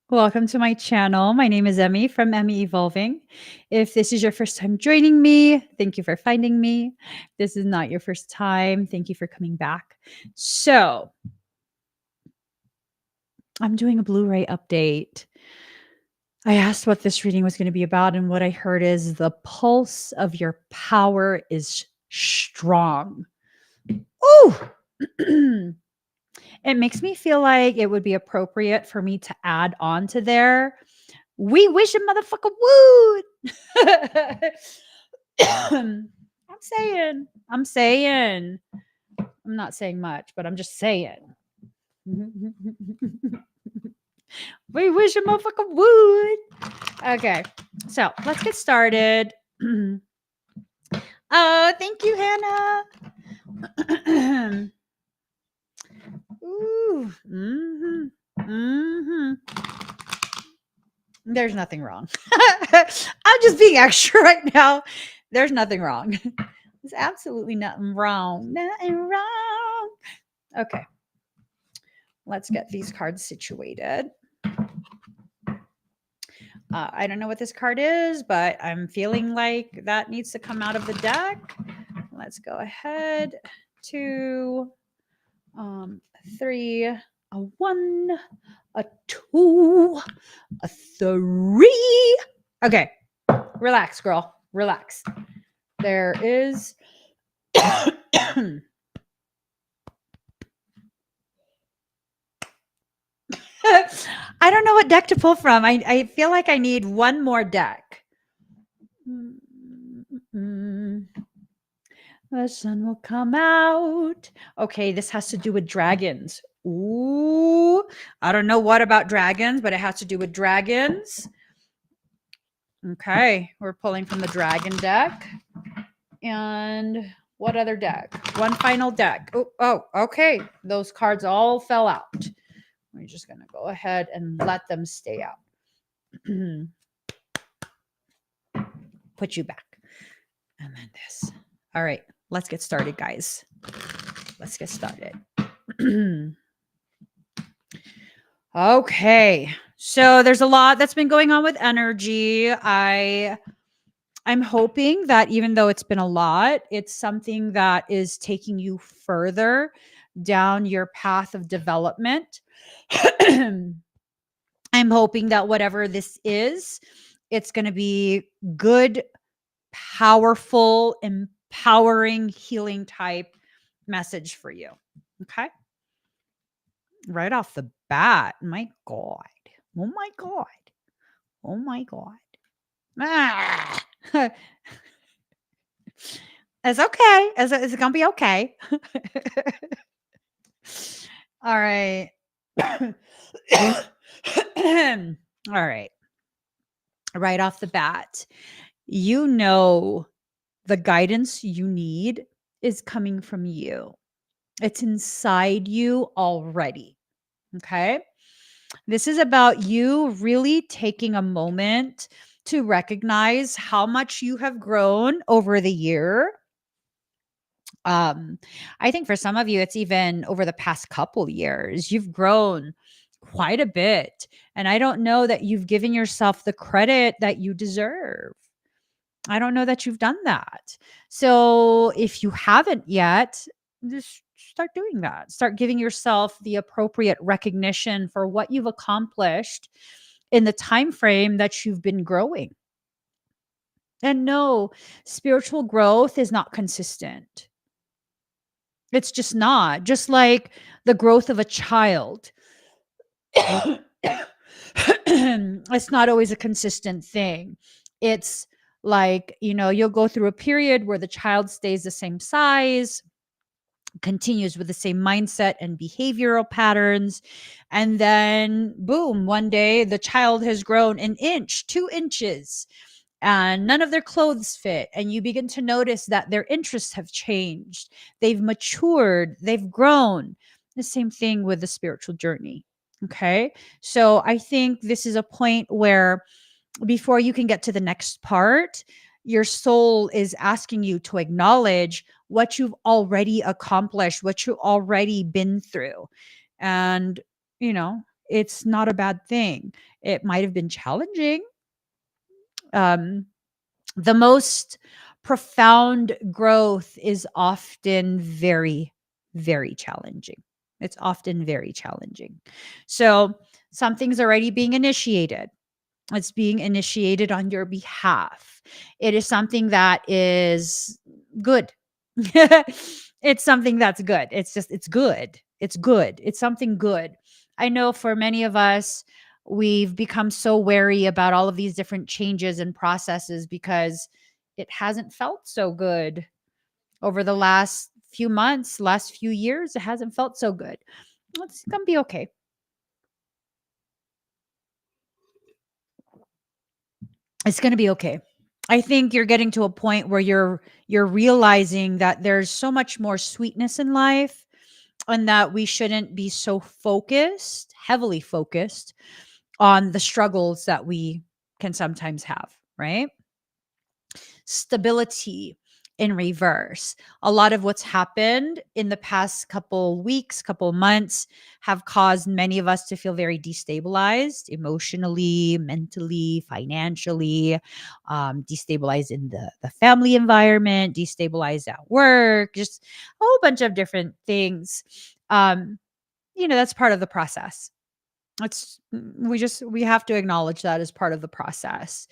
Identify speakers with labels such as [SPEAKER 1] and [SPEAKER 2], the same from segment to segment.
[SPEAKER 1] Welcome to my channel. My name is Emmy from Emmy Evolving. If this is your first time joining me, thank you for finding me. If this is not your first time, thank you for coming back. So, I'm doing a Blu-ray update. I asked what this reading was going to be about, and what I heard is the pulse of your power is strong. Ooh! It makes me feel like it would be appropriate for me to add on to there. We wish a motherfucker would. I'm saying. I'm not saying much, but I'm just saying. We wish a motherfucker would. Okay, so let's get started. Oh, thank you, Hannah. Ooh, There's nothing wrong. I'm just being extra right now. There's nothing wrong. There's absolutely nothing wrong. Nothing wrong. Okay. Let's get these cards situated. I don't know what this card is, but I'm feeling like that needs to come out of the deck. Let's go ahead. 2, 3, a 1, a 2, a 3. Okay. Relax, girl. Relax. There is I don't know what deck to pull from. I feel like I need one more deck. The sun will come out. Okay, this has to do with dragons. Ooh, I don't know what about dragons, but it has to do with dragons. Okay, we're pulling from the dragon deck. And what other deck? One final deck. Oh, okay. Those cards all fell out. We're just going to go ahead and let them stay out. Put you back. And then this. All right, let's get started, guys. Let's get started. Okay. So there's a lot that's been going on with energy. I'm hoping that even though it's been a lot, it's something that is taking you further down your path of development. I'm hoping that whatever this is, it's going to be good, powerful, empowering, healing type message for you. Okay. Right off the bat. My God. Oh my God. Oh my God. Ah. It's okay. It's going to be okay. All right. All right. Right off the bat, you know the guidance you need is coming from you. It's inside you already. Okay. This is about you really taking a moment to recognize how much you have grown over the year. I think for some of you, it's even over the past couple years, you've grown quite a bit. And I don't know that you've given yourself the credit that you deserve. I don't know that you've done that. So if you haven't yet, just start doing that. Start giving yourself the appropriate recognition for what you've accomplished in the time frame that you've been growing. And no, spiritual growth is not consistent. It's just not. Just like the growth of a child. It's not always a consistent thing. It's like, you'll go through a period where the child stays the same size. continues with the same mindset and behavioral patterns. And then, boom, one day the child has grown an inch, 2 inches, and none of their clothes fit. And you begin to notice that their interests have changed. They've matured, they've grown. The same thing with the spiritual journey. Okay. So I think this is a point where before you can get to the next part, your soul is asking you to acknowledge what you've already accomplished, what you've already been through. And, you know, it's not a bad thing. It might have been challenging. Um, the most profound growth is often very, very challenging. It's often very challenging. So something's already being initiated. It's being initiated on your behalf. It is something that is good. It's something that's good. It's good. It's good. It's something good. I know for many of us, we've become so wary about all of these different changes and processes because it hasn't felt so good over the last few months, last few years. It hasn't felt so good. It's going to be okay. It's going to be okay. I think you're getting to a point where you're realizing that there's so much more sweetness in life and that we shouldn't be so focused, heavily focused on the struggles that we can sometimes have, right? Stability in reverse. A lot of what's happened in the past couple weeks, couple months have caused many of us to feel very destabilized emotionally, mentally, financially, destabilized in the family environment, destabilized at work, just a whole bunch of different things. That's part of the process. We have to acknowledge that as part of the process.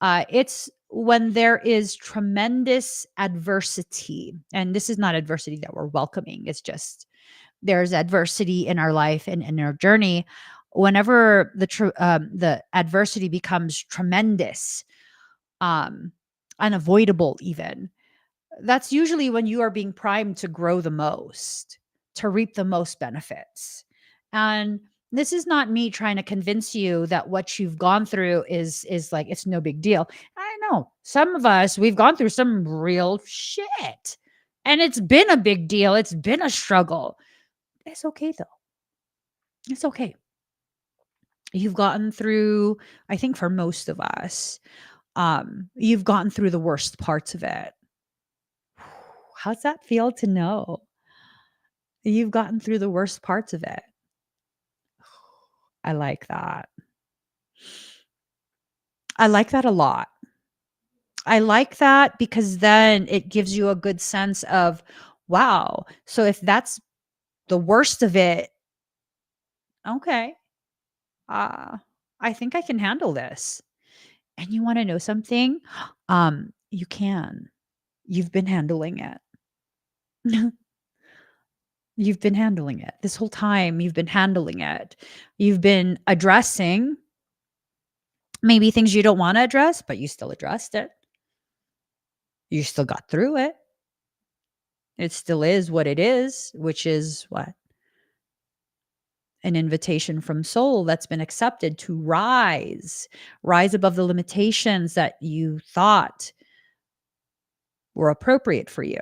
[SPEAKER 1] It's when there is tremendous adversity, and this is not adversity that we're welcoming. It's just there's adversity in our life and in our journey. Whenever the adversity becomes tremendous, um, unavoidable, even that's usually when you are being primed to grow the most, to reap the most benefits. And this is not me trying to convince you that what you've gone through is like it's no big deal. I know some of us we've gone through some real shit. And it's been a big deal. It's been a struggle. It's okay though. It's okay. You've gotten through, I think for most of us, you've gotten through the worst parts of it. How's that feel to know? You've gotten through the worst parts of it. I like that. I like that a lot. I like that because then it gives you a good sense of, wow. So if that's the worst of it, okay, uh, I think I can handle this. And you want to know something? You can. You've been handling it. You've been handling it this whole time. You've been handling it. You've been addressing maybe things you don't want to address, but you still addressed it. You still got through it. It still is what it is, which is what? An invitation from soul that's been accepted to rise above the limitations that you thought were appropriate for you.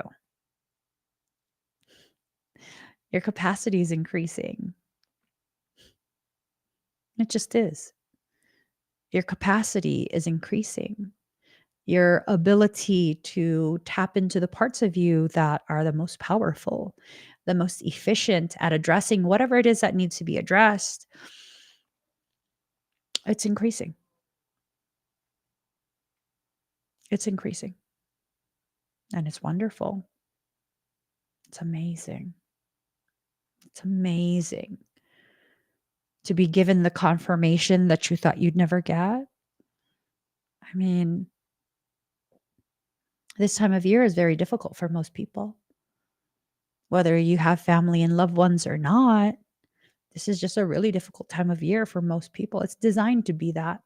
[SPEAKER 1] Your capacity is increasing. It just is. Your capacity is increasing. Your ability to tap into the parts of you that are the most powerful, the most efficient at addressing whatever it is that needs to be addressed, it's increasing. It's increasing. And it's wonderful. It's amazing. It's amazing to be given the confirmation that you thought you'd never get. I mean, this time of year is very difficult for most people. Whether you have family and loved ones or not, this is just a really difficult time of year for most people. It's designed to be that.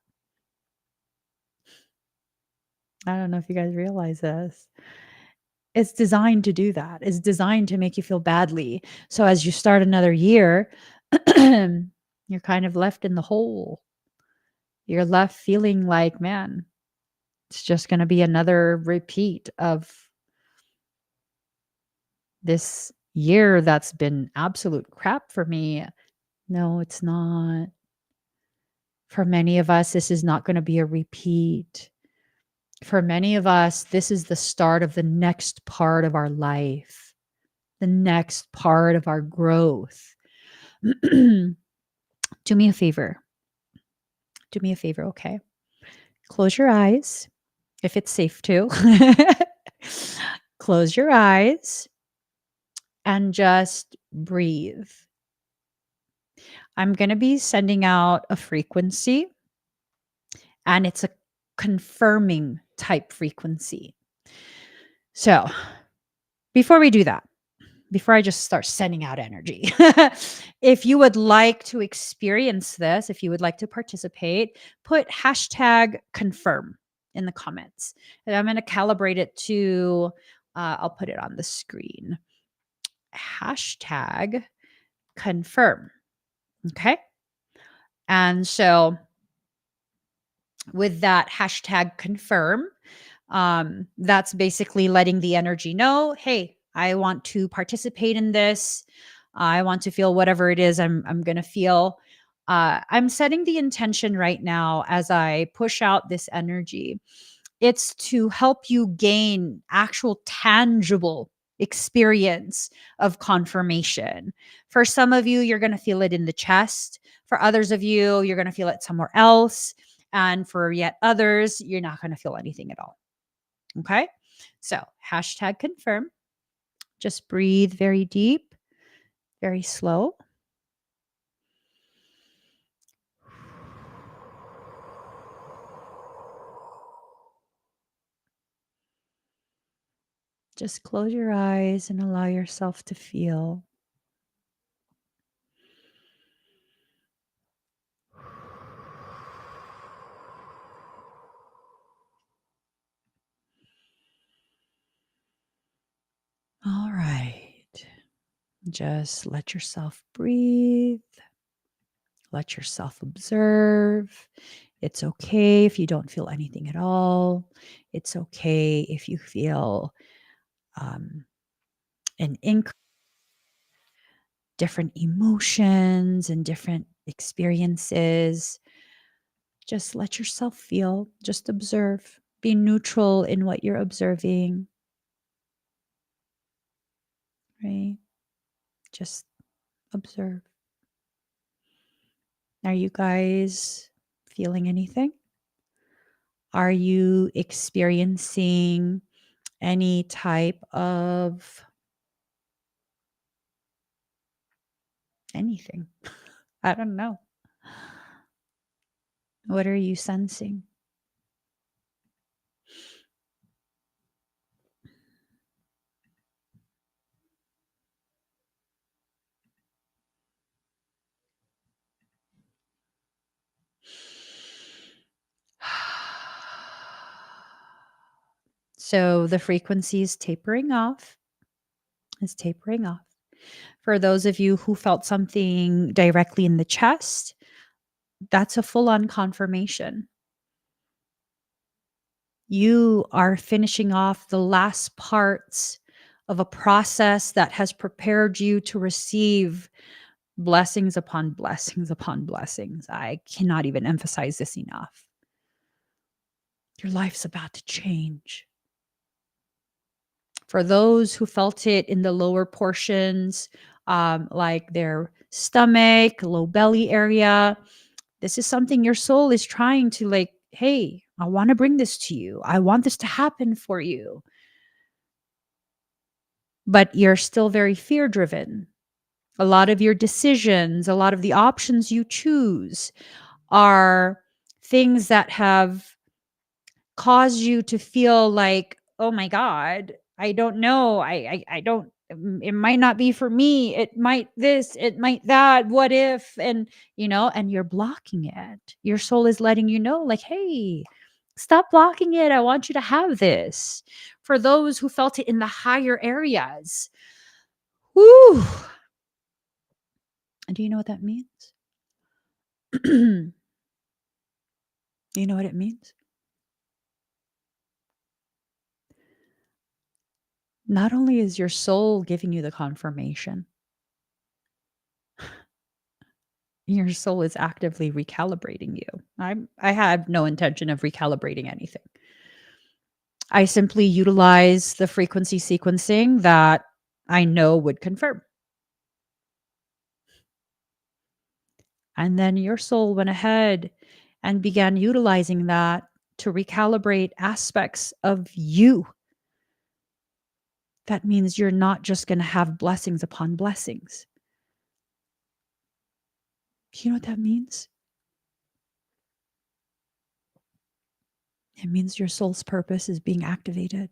[SPEAKER 1] I don't know if you guys realize this. It's designed to do that. It's designed to make you feel badly. So as you start another year, you're kind of left in the hole. You're left feeling like, man, it's just going to be another repeat of this year that's been absolute crap for me. No, it's not. For many of us, this is not going to be a repeat. For many of us, this is the start of the next part of our life, the next part of our growth. Do me a favor. Do me a favor, okay? Close your eyes if it's safe to. Close your eyes and just breathe. I'm going to be sending out a frequency, and it's a confirming type frequency. So, before we do that, before I just start sending out energy, if you would like to experience this, if you would like to participate, put hashtag confirm in the comments. And I'm going to calibrate it to, I'll put it on the screen. Hashtag confirm. Okay. And so with that hashtag confirm, that's basically letting the energy know, hey, I want to participate in this. I want to feel whatever it is I'm going to feel. I'm setting the intention right now as I push out this energy. It's to help you gain actual tangible experience of confirmation. For some of you, you're going to feel it in the chest. For others of you, you're going to feel it somewhere else. And for yet others, you're not going to feel anything at all. Okay. So hashtag confirm. Just breathe very deep, very slow. Just close your eyes and allow yourself to feel. All right. Just let yourself breathe. Let yourself observe. It's okay if you don't feel anything at all. It's okay if you feel an increase, different emotions and different experiences. Just let yourself feel. Just observe. Be neutral in what you're observing. Right? Just observe. Are you guys feeling anything? Are you experiencing any type of anything? I don't know. What are you sensing? So the frequency is tapering off. Is tapering off. For those of you who felt something directly in the chest, that's a full-on confirmation. You are finishing off the last parts of a process that has prepared you to receive blessings upon blessings upon blessings. I cannot even emphasize this enough. Your life's about to change. For those who felt it in the lower portions, like their stomach, low belly area, this is something your soul is trying to like, hey, I want to bring this to you. I want this to happen for you. But you're still very fear driven. A lot of your decisions, a lot of the options you choose are things that have caused you to feel like, oh my God, I don't know. I don't, it might not be for me. It might this, it might that. What if? And, and you're blocking it. Your soul is letting you know, like, hey, Stop blocking it. I want you to have this. For those who felt it in the higher areas. Whew. And do you know what that means? Do you know what it means? Not only is your soul giving you the confirmation, your soul is actively recalibrating you. I have no intention of recalibrating anything. I simply utilize the frequency sequencing that I know would confirm. And then your soul went ahead and began utilizing that to recalibrate aspects of you. That means you're not just going to have blessings upon blessings. Do you know what that means? It means your soul's purpose is being activated.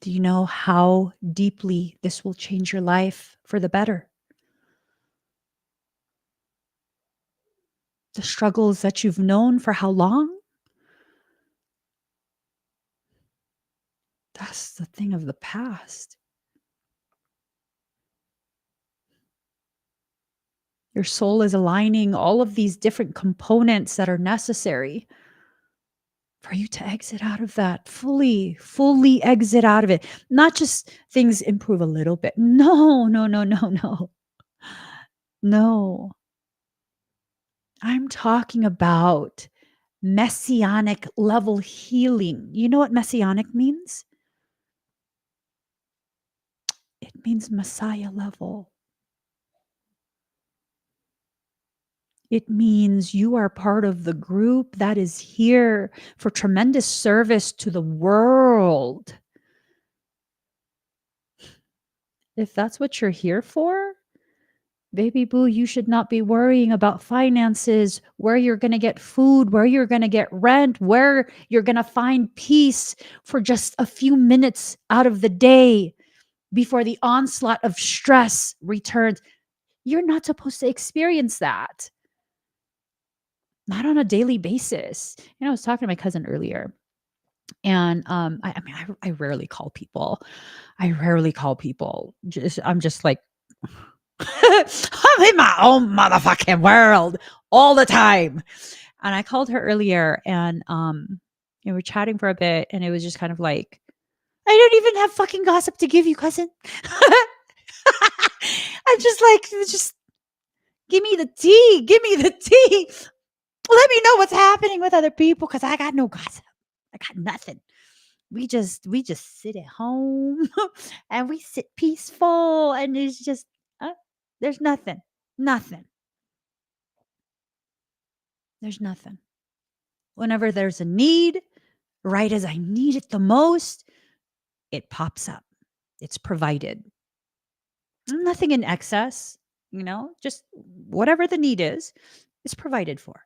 [SPEAKER 1] Do you know how deeply this will change your life for the better? The struggles that you've known for how long? That's the thing of the past. Your soul is aligning all of these different components that are necessary for you to exit out of that, fully exit out of it. Not just things improve a little bit. No, no, no, no, no. No. I'm talking about messianic level healing. You know what messianic means? It means Messiah level. It means you are part of the group that is here for tremendous service to the world. If that's what you're here for, baby boo, you should not be worrying about finances, where you're going to get food, where you're going to get rent, where you're going to find peace for just a few minutes out of the day before the onslaught of stress returns. You're not supposed to experience that. Not on a daily basis. I was talking to my cousin earlier, and I rarely call people. I rarely call people. I'm just like, I'm in my own motherfucking world all the time. And I called her earlier, and we were chatting for a bit, and it was just kind of like, I don't even have fucking gossip to give you, cousin. I'm just like, just give me the tea. Give me the tea. Let me know what's happening with other people, because I got no gossip. I got nothing. We just sit at home and we sit peaceful, and it's just there's nothing. Nothing. There's nothing. Whenever there's a need, right as I need it the most, it pops up. It's provided. Nothing in excess, just whatever the need is provided for.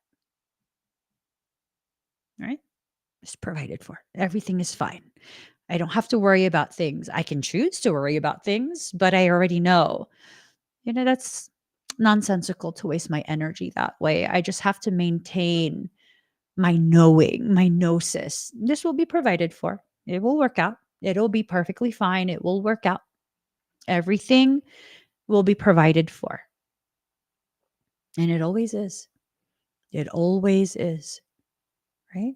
[SPEAKER 1] Right? It's provided for. Everything is fine. I don't have to worry about things. I can choose to worry about things, but I already know. That's nonsensical to waste my energy that way. I just have to maintain my knowing, my gnosis. This will be provided for. It will work out. It'll be perfectly fine. It will work out. Everything will be provided for. And it always is. It always is. Right?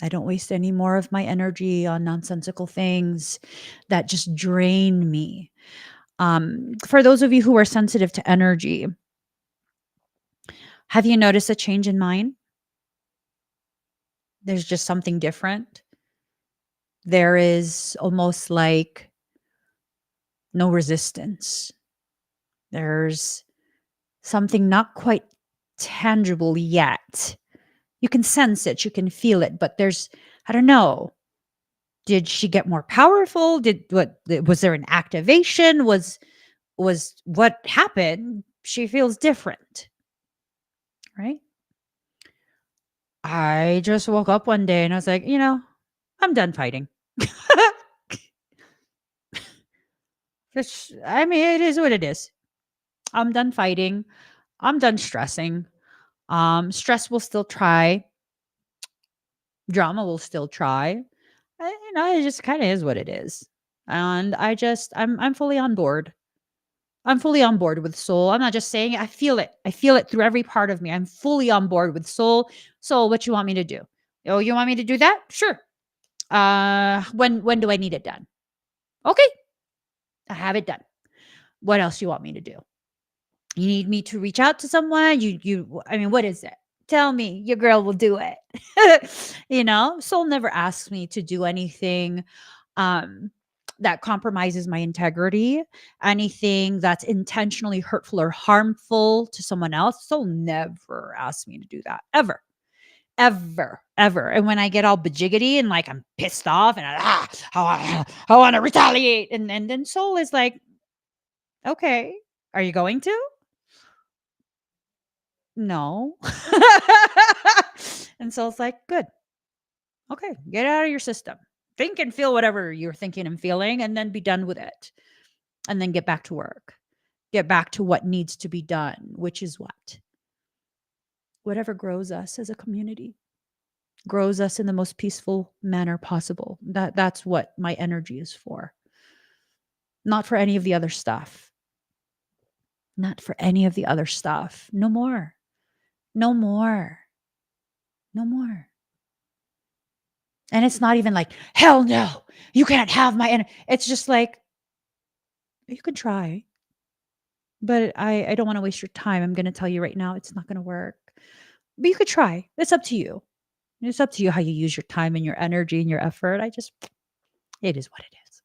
[SPEAKER 1] I don't waste any more of my energy on nonsensical things that just drain me. For those of you who are sensitive to energy, have you noticed a change in mine? There's just something different. There is almost like no resistance. There's something not quite tangible yet. You can sense it, you can feel it, but I don't know. Did she get more powerful? Was there an activation? Was what happened? She feels different. Right? I just woke up one day and I was like, I'm done fighting. It is what it is. I'm done fighting. I'm done stressing. Stress will still try. Drama will still try. It just kind of is what it is. And I'm fully on board. I'm fully on board with soul. I'm not just saying it. I feel it. I feel it through every part of me. I'm fully on board with soul. Soul, what you want me to do? Oh, you want me to do that? Sure. When do I need it done? Okay, I have it done. What else you want me to do? You need me to reach out to someone? I mean, what is it? Tell me, your girl will do it. Soul never asks me to do anything um that compromises my integrity, anything that's intentionally hurtful or harmful to someone else. Soul never asks me to do that ever. Ever, ever. And when I get all bajiggity and like I'm pissed off and I want to retaliate, and then soul is like, okay, are you going to? No. And so it's like, good. Okay, get it out of your system. Think and feel whatever you're thinking and feeling, and then be done with it. And then get back to work. Get back to what needs to be done, which is what? Whatever grows us as a community, grows us in the most peaceful manner possible. That's what my energy is for. Not for any of the other stuff. Not for any of the other stuff. No more. No more. No more. And it's not even like, hell no, you can't have my energy. It's just like, you can try, but I don't want to waste your time. I'm going to tell you right now, it's not going to work. But you could try. It's up to you. It's up to you how you use your time and your energy and your effort. It is what it is.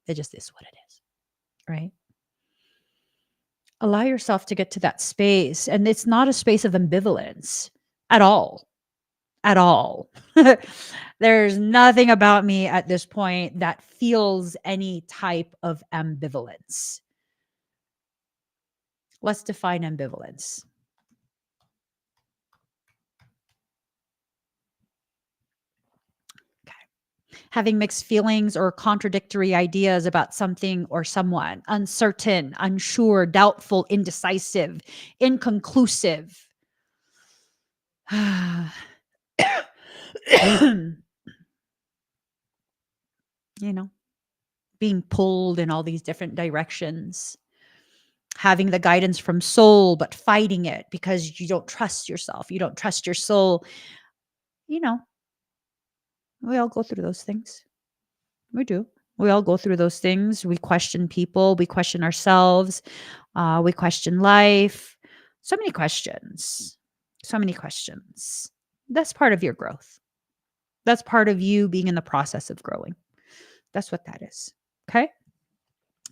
[SPEAKER 1] It just is what it is. Right? Allow yourself to get to that space. And it's not a space of ambivalence at all. At all. There's nothing about me at this point that feels any type of ambivalence. Let's define ambivalence. Okay. Having mixed feelings or contradictory ideas about something or someone, uncertain, unsure, doubtful, indecisive, inconclusive. you know, being pulled in all these different directions, having the guidance from soul, but fighting it because you don't trust yourself. You don't trust your soul. You know, we all go through those things. We do. We all go through those things. We question people. We question ourselves. We question life. So many questions. So many questions. That's part of your growth. That's part of you being in the process of growing. That's what that is. Okay.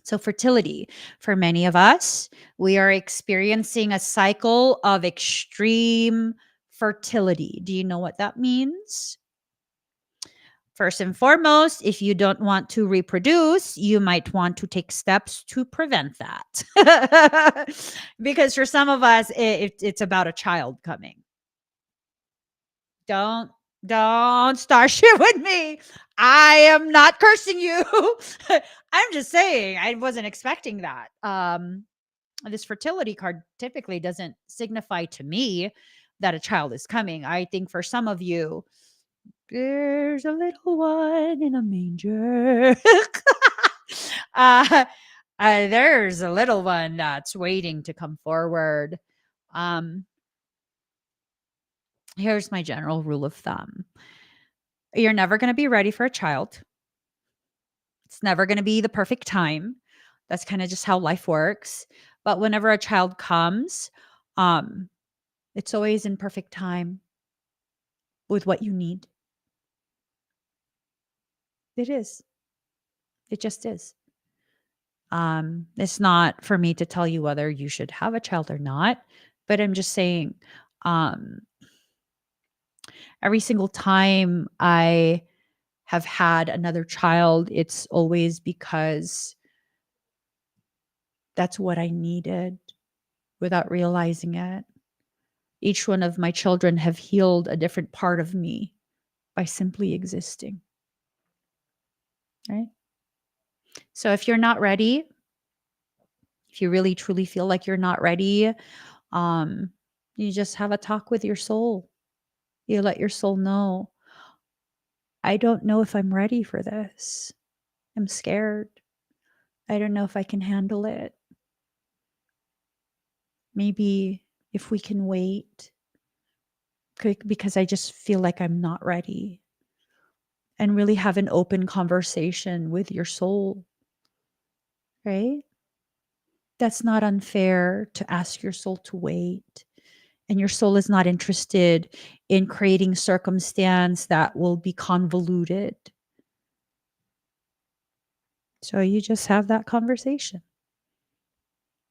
[SPEAKER 1] So, fertility, for many of us, we are experiencing a cycle of extreme fertility. Do you know what that means? First and foremost, if you don't want to reproduce, you might want to take steps to prevent that. Because for some of us, it's about a child coming. Don't don't start shit with me. I am not cursing you. I'm just saying I wasn't expecting that. This fertility card typically doesn't signify to me that a child is coming. I think for some of you, there's a little one in a manger. uh, there's a little one that's waiting to come forward. Um, Here's my general rule of thumb. You're never going to be ready for a child. It's never going to be the perfect time. That's kind of just how life works. But whenever a child comes, um, it's always in perfect time with what you need. It is. It just is. It's not for me to tell you whether you should have a child or not, but I'm just saying, um, every single time I have had another child, it's always because that's what I needed without realizing it. Each one of my children have healed a different part of me by simply existing. Right? So if you're not ready, if you really truly feel like you're not ready, um, You just have a talk with your soul. You let your soul know, I don't know if I'm ready for this. I'm scared. I don't know if I can handle it. Maybe if we can wait, because I just feel like I'm not ready. And really have an open conversation with your soul, right? That's not unfair to ask your soul to wait. And your soul is not interested in creating circumstance that will be convoluted. So you just have that conversation.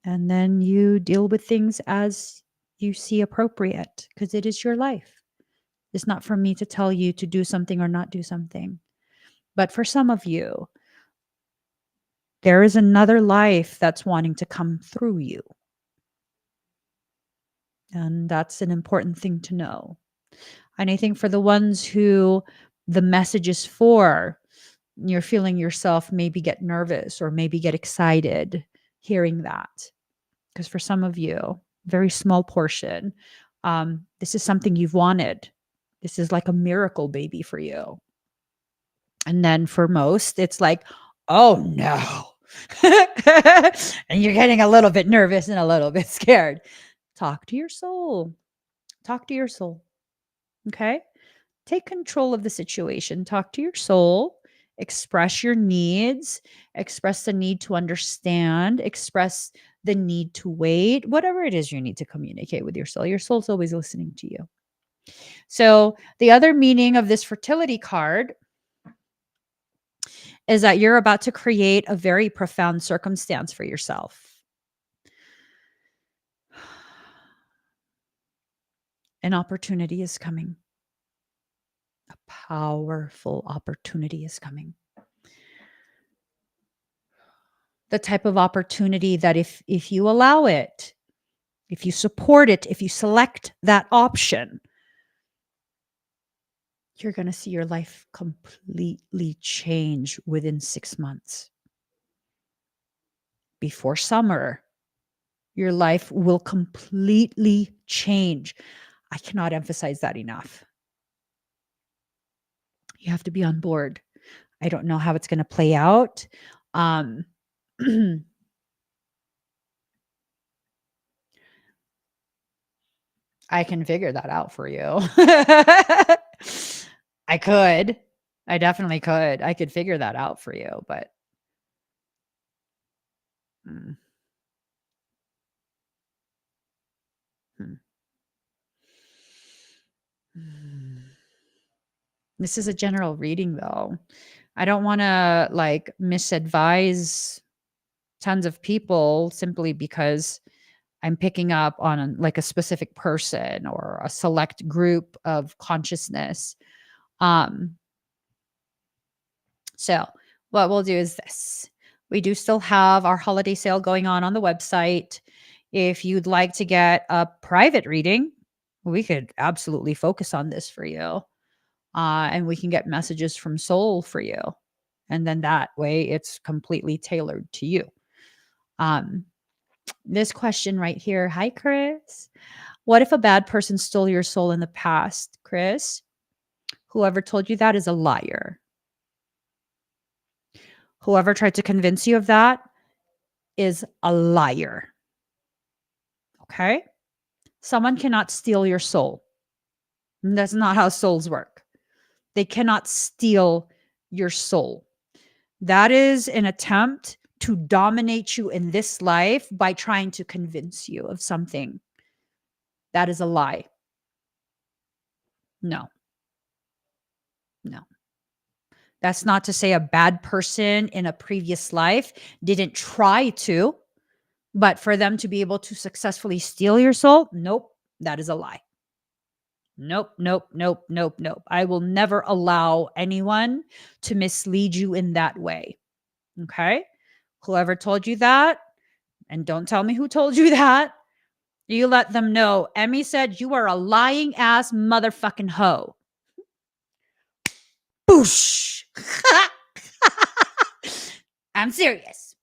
[SPEAKER 1] And then you deal with things as you see appropriate, because it is your life. It's not for me to tell you to do something or not do something. But for some of you, there is another life that's wanting to come through you. And that's an important thing to know. And I think for the ones who the message is for, you're feeling yourself maybe get nervous or maybe get excited hearing that. Because for some of you, very small portion, this is something you've wanted. This is like a miracle baby for you. And then for most, it's like, oh no. And you're getting a little bit nervous and a little bit scared. Talk to your soul. Talk to your soul. Okay. Take control of the situation. Talk to your soul. Express your needs. Express the need to understand. Express the need to wait. Whatever it is you need to communicate with your soul. Your soul's always listening to you. So, the other meaning of this fertility card is that you're about to create a very profound circumstance for yourself. An opportunity is coming. A powerful opportunity is coming. The type of opportunity that if you allow it, if you support it, if you select that option, you're going to see your life completely change within 6 months. Before summer, your life will completely change. I cannot emphasize that enough. You have to be on board. I don't know how it's going to play out. I can figure that out for you. I could. I definitely could. I could figure that out for you, but mm, hmm. Mm. This is a general reading though. I don't want to like misadvise tons of people simply because I'm picking up on like a specific person or a select group of consciousness. Um, So, what we'll do is this. We do still have our holiday sale going on the website. If you'd like to get a private reading, we could absolutely focus on this for you. And we can get messages from soul for you. And then that way it's completely tailored to you. Um, this question right here. Hi, Chris. What if a bad person stole your soul in the past, Chris? Whoever told you that is a liar. Whoever tried to convince you of that is a liar. Okay? Someone cannot steal your soul. That's not how souls work. They cannot steal your soul. That is an attempt to dominate you in this life by trying to convince you of something. That is a lie. No, no. That's not to say a bad person in a previous life didn't try to, but for them to be able to successfully steal your soul, nope, that is a lie. Nope, nope, nope, nope, nope. I will never allow anyone to mislead you in that way. Okay? Whoever told you that, and don't tell me who told you that, you let them know. Emmy said you are a lying ass motherfucking hoe. Boosh. I'm serious.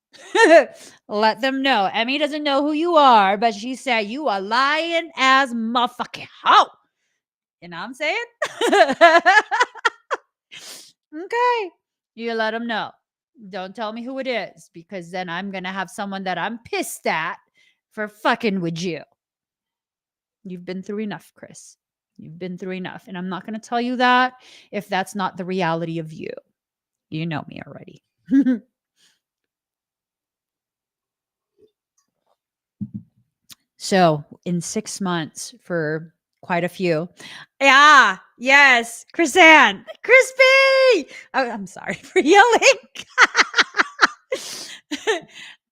[SPEAKER 1] Let them know. Emmy doesn't know who you are, but she said you are lying as motherfucking hoe. You know what I'm saying? Okay. You let them know. Don't tell me who it is, because then I'm going to have someone that I'm pissed at for fucking with you. You've been through enough, Chris. You've been through enough. And I'm not going to tell you that if that's not the reality of you. You know me already. So, in 6 months for quite a few. Yeah, yes, Chrisanne, Crispy. Oh, I'm sorry for yelling.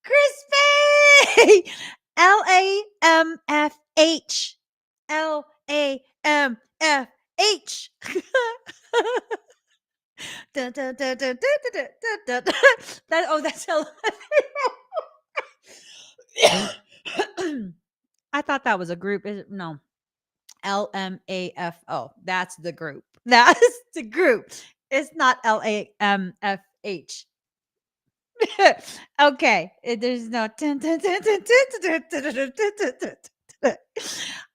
[SPEAKER 1] Crispy. LAMFH. LAMFH. Dun, dun, dun, dun, dun, dun, dun, dun. That's I thought that was a group. No. LMAFO. That's the group. That's the group. It's not LAMFH. Okay. There's no.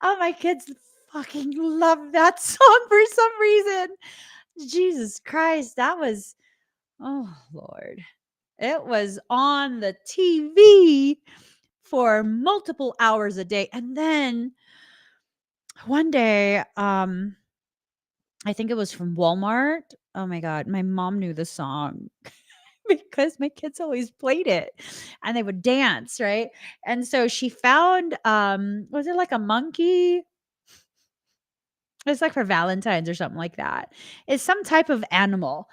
[SPEAKER 1] Oh, my kids fucking love that song for some reason. Jesus Christ. That was, oh, Lord. It was on the TV for multiple hours a day. And then one day, I think it was from Walmart. Oh my God. My mom knew the song because my kids always played it and they would dance, right? And so she found, was it like a monkey? It's like for Valentine's or something like that. It's some type of animal.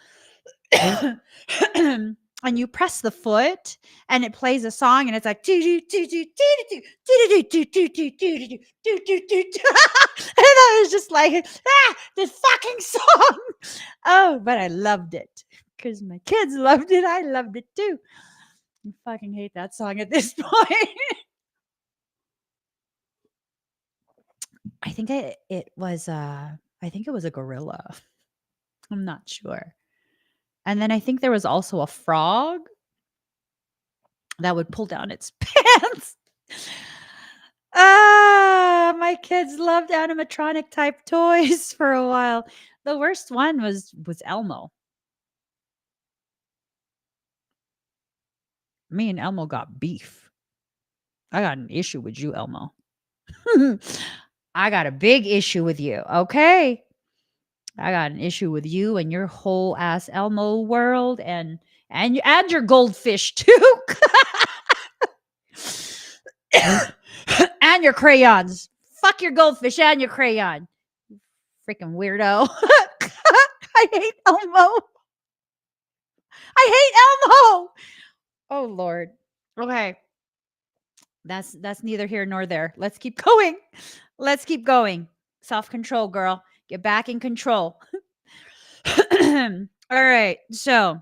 [SPEAKER 1] And you press the foot and it plays a song and it's like and I was just like, this fucking song. Oh, but I loved it because my kids loved it. I loved it too. I fucking hate that song at this point. I think it was I think it was a gorilla. I'm not sure. And then I think there was also a frog that would pull down its pants. Ah, my kids loved animatronic type toys for a while. The worst one was Elmo. Me and Elmo got beef. I got an issue with you, Elmo. I got a big issue with you. Okay. I got an issue with you and your whole ass Elmo world and your goldfish too. And your crayons. Fuck your goldfish and your crayon. Freaking weirdo. I hate Elmo. I hate Elmo. Oh Lord. Okay. That's neither here nor there. Let's keep going. Let's keep going. Self-control, girl. Get back in control. All right. So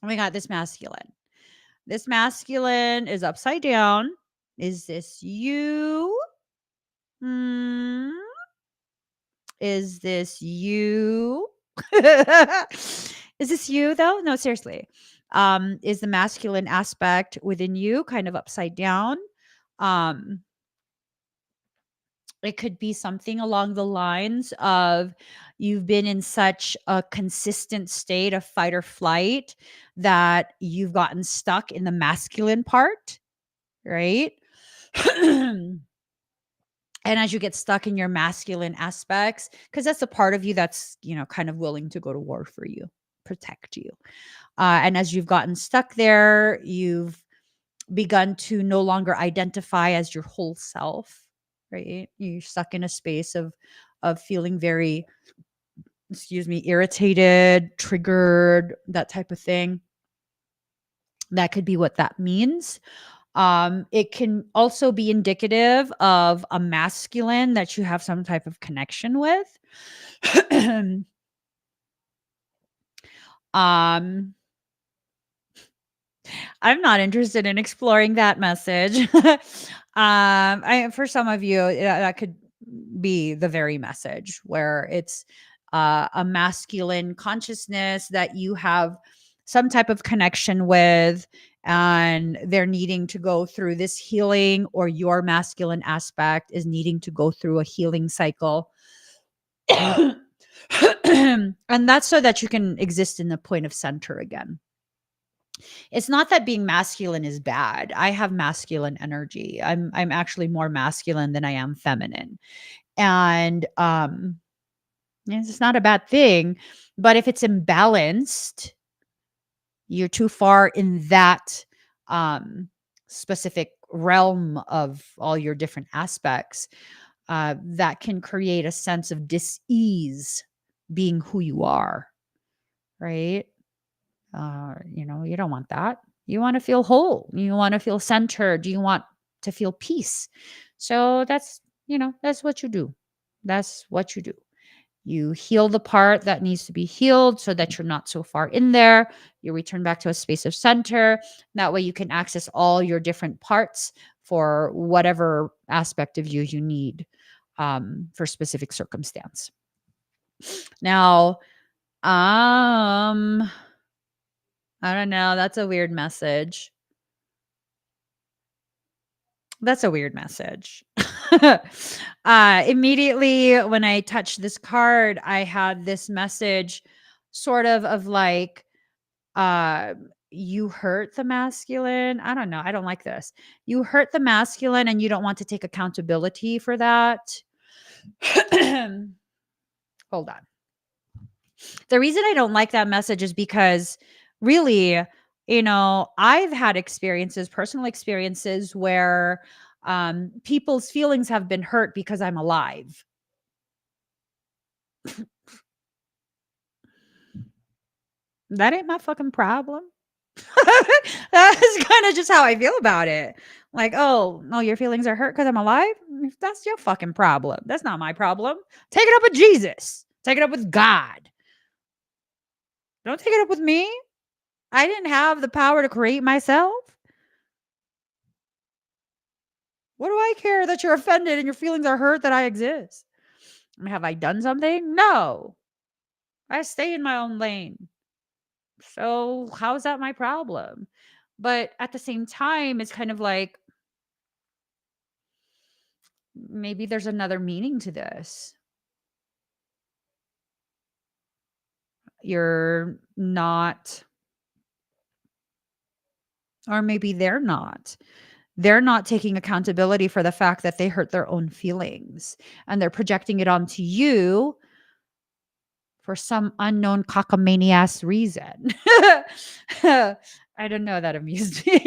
[SPEAKER 1] we got this masculine. This masculine is upside down. Is this you? Is this you? Is this you though? No, seriously. Is the masculine aspect within you kind of upside down? Um, it could be something along the lines of you've been in such a consistent state of fight or flight that you've gotten stuck in the masculine part, right? And as you get stuck in your masculine aspects, because that's a part of you that's, kind of willing to go to war for you, protect you. And as you've gotten stuck there, you've begun to no longer identify as your whole self, right? You're stuck in a space of feeling very, irritated, triggered, that type of thing. That could be what that means. It can also be indicative of a masculine that you have some type of connection with. um, I'm not interested in exploring that message. For some of you, that could be the very message where it's a masculine consciousness that you have some type of connection with, and they're needing to go through this healing, or your masculine aspect is needing to go through a healing cycle. And that's so that you can exist in the point of center again. It's not that being masculine is bad. I have masculine energy. I'm actually more masculine than I am feminine. And it's not a bad thing, but if it's imbalanced, you're too far in that specific realm of all your different aspects, that can create a sense of dis-ease being who you are, right? You don't want that. You want to feel whole. You want to feel centered. You want to feel peace. So that's what you do. That's what you do. You heal the part that needs to be healed so that you're not so far in there. You return back to a space of center. That way you can access all your different parts for whatever aspect of you need, for specific circumstance. Now, I don't know. That's a weird message. That's a weird message. Immediately when I touched this card, I had this message sort of like, uh, you hurt the masculine. I don't know. I don't like this. You hurt the masculine and you don't want to take accountability for that. Hold on. The reason I don't like that message is because really, I've had experiences, personal experiences where people's feelings have been hurt because I'm alive. That ain't my fucking problem. That's kind of just how I feel about it. Like, oh, no, your feelings are hurt because I'm alive? That's your fucking problem. That's not my problem. Take it up with Jesus. Take it up with God. Don't take it up with me. I didn't have the power to create myself. What do I care that you're offended and your feelings are hurt that I exist? I mean, have I done something? No. I stay in my own lane. So, how is that my problem? But at the same time, it's kind of like maybe there's another meaning to this. You're not, or maybe they're not. They're not taking accountability for the fact that they hurt their own feelings and they're projecting it onto you for some unknown cockamaniac reason. I don't know. That amused me.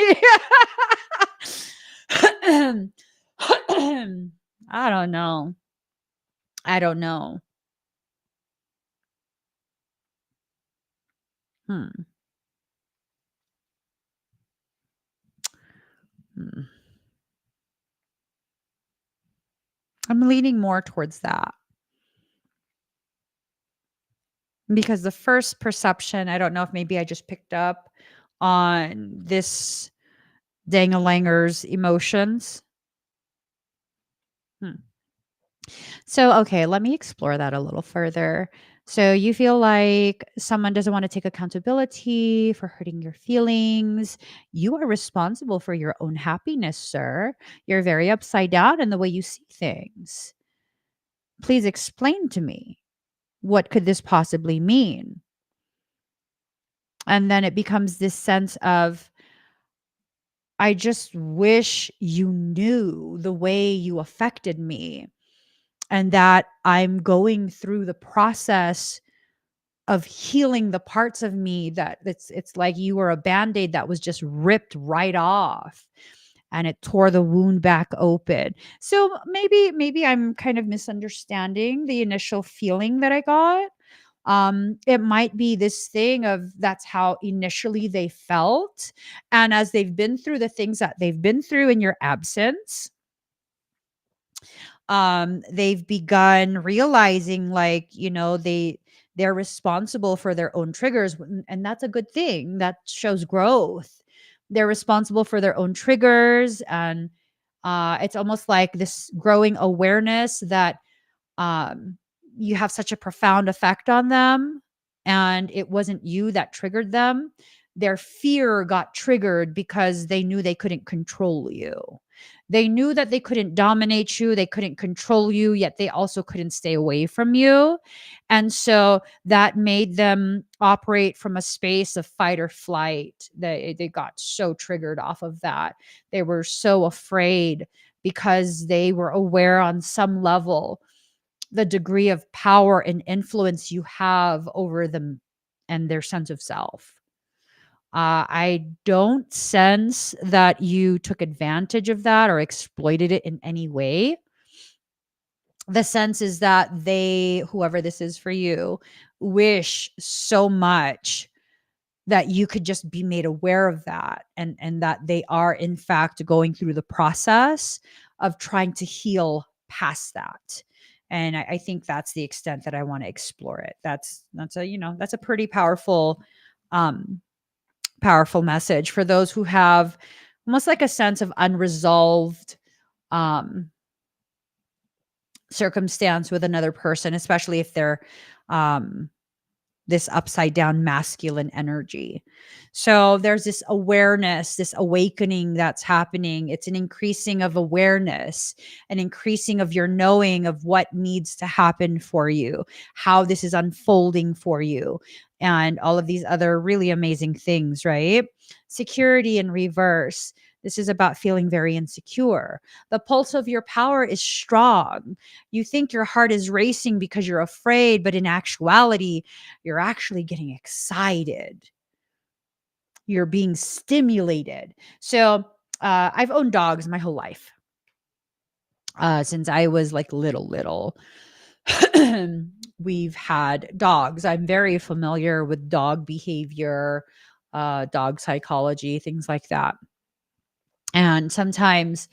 [SPEAKER 1] I don't know. I don't know. Hmm. Hmm. I'm leaning more towards that because the first perception, I don't know if maybe I just picked up on this dangalanger's emotions. Hmm. So, okay, let me explore that a little further. So, you feel like someone doesn't want to take accountability for hurting your feelings. You are responsible for your own happiness, sir. You're very upside down in the way you see things. Please explain to me, what could this possibly mean? And then it becomes this sense of, I just wish you knew the way you affected me, and that I'm going through the process of healing the parts of me that it's like you were a band-aid that was just ripped right off and it tore the wound back open. So maybe I'm kind of misunderstanding the initial feeling that I got. It might be this thing of that's how initially they felt, and as they've been through the things that they've been through in your absence, they've begun realizing, like, they're responsible for their own triggers, and that's a good thing. That shows growth. They're responsible for their own triggers, and it's almost like this growing awareness that um, you have such a profound effect on them, and it wasn't you that triggered them. their fear got triggered because they knew they couldn't control you. They knew that they couldn't dominate you, they couldn't control you, yet they also couldn't stay away from you. And so that made them operate from a space of fight or flight. They got so triggered off of that. They were so afraid because they were aware on some level the degree of power and influence you have over them and their sense of self. I don't sense that you took advantage of that or exploited it in any way. The sense is that they, whoever this is for you, wish so much that you could just be made aware of that, and that they are in fact going through the process of trying to heal past that. And I think that's the extent that I want to explore it. That's a, that's a pretty um powerful message for those who have almost like a sense of unresolved um circumstance with another person, especially if they're um this upside down masculine energy. So there's this awareness, this awakening that's happening. It's an increasing of awareness, an increasing of your knowing of what needs to happen for you, how this is unfolding for you, and all of these other really amazing things, right? Security in reverse. This is about feeling very insecure. The pulse of your power is strong. You think your heart is racing because you're afraid, but in actuality, you're actually getting excited. You're being stimulated. So I've owned dogs my whole life, since I was like little. We've had dogs. I'm very familiar with dog behavior, dog psychology, things like that. And sometimes,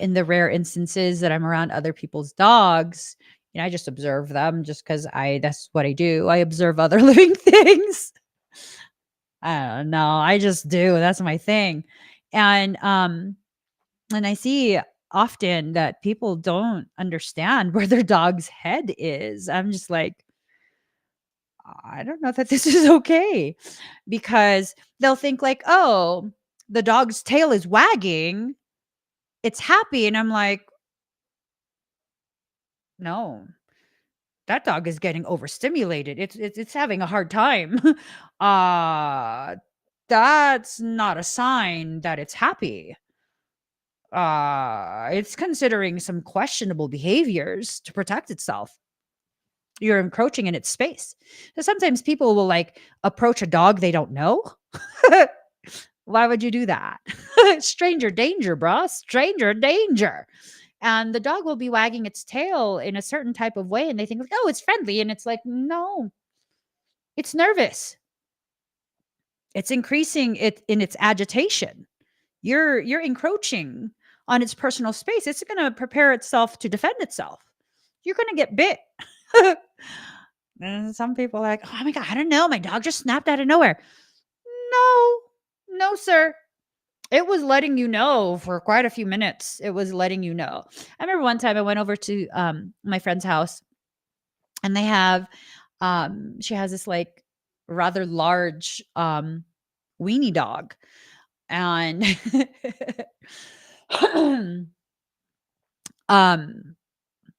[SPEAKER 1] in the rare instances that I'm around other people's dogs, I just observe them just because that's what I do. I observe other living things. I don't know. I just do. That's my thing. And I see often that people don't understand where their dog's head is. I'm just like, I don't know that this is okay, because they'll think like, oh, the dog's tail is wagging. It's happy. And I'm like, no, that dog is getting overstimulated. It's having a hard time. uh that's not a sign that it's happy. It's considering some questionable behaviors to protect itself. You're encroaching in its space. So sometimes people will like approach a dog they don't know. Why would you do that? Stranger danger, bro. Stranger danger. And the dog will be wagging its tail in a certain type of way, and they think like, oh, it's friendly, and it's like, no, it's nervous. It's increasing it in its agitation. You're encroaching on its personal space. It's going to prepare itself to defend itself. You're going to get bit. And some people are like, oh my god, I don't know, my dog just snapped out of nowhere. No, no, sir. It was letting you know for quite a few minutes. It was letting you know. I remember one time I went over to my friend's house, and they have she has this like rather large weenie dog. And um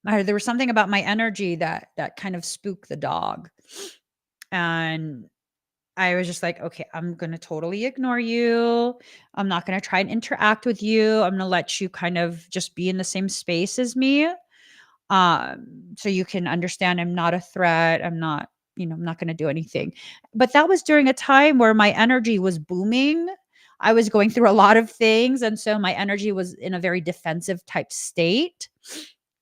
[SPEAKER 1] there was something about my energy that kind of spooked the dog. And I was just like, okay, I'm going to totally ignore you. I'm not going to try and interact with you. I'm going to let you kind of just be in the same space as me. So you can understand I'm not a threat. I'm not going to do anything. But that was during a time where my energy was booming. I was going through a lot of things. And so my energy was in a very defensive type state.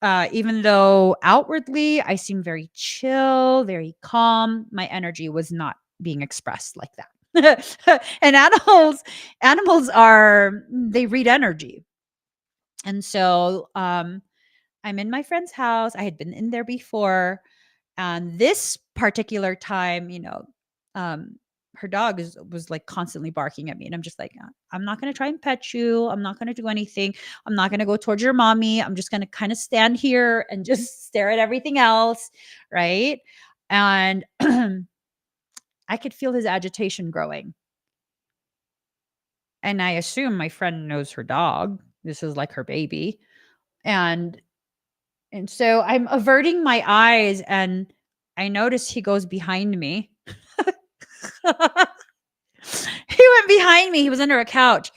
[SPEAKER 1] Even though outwardly I seem very chill, very calm, my energy was not being expressed like that. And animals they read energy. And so I'm in my friend's house. I had been in there before. And this particular time, um, her dog was like constantly barking at me. And I'm just like, I'm not going to try and pet you. I'm not going to do anything. I'm not going to go towards your mommy. I'm just going to kind of stand here and just stare at everything else. Right. And I could feel his agitation growing. And I assume my friend knows her dog. This is like her baby. And so I'm averting my eyes and I notice he goes behind me. He went behind me. He was under a couch.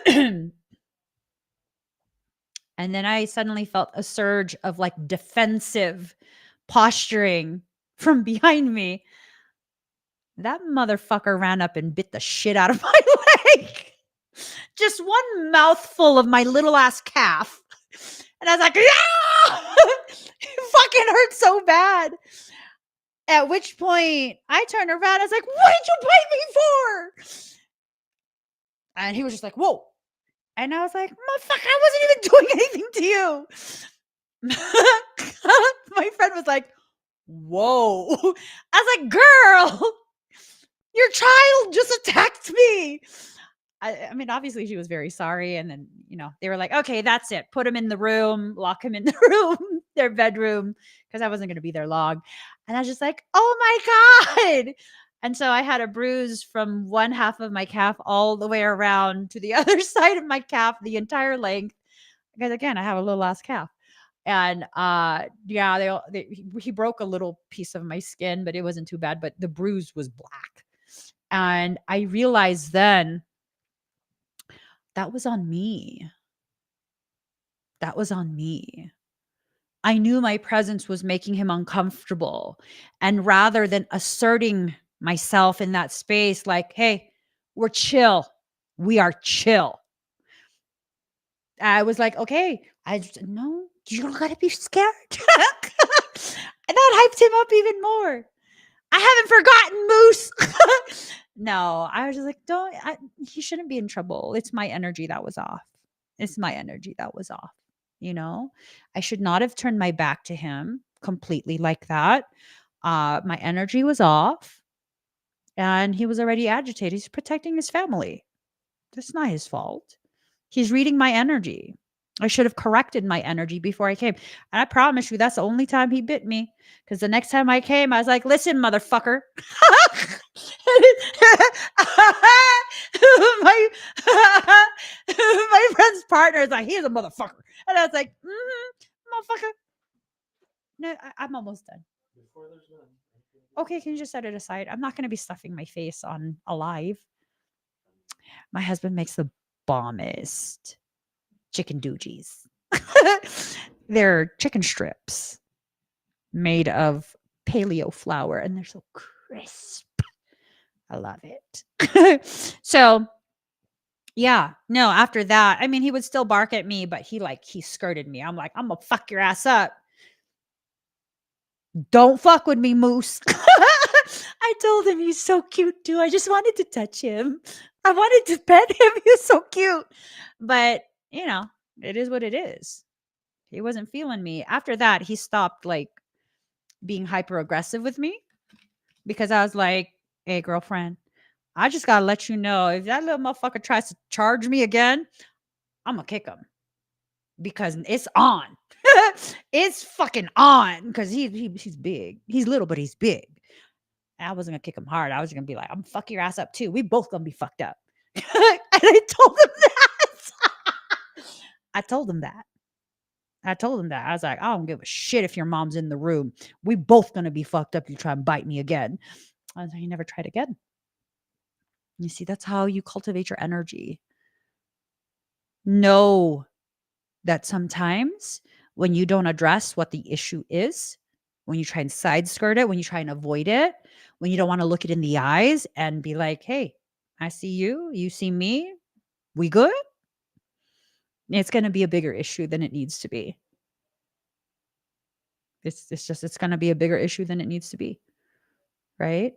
[SPEAKER 1] And then I suddenly felt a surge of like defensive posturing from behind me. That motherfucker ran up and bit the shit out of my leg. Just one mouthful of my little ass calf. And I was like, yeah! It fucking hurt so bad. At which point I turned around. I was like, what did you bite me for? And he was just like, whoa. And I was like, motherfucker, I wasn't even doing anything to you. My friend was like, whoa. I was like, girl, your child just attacked me. I mean, obviously she was very sorry. And then, they were like, okay, that's it. Put him in the room, lock him in the room, their bedroom, because I wasn't going to be there long. And I was just like, oh my God. And so I had a bruise from one half of my calf all the way around to the other side of my calf, the entire length. Because again, I have a little ass calf. And yeah, he broke a little piece of my skin, but it wasn't too bad. But the bruise was black. And I realized then that was on me. That was on me. I knew my presence was making him uncomfortable. And rather than asserting myself in that space, like, hey, we're chill. We are chill. I was like, okay, no, you don't gotta be scared. And that hyped him up even more. I haven't forgotten, Moose. No, I was just like, he shouldn't be in trouble. It's my energy that was off. It's my energy that was off. I should not have turned my back to him completely like that. My energy was off and he was already agitated. He's protecting his family. That's not his fault. He's reading my energy. I should have corrected my energy before I came. And I promise you, that's the only time he bit me. Because the next time I came, I was like, listen, motherfucker. my, my friend's partner is like, he's a motherfucker. And I was like, motherfucker. No, I'm almost done. Okay, can you just set it aside? I'm not going to be stuffing my face on alive. My husband makes the bombest chicken doogies. They're chicken strips made of paleo flour and they're so crisp. I love it. So yeah, no, after that, I mean, he would still bark at me, but he skirted me. I'm like, I'm gonna fuck your ass up. Don't fuck with me, Moose. I told him he's so cute too. I just wanted to touch him. I wanted to pet him. He was so cute. But, it is what it is. He wasn't feeling me. After that, he stopped being hyper aggressive with me because I was like, hey, girlfriend, I just got to let you know if that little motherfucker tries to charge me again, I'm going to kick him because it's on. It's fucking on because he's big. He's little, but he's big. And I wasn't going to kick him hard. I was going to be like, I'm fuck your ass up too. We both going to be fucked up. And I told him that. I told him that. I was like, I don't give a shit if your mom's in the room. We both going to be fucked up. You try and bite me again. I was like, you never tried again. You see, that's how you cultivate your energy. Know that sometimes when you don't address what the issue is, when you try and side skirt it, when you try and avoid it, when you don't want to look it in the eyes and be like, hey, I see you, you see me, we good? It's going to be a bigger issue than it needs to be. It's going to be a bigger issue than it needs to be. Right?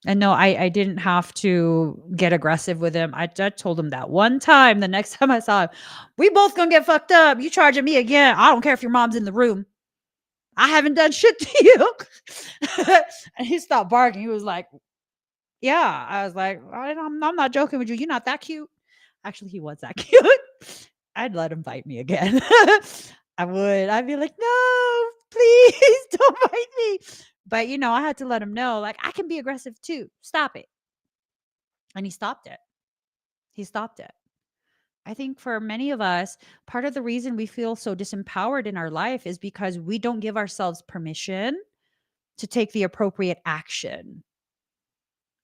[SPEAKER 1] And no, I didn't have to get aggressive with him. I told him that one time. The next time I saw him, we both gonna get fucked up. You charging me again. I don't care if your mom's in the room. I haven't done shit to you. And he stopped barking. He was like, yeah. I was like, I'm not joking with you. You're not that cute. Actually, he was that cute. I'd let him bite me again. I would. I'd be like, no, please don't bite me. But, I had to let him know, I can be aggressive too. Stop it. And he stopped it. He stopped it. I think for many of us, part of the reason we feel so disempowered in our life is because we don't give ourselves permission to take the appropriate action.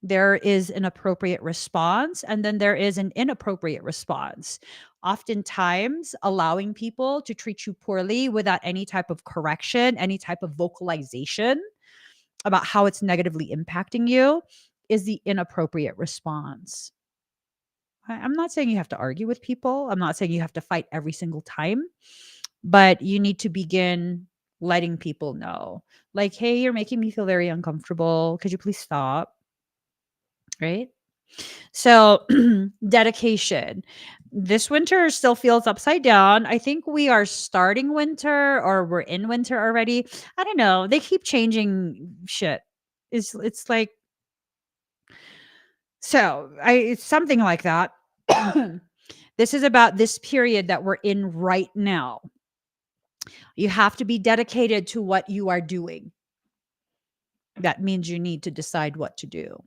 [SPEAKER 1] There is an appropriate response, and then there is an inappropriate response. Oftentimes, allowing people to treat you poorly without any type of correction, any type of vocalization about how it's negatively impacting you is the inappropriate response. I'm not saying you have to argue with people. I'm not saying you have to fight every single time, but you need to begin letting people know, like, hey, you're making me feel very uncomfortable. Could you please stop? Right. So, dedication. This winter still feels upside down. I think we are starting winter or we're in winter already. I don't know. They keep changing shit. It's like so I it's something like that. This is about this period that we're in right now. You have to be dedicated to what you are doing. That means you need to decide what to do.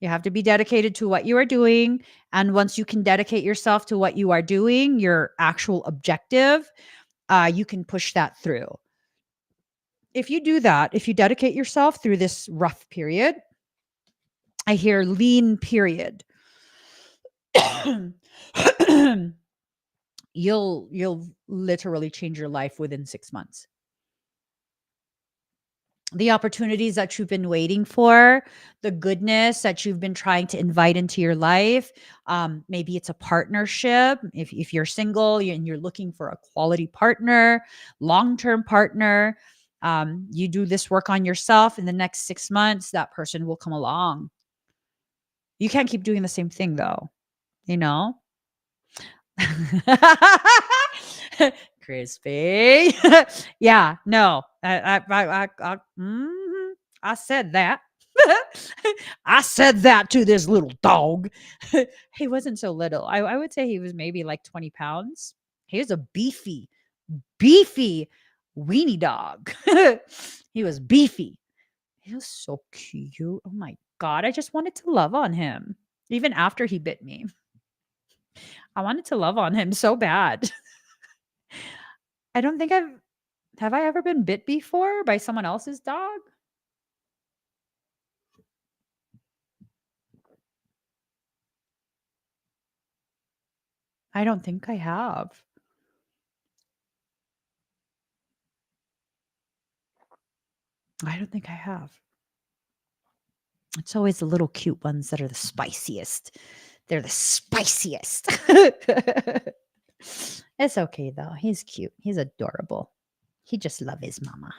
[SPEAKER 1] You have to be dedicated to what you are doing. And once you can dedicate yourself to what you are doing, your actual objective, you can push that through. If you do that, if you dedicate yourself through this rough period, I hear lean period. You'll literally change your life within 6 months. The opportunities that you've been waiting for, the goodness that you've been trying to invite into your life. Maybe it's a partnership. If you're single and you're looking for a quality partner, long-term partner, you do this work on yourself. In the next 6 months, that person will come along. You can't keep doing the same thing though, you know? Crispy. Yeah, no. I said that. I said that to this little dog. He wasn't so little. I would say he was maybe like 20 pounds. He was a beefy weenie dog. He was beefy. He was so cute. Oh my God. I just wanted to love on him. Even after he bit me, I wanted to love on him so bad. I don't think have I ever been bit before by someone else's dog? I don't think I have. I don't think I have. It's always the little cute ones that are the spiciest. They're the spiciest. It's okay though. He's cute. He's adorable. He just loves his mama.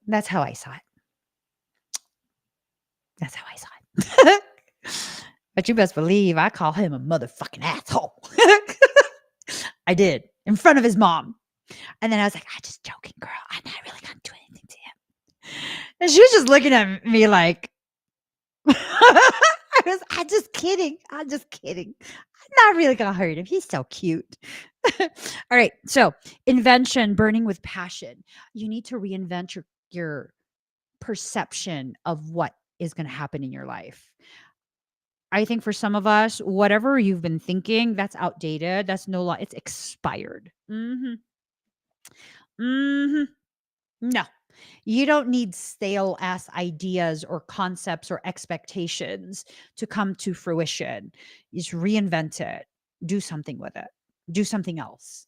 [SPEAKER 1] That's how I saw it. That's how I saw it. But you best believe I call him a motherfucking asshole. I did in front of his mom. And then I was like, I'm just joking, girl. I'm not really going to do anything to him. And she was just looking at me like, I'm just kidding. I'm just kidding. I'm not really going to hurt him. He's so cute. All right. So, invention, burning with passion. You need to reinvent your perception of what is going to happen in your life. I think for some of us, whatever you've been thinking, that's outdated. That's no longer, it's expired. No, you don't need stale ass ideas or concepts or expectations to come to fruition. You just reinvent it, do something with it, do something else,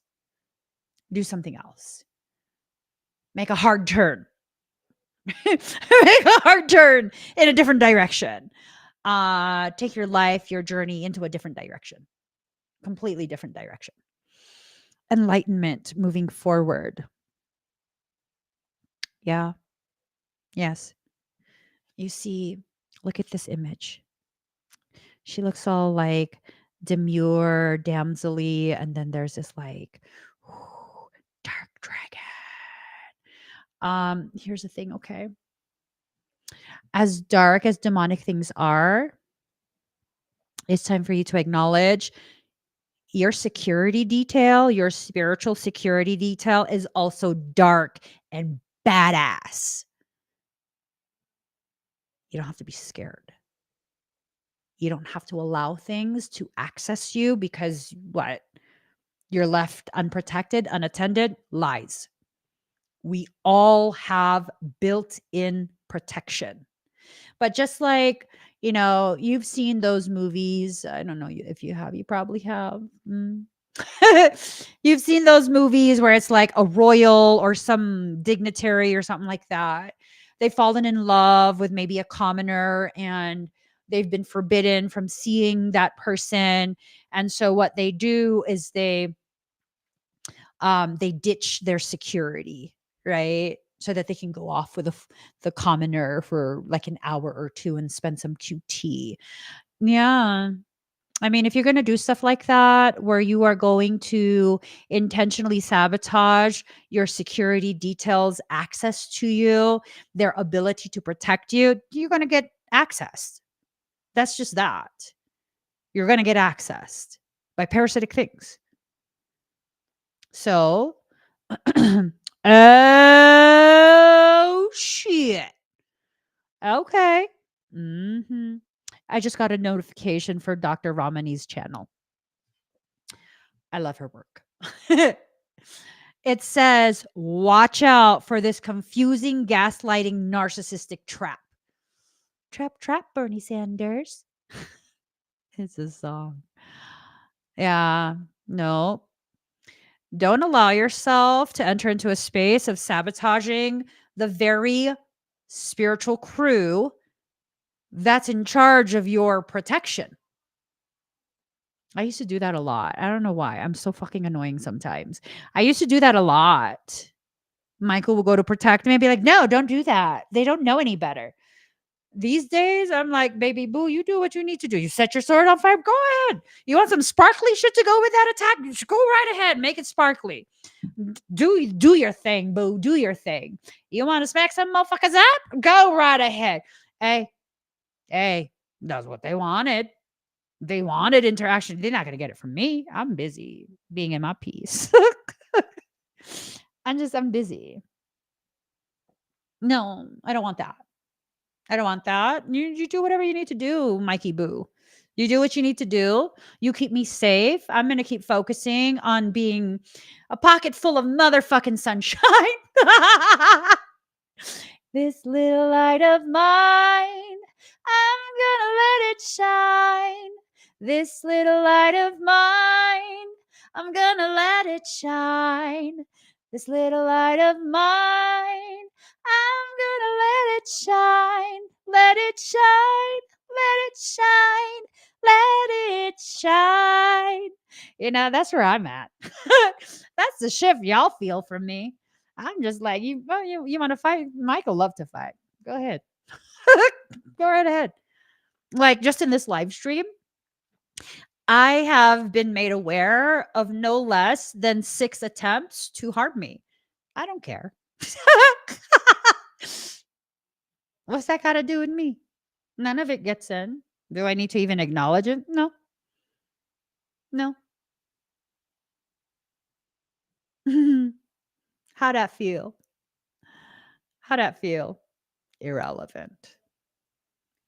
[SPEAKER 1] do something else. Make a hard turn. Make a hard turn in a different direction. Take your life, your journey into a different direction, completely different direction. Enlightenment, moving forward. Yeah. Yes. You see, look at this image. She looks all like demure, damsel-y, and then there's this like dark dragon. Here's the thing, okay? As dark as demonic things are, it's time for you to acknowledge your security detail, your spiritual security detail is also dark and badass. You don't have to be scared. You don't have to allow things to access you because what? You're left unprotected, unattended. Lies. We all have built in protection. But just like, you've seen those movies. I don't know if you have, you probably have. You've seen those movies where it's like a royal or some dignitary or something like that. They've fallen in love with maybe a commoner and they've been forbidden from seeing that person. And so what they do is they ditch their security, right? So that they can go off with the commoner for like an hour or two and spend some QT. Yeah. I mean, if you're going to do stuff like that, where you are going to intentionally sabotage your security details' access to you, their ability to protect you, you're going to get accessed. That's just that. You're going to get accessed by parasitic things. So, oh shit. Okay. I just got a notification for Dr. Ramani's channel. I love her work. It says, watch out for this confusing, gaslighting, narcissistic trap. Trap, trap, Bernie Sanders. It's a song. Yeah. No. Don't allow yourself to enter into a space of sabotaging the very spiritual crew that's in charge of your protection. I used to do that a lot. I don't know why. I'm so fucking annoying sometimes. I used to do that a lot. Michael will go to protect me and be like, no, don't do that. They don't know any better. These days, I'm like, baby boo, you do what you need to do. You set your sword on fire. Go ahead. You want some sparkly shit to go with that attack? Just go right ahead. Make it sparkly. Do your thing, boo. Do your thing. You want to smack some motherfuckers up? Go right ahead. Hey, that's what they wanted. They wanted interaction. They're not going to get it from me. I'm busy being in my peace. I'm busy. No, I don't want that. I don't want that. You do whatever you need to do, Mikey Boo. You do what you need to do. You keep me safe. I'm going to keep focusing on being a pocket full of motherfucking sunshine. This little light of mine, I'm gonna let it shine. This little light of mine, I'm gonna let it shine. This little light of mine, I'm gonna let it shine. Let it shine. Let it shine. Let it shine. That's where I'm at. That's the shift y'all feel from me. I'm just like, you want to fight? Michael love to fight. Go ahead. Go right ahead. Like just in this live stream, I have been made aware of no less than 6 attempts to harm me. I don't care. What's that got to do with me? None of it gets in. Do I need to even acknowledge it? No. No. How'd that feel? How'd that feel? Irrelevant.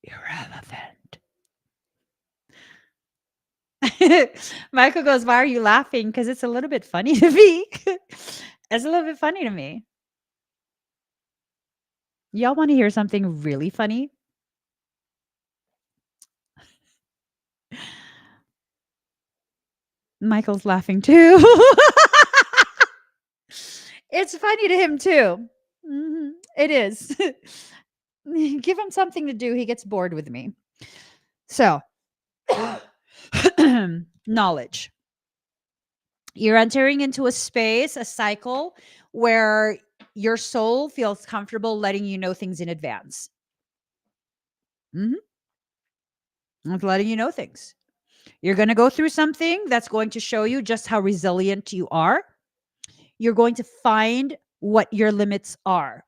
[SPEAKER 1] Irrelevant. Michael goes, why are you laughing? Because it's a little bit funny to me. It's a little bit funny to me. Y'all want to hear something really funny? Michael's laughing too. It's funny to him too. It is. Give him something to do. He gets bored with me. So, knowledge. You're entering into a space, a cycle where your soul feels comfortable letting you know things in advance. It's letting you know things. You're going to go through something that's going to show you just how resilient you are. You're going to find what your limits are.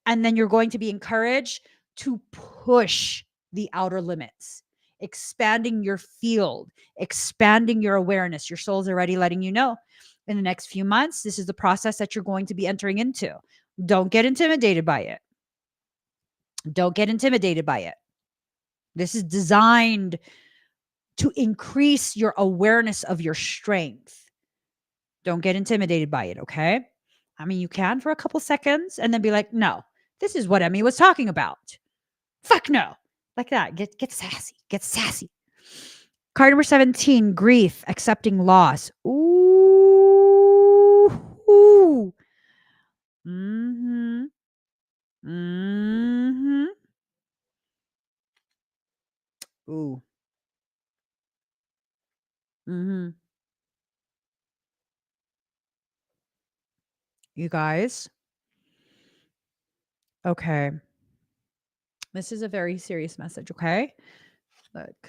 [SPEAKER 1] And then you're going to be encouraged to push the outer limits, expanding your field, expanding your awareness. Your soul's already letting you know in the next few months, this is the process that you're going to be entering into. Don't get intimidated by it. Don't get intimidated by it. This is designed to increase your awareness of your strength. Don't get intimidated by it, okay? I mean, you can for a couple seconds and then be like, no, this is what Emmy was talking about. Fuck no. Like that. Get sassy. Get sassy. Card number 17, grief, accepting loss. Ooh. Ooh. Mm-hmm. Mm-hmm. Ooh. Mm-hmm. You guys. Okay. This is a very serious message, okay? Look.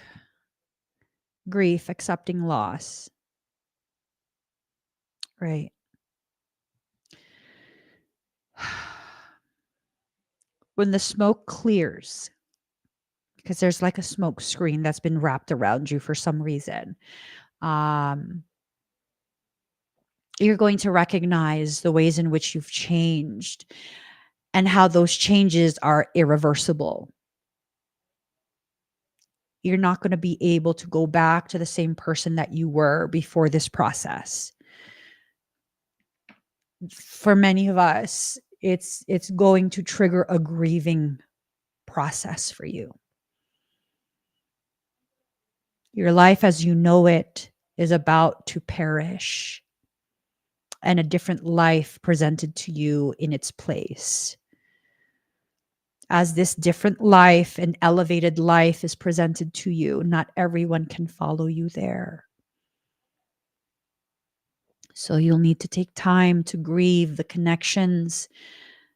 [SPEAKER 1] Grief, accepting loss. Right. When the smoke clears, because there's like a smoke screen that's been wrapped around you for some reason, um, you're going to recognize the ways in which you've changed and how those changes are irreversible. You're not going to be able to go back to the same person that you were before this process. For many of us, it's going to trigger a grieving process for you. Your life as you know it is about to perish, and a different life presented to you in its place. As this different life, an elevated life is presented to you, not everyone can follow you there. So you'll need to take time to grieve the connections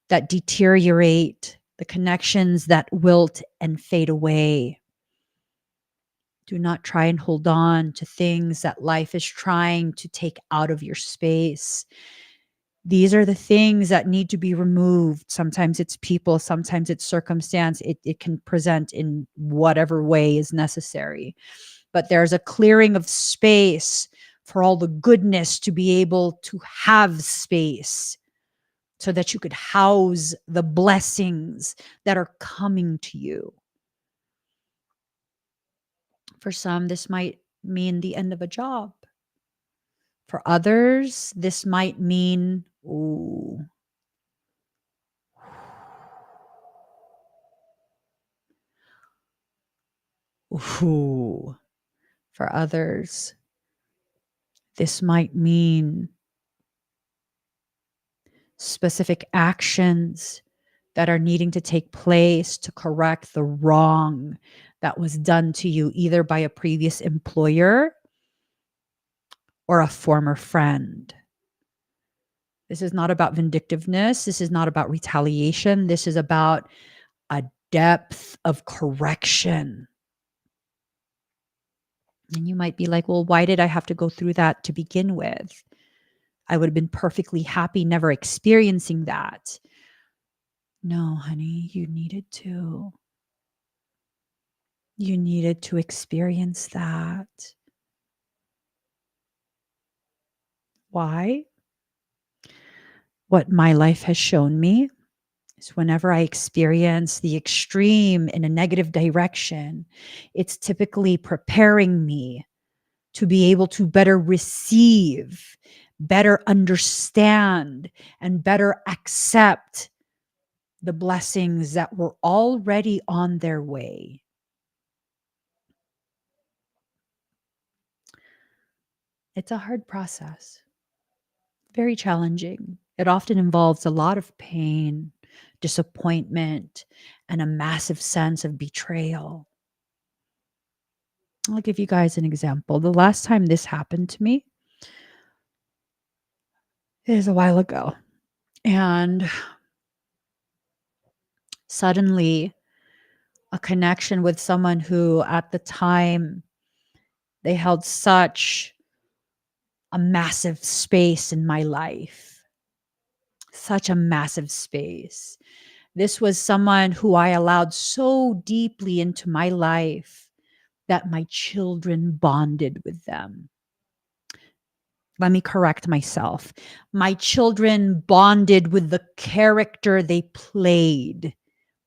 [SPEAKER 1] that deteriorate, the connections that wilt and fade away. Do not try and hold on to things that life is trying to take out of your space. These are the things that need to be removed. Sometimes it's people, sometimes it's circumstance. It can present in whatever way is necessary. But there's a clearing of space for all the goodness to be able to have space so that you could house the blessings that are coming to you. For some, this might mean the end of a job. For others, this might mean, ooh, ooh. For others, this might mean specific actions that are needing to take place to correct the wrong that was done to you, either by a previous employer or a former friend. This is not about vindictiveness. This is not about retaliation. This is about a depth of correction. And you might be like, well, why did I have to go through that to begin with? I would have been perfectly happy never experiencing that. No, honey, you needed to. You needed to experience that. Why? What my life has shown me is whenever I experience the extreme in a negative direction, it's typically preparing me to be able to better receive, better understand, and better accept the blessings that were already on their way. It's a hard process, very challenging. It often involves a lot of pain, disappointment, and a massive sense of betrayal. I'll give you guys an example. The last time this happened to me is a while ago. And suddenly, a connection with someone who at the time they held such a massive space in my life, such a massive space. This was someone who I allowed so deeply into my life that my children bonded with them. Let me correct myself. My children bonded with the character they played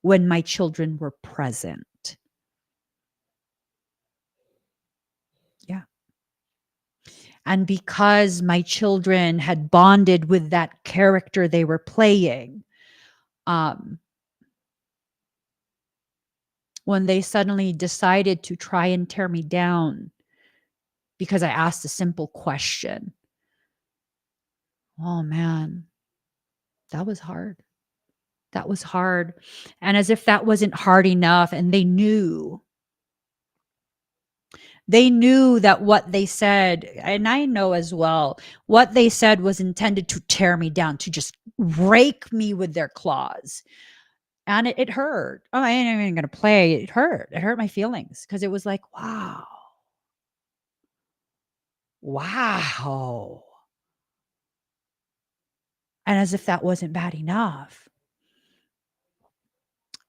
[SPEAKER 1] when my children were present. And because my children had bonded with that character they were playing, um, when they suddenly decided to try and tear me down because I asked a simple question, oh man, that was hard. That was hard. And as if that wasn't hard enough, and they knew that what they said, and I know as well, what they said was intended to tear me down, to just rake me with their claws. And it hurt. Oh, I ain't even gonna play. It hurt. It hurt my feelings because it was like, wow, wow. And as if that wasn't bad enough,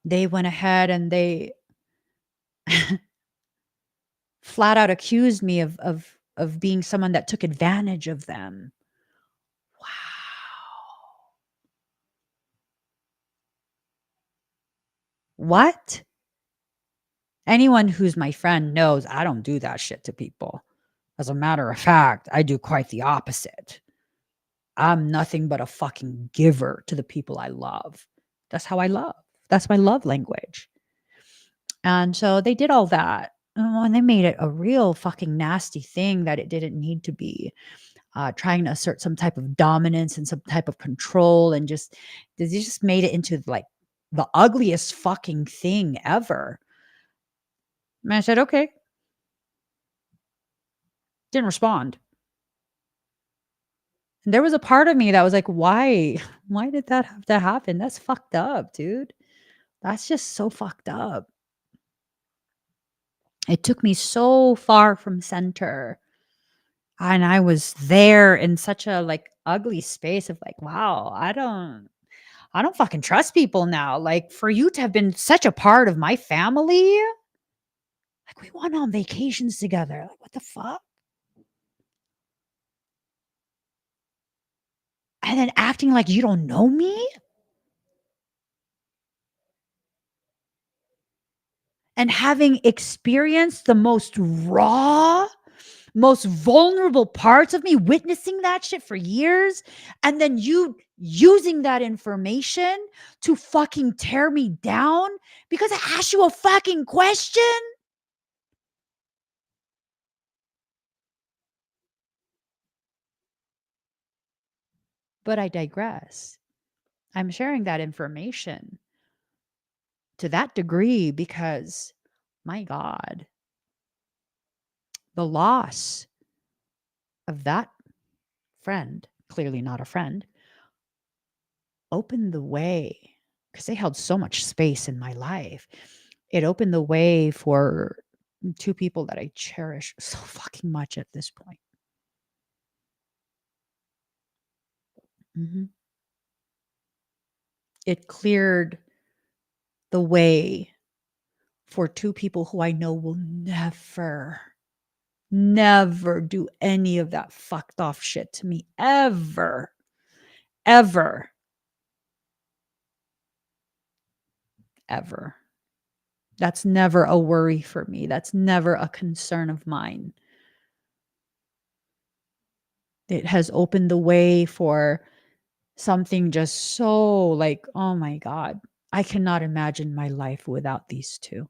[SPEAKER 1] they went ahead and they flat out accused me of being someone that took advantage of them. Wow. What? Anyone who's my friend knows I don't do that shit to people. As a matter of fact, I do quite the opposite. I'm nothing but a fucking giver to the people I love. That's how I love. That's my love language. And so they did all that. Oh, and they made it a real fucking nasty thing that it didn't need to be. Trying to assert some type of dominance and some type of control, and just they just made it into like the ugliest fucking thing ever. And I said, okay, didn't respond. And there was a part of me that was like, why? Why did that have to happen? That's fucked up, dude. That's just so fucked up. It took me so far from center. And I was there in such a like ugly space of like, wow, I don't fucking trust people now. Like for you to have been such a part of my family, like we went on vacations together. Like what the fuck? And then acting like you don't know me and having experienced the most raw, most vulnerable parts of me, witnessing that shit for years, and then you using that information to fucking tear me down because I asked you a fucking question. But I digress. I'm sharing that information to that degree because, my God, the loss of that friend, clearly not a friend, opened the way because they held so much space in my life. It opened the way for two people that I cherish so fucking much at this point. Mhm. It cleared the way for two people who I know will never, never do any of that fucked off shit to me ever, ever, ever. That's never a worry for me. That's never a concern of mine. It has opened the way for something just so like, oh my God, I cannot imagine my life without these two.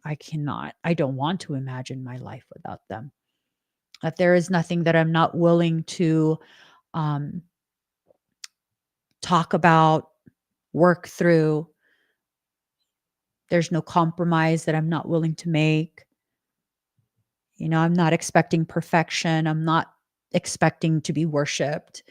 [SPEAKER 1] I cannot. I don't want to imagine my life without them. That there is nothing that I'm not willing to um, talk about, work through. There's no compromise that I'm not willing to make. You know, I'm not expecting perfection. I'm not expecting to be worshiped.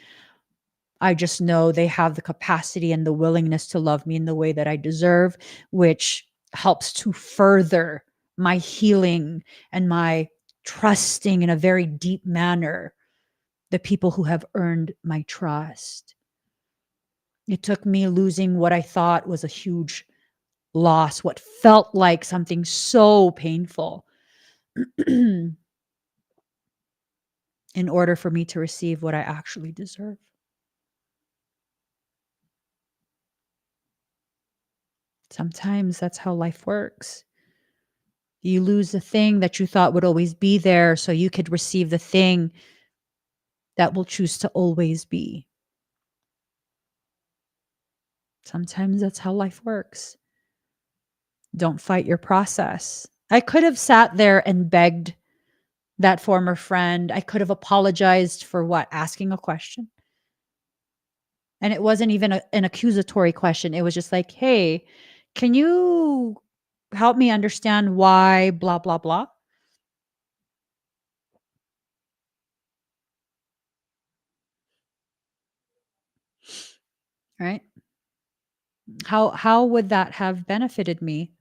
[SPEAKER 1] I just know they have the capacity and the willingness to love me in the way that I deserve, which helps to further my healing and my trusting in a very deep manner the people who have earned my trust. It took me losing what I thought was a huge loss, what felt like something so painful, in order for me to receive what I actually deserve. Sometimes that's how life works. You lose the thing that you thought would always be there so you could receive the thing that will choose to always be. Sometimes that's how life works. Don't fight your process. I could have sat there and begged that former friend. I could have apologized for what? Asking a question. And it wasn't even an accusatory question. It was just like, hey, can you help me understand why blah, blah, blah? Right? How would that have benefited me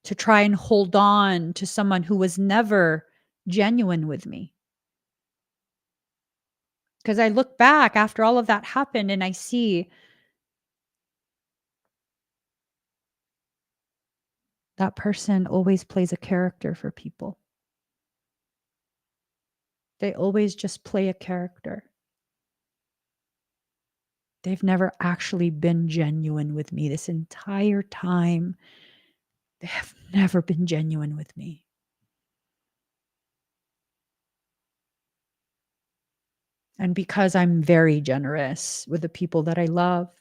[SPEAKER 1] to try and hold on to someone who was never genuine with me? Because I look back after all of that happened and I see that person always plays a character for people. They always just play a character. They've never actually been genuine with me this entire time. They have never been genuine with me. And because I'm very generous with the people that I love,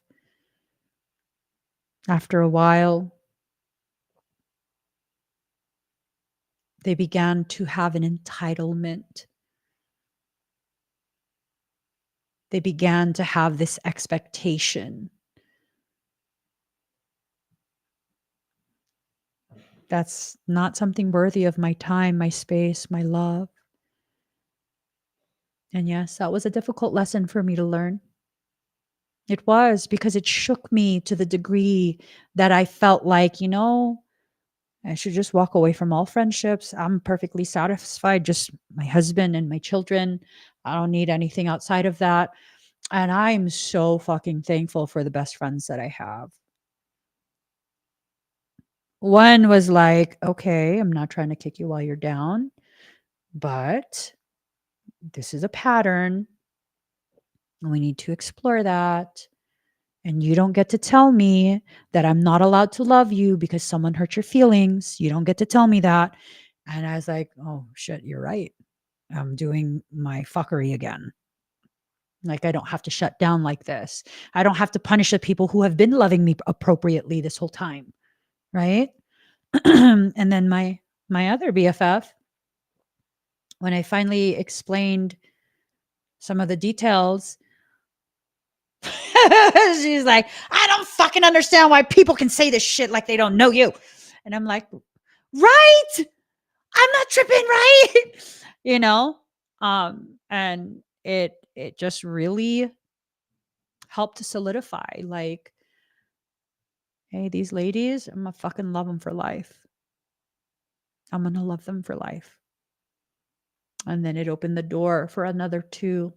[SPEAKER 1] after a while, they began to have an entitlement. They began to have this expectation. That's not something worthy of my time, my space, my love. And yes, that was a difficult lesson for me to learn. It was because it shook me to the degree that I felt like, I should just walk away from all friendships. I'm perfectly satisfied, just my husband and my children. I don't need anything outside of that. And I'm so fucking thankful for the best friends that I have. One was like, okay, I'm not trying to kick you while you're down, but this is a pattern. We need to explore that. And you don't get to tell me that I'm not allowed to love you because someone hurt your feelings. You don't get to tell me that. And I was like, oh shit, you're right. I'm doing my fuckery again. Like, I don't have to shut down like this. I don't have to punish the people who have been loving me appropriately this whole time. Right. And then my other BFF, when I finally explained some of the details, she's like, I don't fucking understand why people can say this shit like they don't know you. And I'm like, right? I'm not tripping, right? you know? And it just really helped to solidify, like, hey, these ladies, I'm gonna fucking love them for life. I'm gonna love them for life. And then it opened the door for another two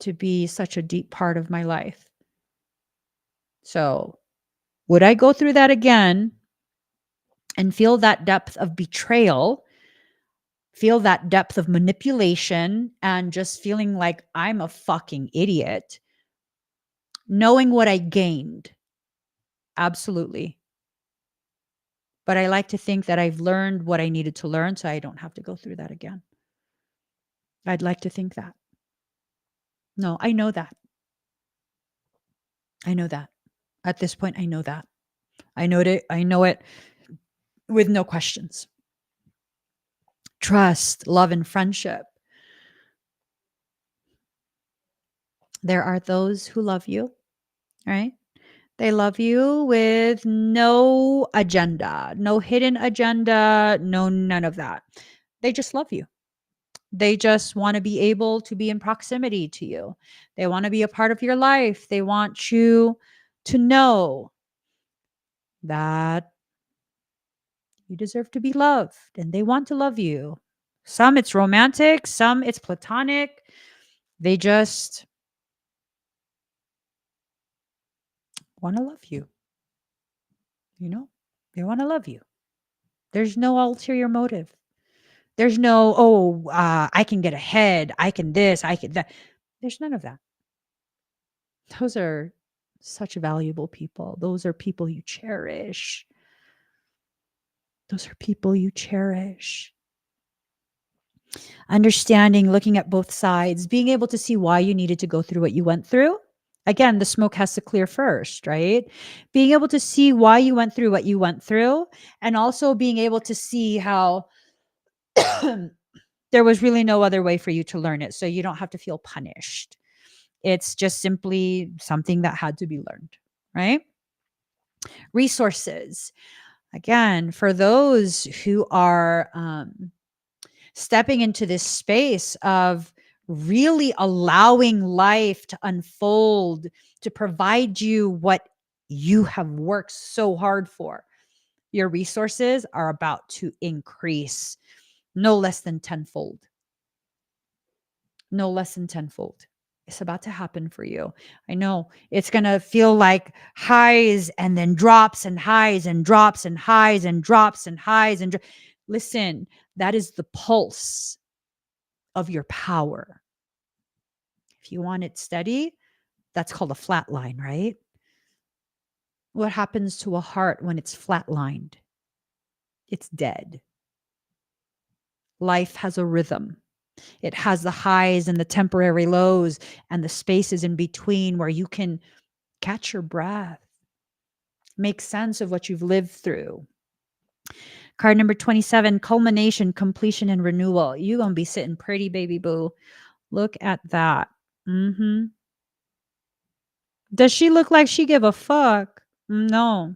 [SPEAKER 1] to be such a deep part of my life. So, would I go through that again and feel that depth of betrayal, feel that depth of manipulation, and just feeling like I'm a fucking idiot, knowing what I gained? Absolutely. But I like to think that I've learned what I needed to learn so I don't have to go through that again. I'd like to think that. No, I know that. I know that. At this point, I know that. I know it with no questions. Trust, love, and friendship. There are those who love you, right? They love you with no agenda, no hidden agenda, no none of that. They just love you. They just want to be able to be in proximity to you. They want to be a part of your life. They want you to know that you deserve to be loved and they want to love you. Some it's romantic, some it's platonic. They just want to love you. You know, they want to love you. There's no ulterior motive. There's no, oh, I can get ahead. I can this, I can that. There's none of that. Those are such valuable people. Those are people you cherish. Those are people you cherish. Understanding, looking at both sides, being able to see why you needed to go through what you went through. Again, the smoke has to clear first, right? Being able to see why you went through what you went through, and also being able to see how there was really no other way for you to learn it. So you don't have to feel punished. It's just simply something that had to be learned, right? Resources. Again, for those who are stepping into this space of really allowing life to unfold, to provide you what you have worked so hard for, your resources are about to increase no less than tenfold. No less than tenfold. It's about to happen for you. I know it's going to feel like highs and then drops and highs and drops and highs and drops and highs and listen, that is the pulse of your power. If you want it steady, that's called a flat line, right? What happens to a heart when it's flatlined? It's dead. Life has a rhythm. It has the highs and the temporary lows and the spaces in between where you can catch your breath, make sense of what you've lived through. Card number 27, culmination, completion, and renewal. You gonna be sitting pretty, baby boo. Look at that. Mm-hmm. Does she look like she give a fuck? No.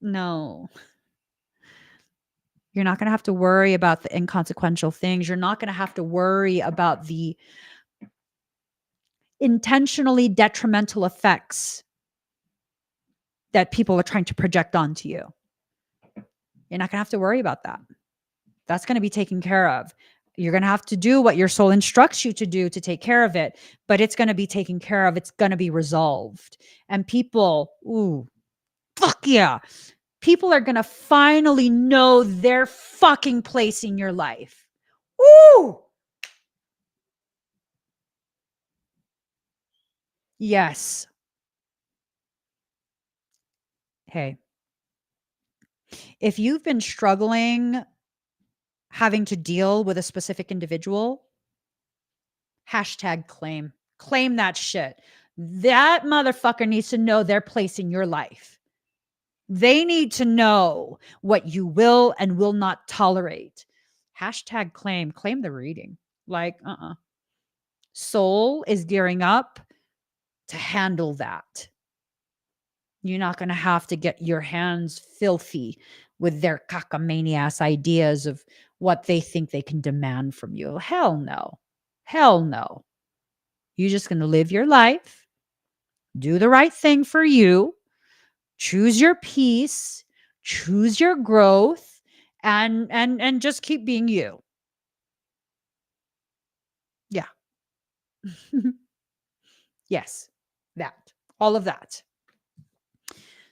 [SPEAKER 1] No. You're not going to have to worry about the inconsequential things. You're not going to have to worry about the intentionally detrimental effects that people are trying to project onto you. You're not going to have to worry about that. That's going to be taken care of. You're going to have to do what your soul instructs you to do to take care of it, but it's going to be taken care of. It's going to be resolved. And people, ooh, fuck yeah. People are going to finally know their fucking place in your life. Ooh. Yes. Hey, if you've been struggling having to deal with a specific individual, hashtag claim that shit. That motherfucker needs to know their place in your life. They need to know what you will and will not tolerate. Hashtag claim the reading. Like, soul is gearing up to handle that. You're not going to have to get your hands filthy with their cockamaniac ideas of what they think they can demand from you. Hell no. Hell no. You're just going to live your life, do the right thing for you, choose your peace, choose your growth, and just keep being you. Yeah. Yes. That. All of that.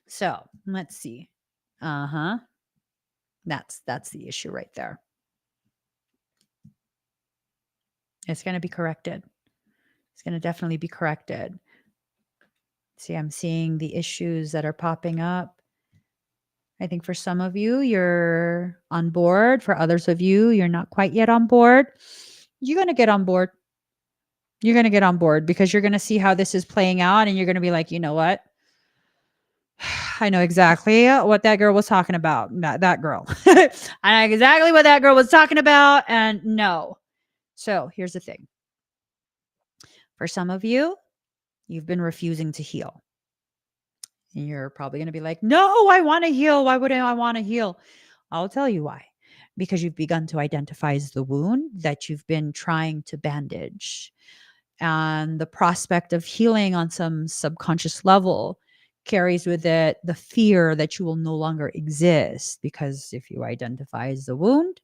[SPEAKER 1] So, let's see. Uh-huh. That's the issue right there. It's going to be corrected. It's going to definitely be corrected. See, I'm seeing the issues that are popping up. I think for some of you, you're on board. For others of you, you're not quite yet on board. You're going to get on board. You're going to get on board because you're going to see how this is playing out and you're going to be like, you know what? I know exactly what that girl was talking about. That girl. I know exactly what that girl was talking about. And no. So here's the thing. For some of you, you've been refusing to heal. And you're probably going to be like, no, I want to heal. Why wouldn't I want to heal? I'll tell you why. Because you've begun to identify the wound that you've been trying to bandage. And the prospect of healing on some subconscious level carries with it the fear that you will no longer exist. Because if you identify as the wound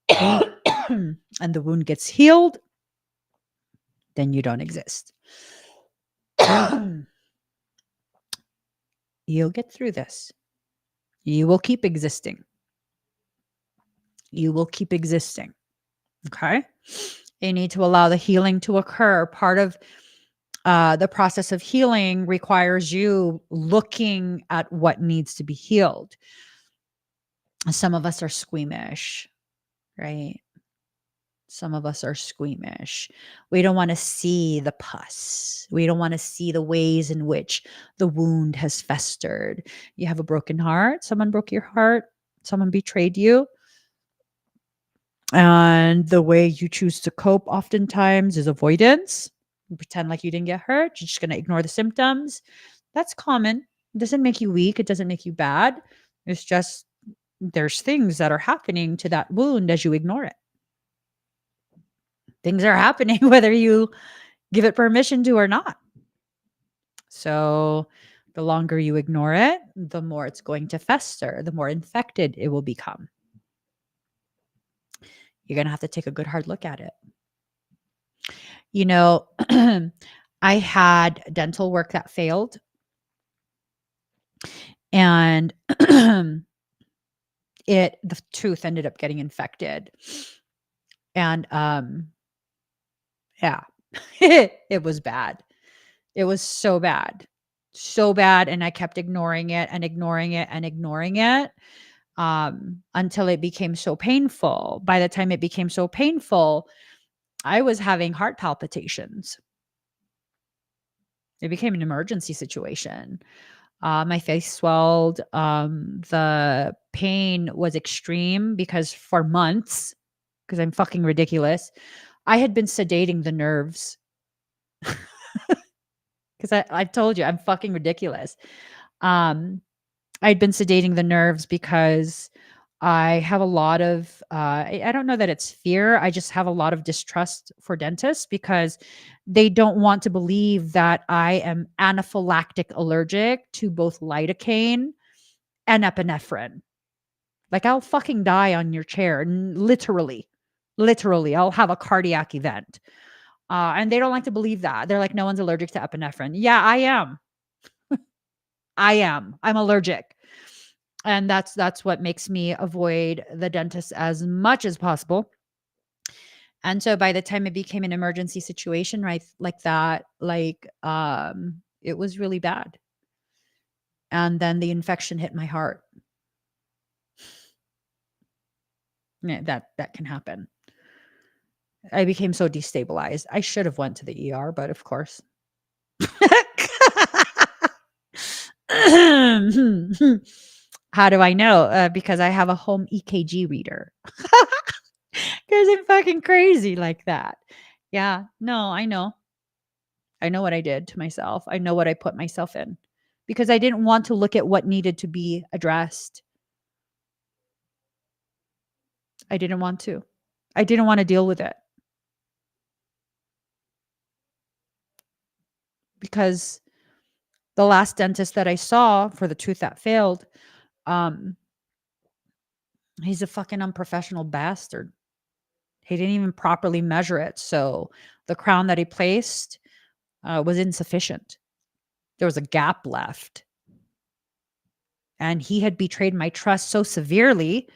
[SPEAKER 1] and the wound gets healed, then you don't exist. You'll get through this. You will keep existing. You will keep existing. Okay. You need to allow the healing to occur. Part of the process of healing requires you looking at what needs to be healed. Some of us are squeamish. right? Some of us are squeamish. We don't want to see the pus. We don't want to see the ways in which the wound has festered. You have a broken heart. Someone broke your heart. Someone betrayed you. And the way you choose to cope oftentimes is avoidance. You pretend like you didn't get hurt. You're just going to ignore the symptoms. That's common. It doesn't make you weak. It doesn't make you bad. It's just there's things that are happening to that wound as you ignore it. Things are happening whether you give it permission to or not. So the longer you ignore it, the more it's going to fester, the more infected it will become. You're going to have to take a good hard look at it. You know, I had dental work that failed, and the tooth ended up getting infected. And yeah, it was bad. It was so bad. So bad, and I kept ignoring it and ignoring it and ignoring it until it became so painful. By the time it became so painful, I was having heart palpitations. It became an emergency situation. My face swelled. The pain was extreme because for months, because I'm fucking ridiculous, I had been sedating the nerves. Because I told you I'm fucking ridiculous. I'd been sedating the nerves because I have a lot of, I don't know that it's fear. I just have a lot of distrust for dentists because they don't want to believe that I am anaphylactic allergic to both lidocaine and epinephrine. Like I'll fucking die on your chair. Literally, literally, I'll have a cardiac event. And they don't like to believe that. They're like, no one's allergic to epinephrine. Yeah, I am. I am. I'm allergic. And that's what makes me avoid the dentist as much as possible. And so by the time it became an emergency situation, right, like that, like it was really bad. And then the infection hit my heart. Yeah, that can happen. I became so destabilized. I should have went to the ER, but of course. How do I know? Because I have a home EKG reader. Because I'm fucking crazy like that. Yeah, no, I know. I know what I did to myself. I know what I put myself in because I didn't want to look at what needed to be addressed. I didn't want to. I didn't want to deal with it because the last dentist that I saw for the tooth that failed, um, he's a fucking unprofessional bastard. He didn't even properly measure it. So the crown that he placed was insufficient. There was a gap left. And he had betrayed my trust so severely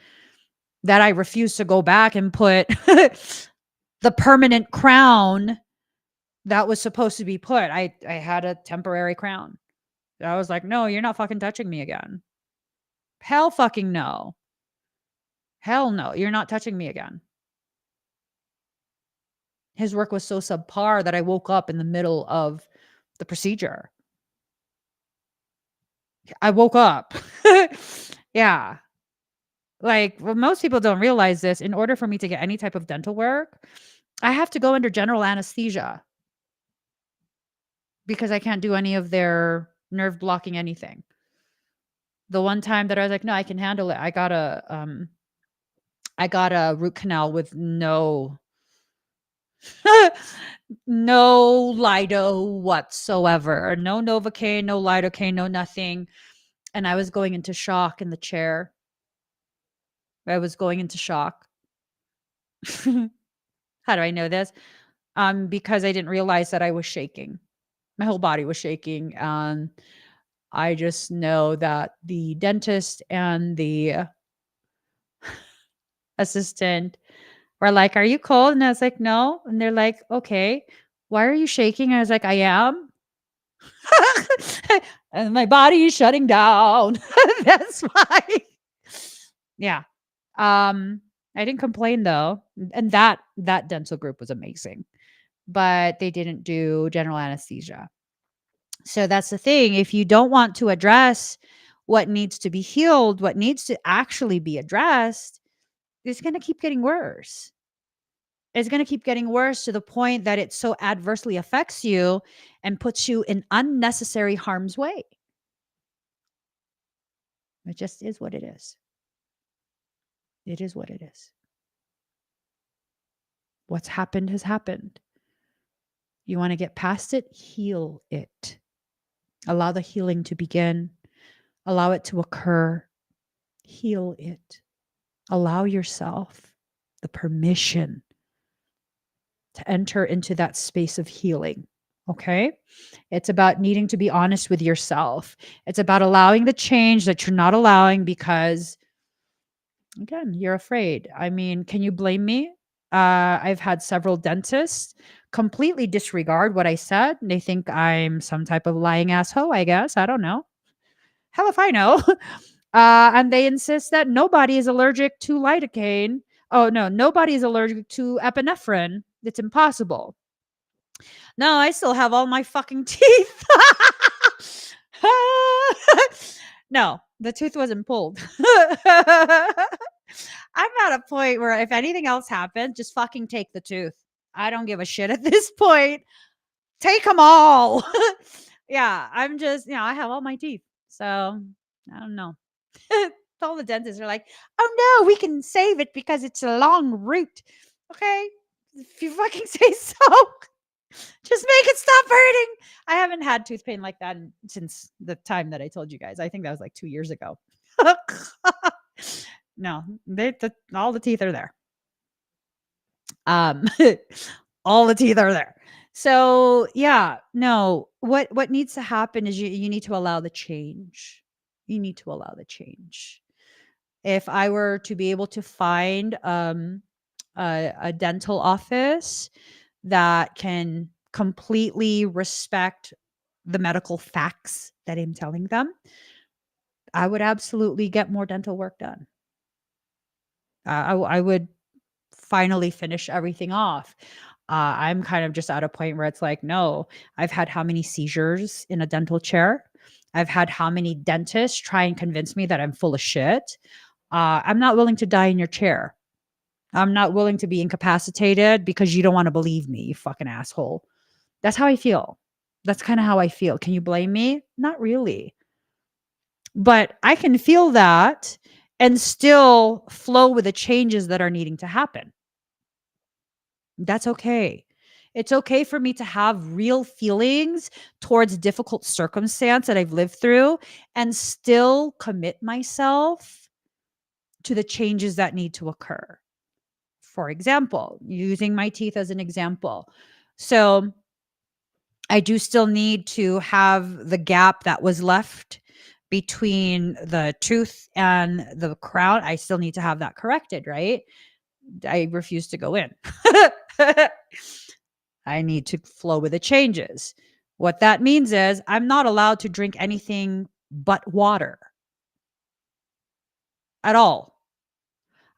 [SPEAKER 1] that I refused to go back and put the permanent crown that was supposed to be put. I had a temporary crown. I was like, no, you're not fucking touching me again. Hell fucking no. Hell no, you're not touching me again. His work was so subpar that I woke up in the middle of the procedure. I woke up. Yeah. Like, well, most people don't realize this. In order for me to get any type of dental work, I have to go under general anesthesia because I can't do any of their nerve blocking anything. The one time that I was like, no, I can handle it. I got a root canal with no no lido whatsoever. No Novocaine, no lidocaine, no nothing. And I was going into shock in the chair. I was going into shock. How do I know this? Because I didn't realize that I was shaking. My whole body was shaking. I just know that the dentist and the assistant were like, "Are you cold?" And I was like, "No." And they're like, "Okay. Why are you shaking?" I was like, "I am." And my body is shutting down. That's why. Yeah. Um I didn't complain though. And that dental group was amazing. But they didn't do general anesthesia. So that's the thing. If you don't want to address what needs to be healed, what needs to actually be addressed, it's going to keep getting worse. It's going to keep getting worse to the point that it so adversely affects you and puts you in unnecessary harm's way. It just is what it is. It is what it is. What's happened has happened. You want to get past it? Heal it. Allow the healing to begin. Allow it to occur. Heal it. Allow yourself the permission to enter into that space of healing. Okay. It's about needing to be honest with yourself. It's about allowing the change that you're not allowing because, again, you're afraid. I mean, can you blame me? I've had several dentists completely disregard what I said. They think I'm some type of lying asshole, I guess. I don't know. Hell if I know. And they insist that nobody is allergic to lidocaine. Oh, no, nobody is allergic to epinephrine. It's impossible. No, I still have all my fucking teeth. No, the tooth wasn't pulled. I'm at a point where if anything else happens, just fucking take the tooth. I don't give a shit at this point. Take them all. Yeah, I'm just, I have all my teeth. So I don't know. All the dentists are like, oh no, we can save it because it's a long route. Okay. If you fucking say so, just make it stop hurting. I haven't had tooth pain like that since the time that I told you guys. I think that was like 2 years ago. No, all the teeth are there. Um, all the teeth are there. So yeah, no. What needs to happen is you need to allow the change. You need to allow the change. If I were to be able to find a dental office that can completely respect the medical facts that I'm telling them, I would absolutely get more dental work done. I would finally finish everything off. I'm kind of just at a point where it's like, no, I've had how many seizures in a dental chair? I've had how many dentists try and convince me that I'm full of shit? I'm not willing to die in your chair. I'm not willing to be incapacitated because you don't want to believe me, you fucking asshole. That's how I feel. That's kind of how I feel. Can you blame me? Not really. But I can feel that and still flow with the changes that are needing to happen. That's okay. It's okay for me to have real feelings towards difficult circumstance that I've lived through and still commit myself to the changes that need to occur. For example, using my teeth as an example. So I do still need to have the gap that was left between the tooth and the crown. I still need to have that corrected, right? I refuse to go in. I need to flow with the changes. What that means is I'm not allowed to drink anything but water at all.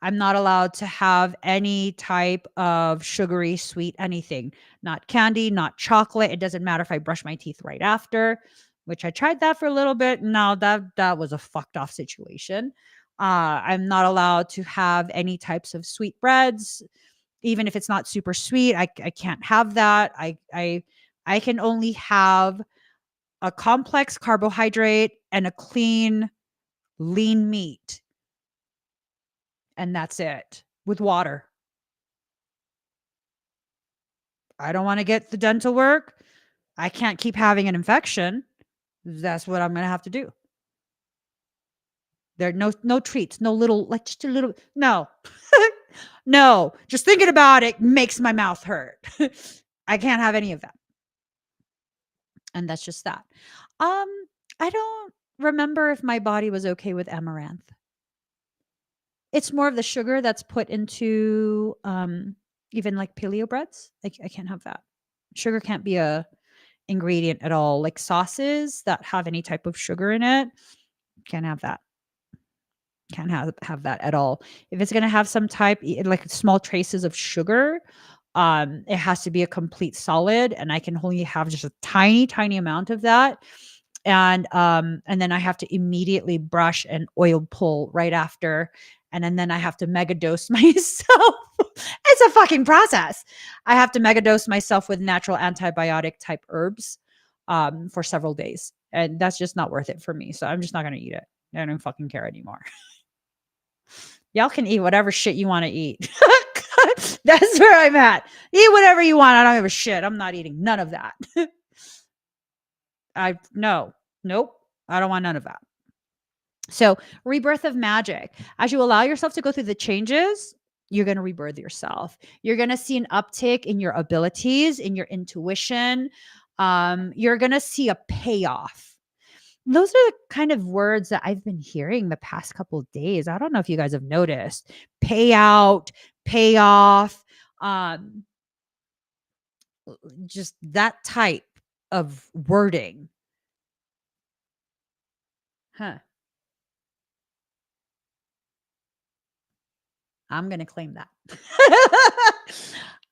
[SPEAKER 1] I'm not allowed to have any type of sugary, sweet, anything. Not candy, not chocolate. It doesn't matter if I brush my teeth right after, which I tried that for a little bit. No, that was a fucked off situation. I'm not allowed to have any types of sweet breads, even if it's not super sweet. I can't have that. I can only have a complex carbohydrate and a clean, lean meat, and that's it with water. I don't want to get the dental work. I can't keep having an infection. That's what I'm going to have to do. There are no treats, no little like just a little no. No, just thinking about it makes my mouth hurt. I can't have any of that. And that's just that. Um I don't remember if my body was okay with amaranth. It's more of the sugar that's put into even like paleo breads. I can't have that. Sugar can't be a ingredient at all. Like sauces that have any type of sugar in it, can't have that. Can't have that at all. If it's gonna have some type like small traces of sugar, it has to be a complete solid, and I can only have just a tiny, tiny amount of that. And then I have to immediately brush and oil pull right after. And then I have to mega dose myself. It's a fucking process. I have to mega dose myself with natural antibiotic type herbs for several days. And that's just not worth it for me. So I'm just not going to eat it. I don't fucking care anymore. Y'all can eat whatever shit you want to eat. That's where I'm at. Eat whatever you want. I don't give a shit. I'm not eating none of that. Nope. I don't want none of that. So, rebirth of magic. As you allow yourself to go through the changes, you're going to rebirth yourself. You're going to see an uptick in your abilities, in your intuition. You're going to see a payoff. Those are the kind of words that I've been hearing the past couple of days. I don't know if you guys have noticed. Payout, payoff, just that type of wording. Huh. I'm going to claim that.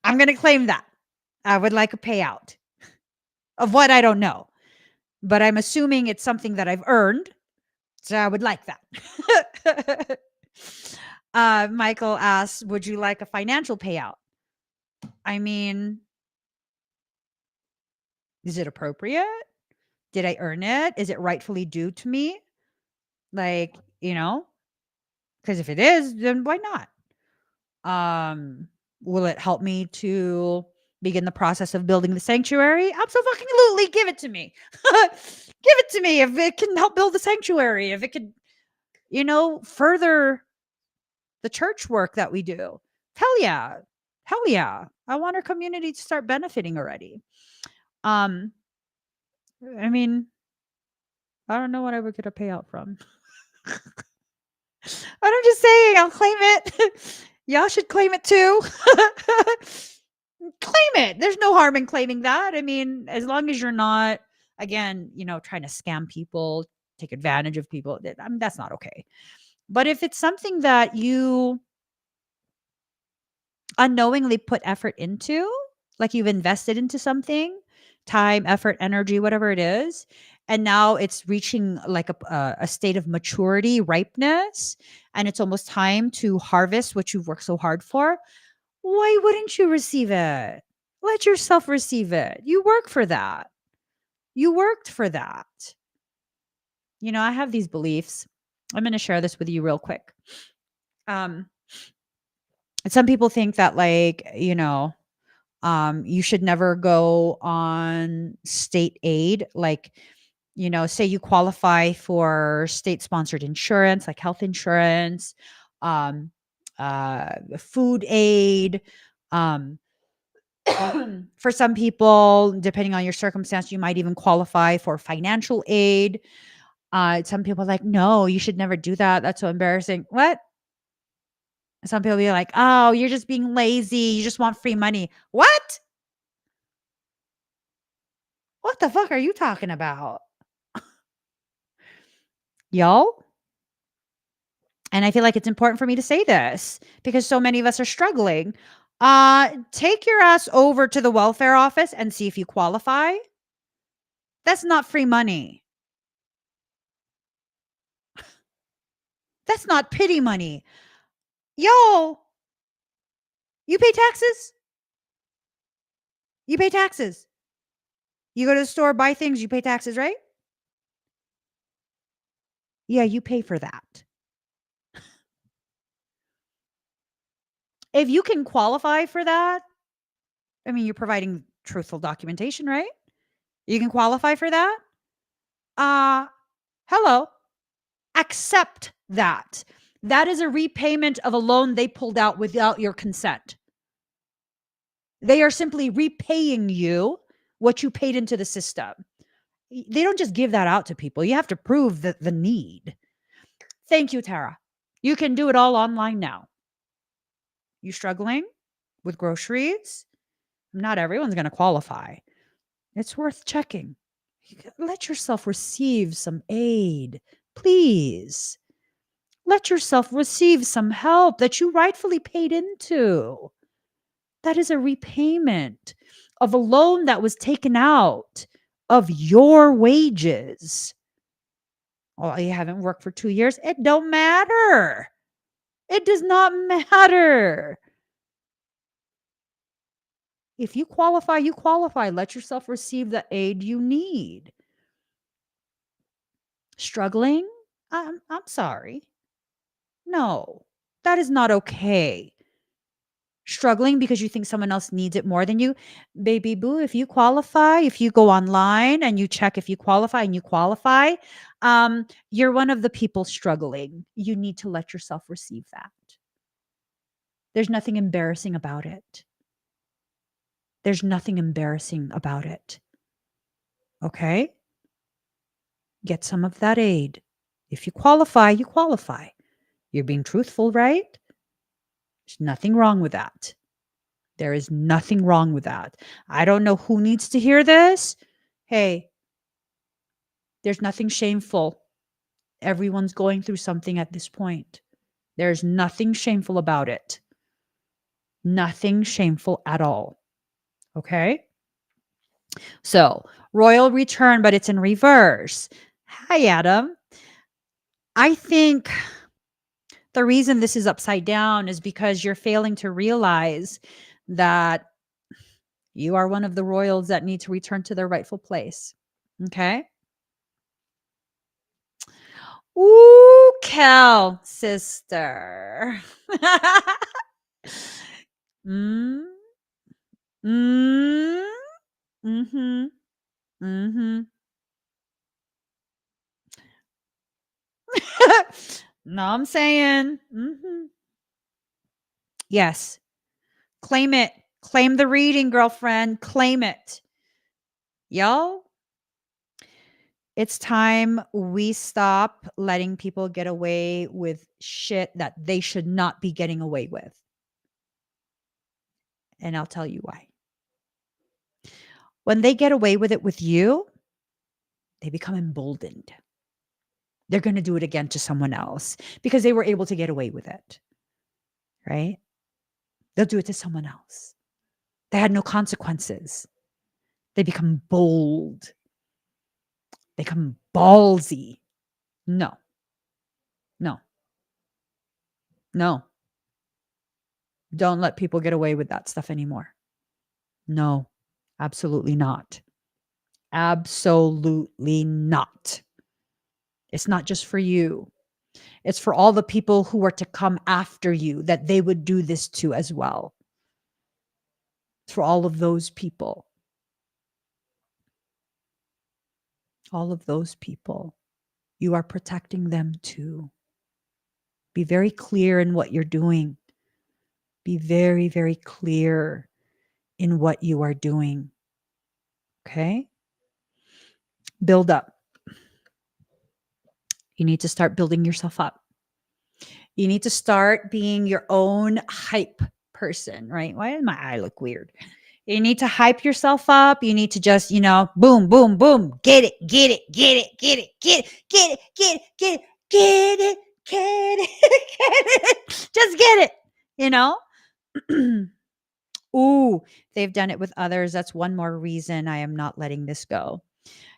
[SPEAKER 1] I'm going to claim that. I would like a payout of what I don't know, but I'm assuming it's something that I've earned. So I would like that. Michael asks, would you like a financial payout? I mean, is it appropriate? Did I earn it? Is it rightfully due to me? Like, because if it is, then why not? Will it help me to begin the process of building the sanctuary? Absolutely. Give it to me. Give it to me if it can help build the sanctuary, if it could, further the church work that we do. Hell yeah. Hell yeah. I want our community to start benefiting already. I mean, I don't know what I would get a payout from. I'm just saying, I'll claim it. Y'all should claim it too. Claim it. There's no harm in claiming that. I mean, as long as you're not, again, trying to scam people, take advantage of people, that's not okay. But if it's something that you unknowingly put effort into, like you've invested into something, time, effort, energy, whatever it is, and now it's reaching like a state of maturity, ripeness, and it's almost time to harvest what you've worked so hard for, why wouldn't you receive it? Let yourself receive it. You work for that. You worked for that. I have these beliefs. I'm going to share this with you real quick. Some people think that you should never go on state aid. Like, say you qualify for state sponsored insurance, like health insurance, food aid. For some people, depending on your circumstance, you might even qualify for financial aid. Some people are like, no, you should never do that. That's so embarrassing. What? Some people be like, oh, you're just being lazy. You just want free money. What? What the fuck are you talking about? Y'all? And I feel like it's important for me to say this because so many of us are struggling. Take your ass over to the welfare office and see if you qualify. That's not free money. That's not pity money. Yo, you pay taxes? You pay taxes. You go to the store, buy things, you pay taxes, right? Yeah, you pay for that. If you can qualify for that, I mean, you're providing truthful documentation, right? You can qualify for that. Hello. Accept that. That is a repayment of a loan they pulled out without your consent. They are simply repaying you what you paid into the system. They don't just give that out to people. You have to prove the need. Thank you, Tara. You can do it all online now. You struggling with groceries? Not everyone's going to qualify. It's worth checking. Let yourself receive some aid, please. Let yourself receive some help that you rightfully paid into. That is a repayment of a loan that was taken out of your wages. Oh, you haven't worked for 2 years? It don't matter. It does not matter. If you qualify, you qualify. Let yourself receive the aid you need. Struggling? I'm sorry. No, that is not okay. Struggling because you think someone else needs it more than you, baby boo, if you qualify, if you go online and you check if you qualify and you qualify, you're one of the people struggling. You need to let yourself receive that. There's nothing embarrassing about it. There's nothing embarrassing about it. Okay? Get some of that aid. If you qualify, you qualify. You're being truthful, right? There's nothing wrong with that. There is nothing wrong with that. I don't know who needs to hear this. Hey, there's nothing shameful. Everyone's going through something at this point. There's nothing shameful about it. Nothing shameful at all. Okay? So, royal return, but it's in reverse. Hi, Adam. I think the reason this is upside down is because you're failing to realize that you are one of the royals that need to return to their rightful place. Okay? Ooh, Cal, sister. mm, mm, mm-hmm, mm-hmm. No, I'm saying, yes, claim it. Claim the reading, girlfriend. Claim it. Y'all, it's time we stop letting people get away with shit that they should not be getting away with. And I'll tell you why. When they get away with it with you, they become emboldened. They're going to do it again to someone else because they were able to get away with it, right? They'll do it to someone else. They had no consequences. They become bold. They become ballsy. No, no, no. Don't let people get away with that stuff anymore. No, absolutely not. Absolutely not. It's not just for you. It's for all the people who are to come after you that they would do this to as well. It's for all of those people. All of those people. You are protecting them too. Be very clear in what you're doing. Be very, very clear in what you are doing. Okay? Build up. You need to start building yourself up. You need to start being your own hype person, right? Why did my eye look weird? You need to hype yourself up. You need to just, boom, boom, boom. Get it, get it, get it, get it, get it, get it, get it, get it, get it, get it, get it. Just get it, you know? Ooh, they've done it with others. That's one more reason I am not letting this go.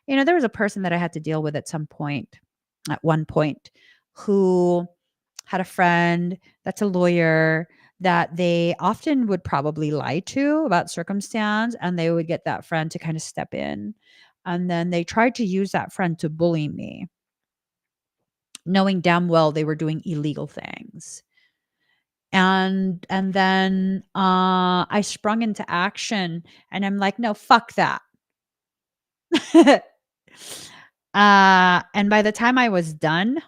[SPEAKER 1] There was a person that I had to deal with at one point, who had a friend that's a lawyer that they often would probably lie to about circumstance, and they would get that friend to kind of step in. And then they tried to use that friend to bully me, knowing damn well they were doing illegal things. And then I sprung into action, and I'm like, no, fuck that. And by the time I was done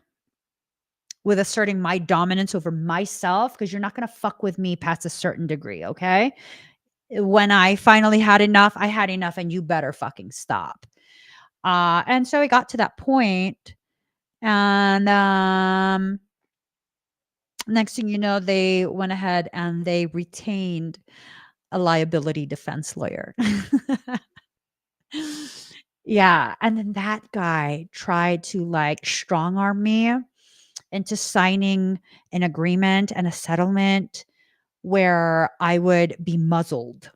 [SPEAKER 1] with asserting my dominance over myself, because you're not going to fuck with me past a certain degree, okay? When I finally had enough, I had enough, and you better fucking stop. And so it got to that point, and next thing you know, they went ahead and they retained a liability defense lawyer. Yeah, and then that guy tried to, like, strong arm me into signing an agreement and a settlement where I would be muzzled,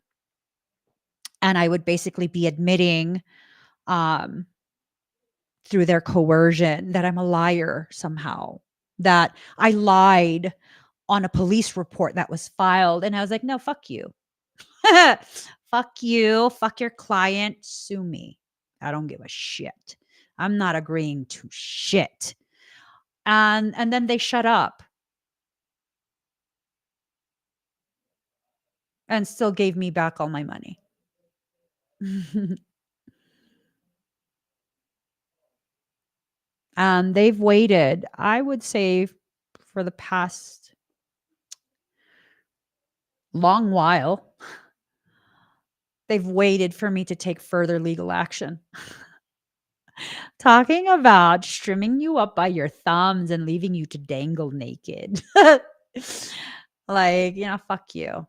[SPEAKER 1] and I would basically be admitting, um, through their coercion, that I'm a liar somehow, that I lied on a police report that was filed. And I was like, no, fuck you. Fuck you. Fuck your client. Sue me. I don't give a shit. I'm not agreeing to shit. And then they shut up and still gave me back all my money. And they've waited, I would say, for the past long while. They've waited for me to take further legal action. Talking about trimming you up by your thumbs and leaving you to dangle naked. Like, fuck you.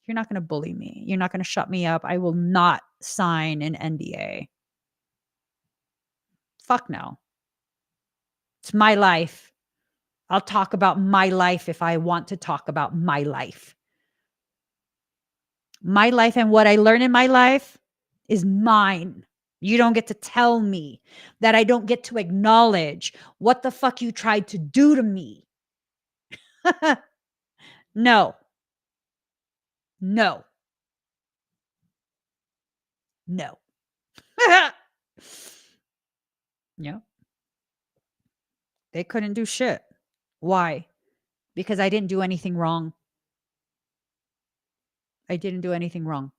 [SPEAKER 1] You're not going to bully me. You're not going to shut me up. I will not sign an NDA. Fuck no. It's my life. I'll talk about my life if I want to talk about my life. My life and what I learn in my life is mine. You don't get to tell me that I don't get to acknowledge what the fuck you tried to do to me. No. No. No. Yeah. They couldn't do shit. Why? Because I didn't do anything wrong. I didn't do anything wrong.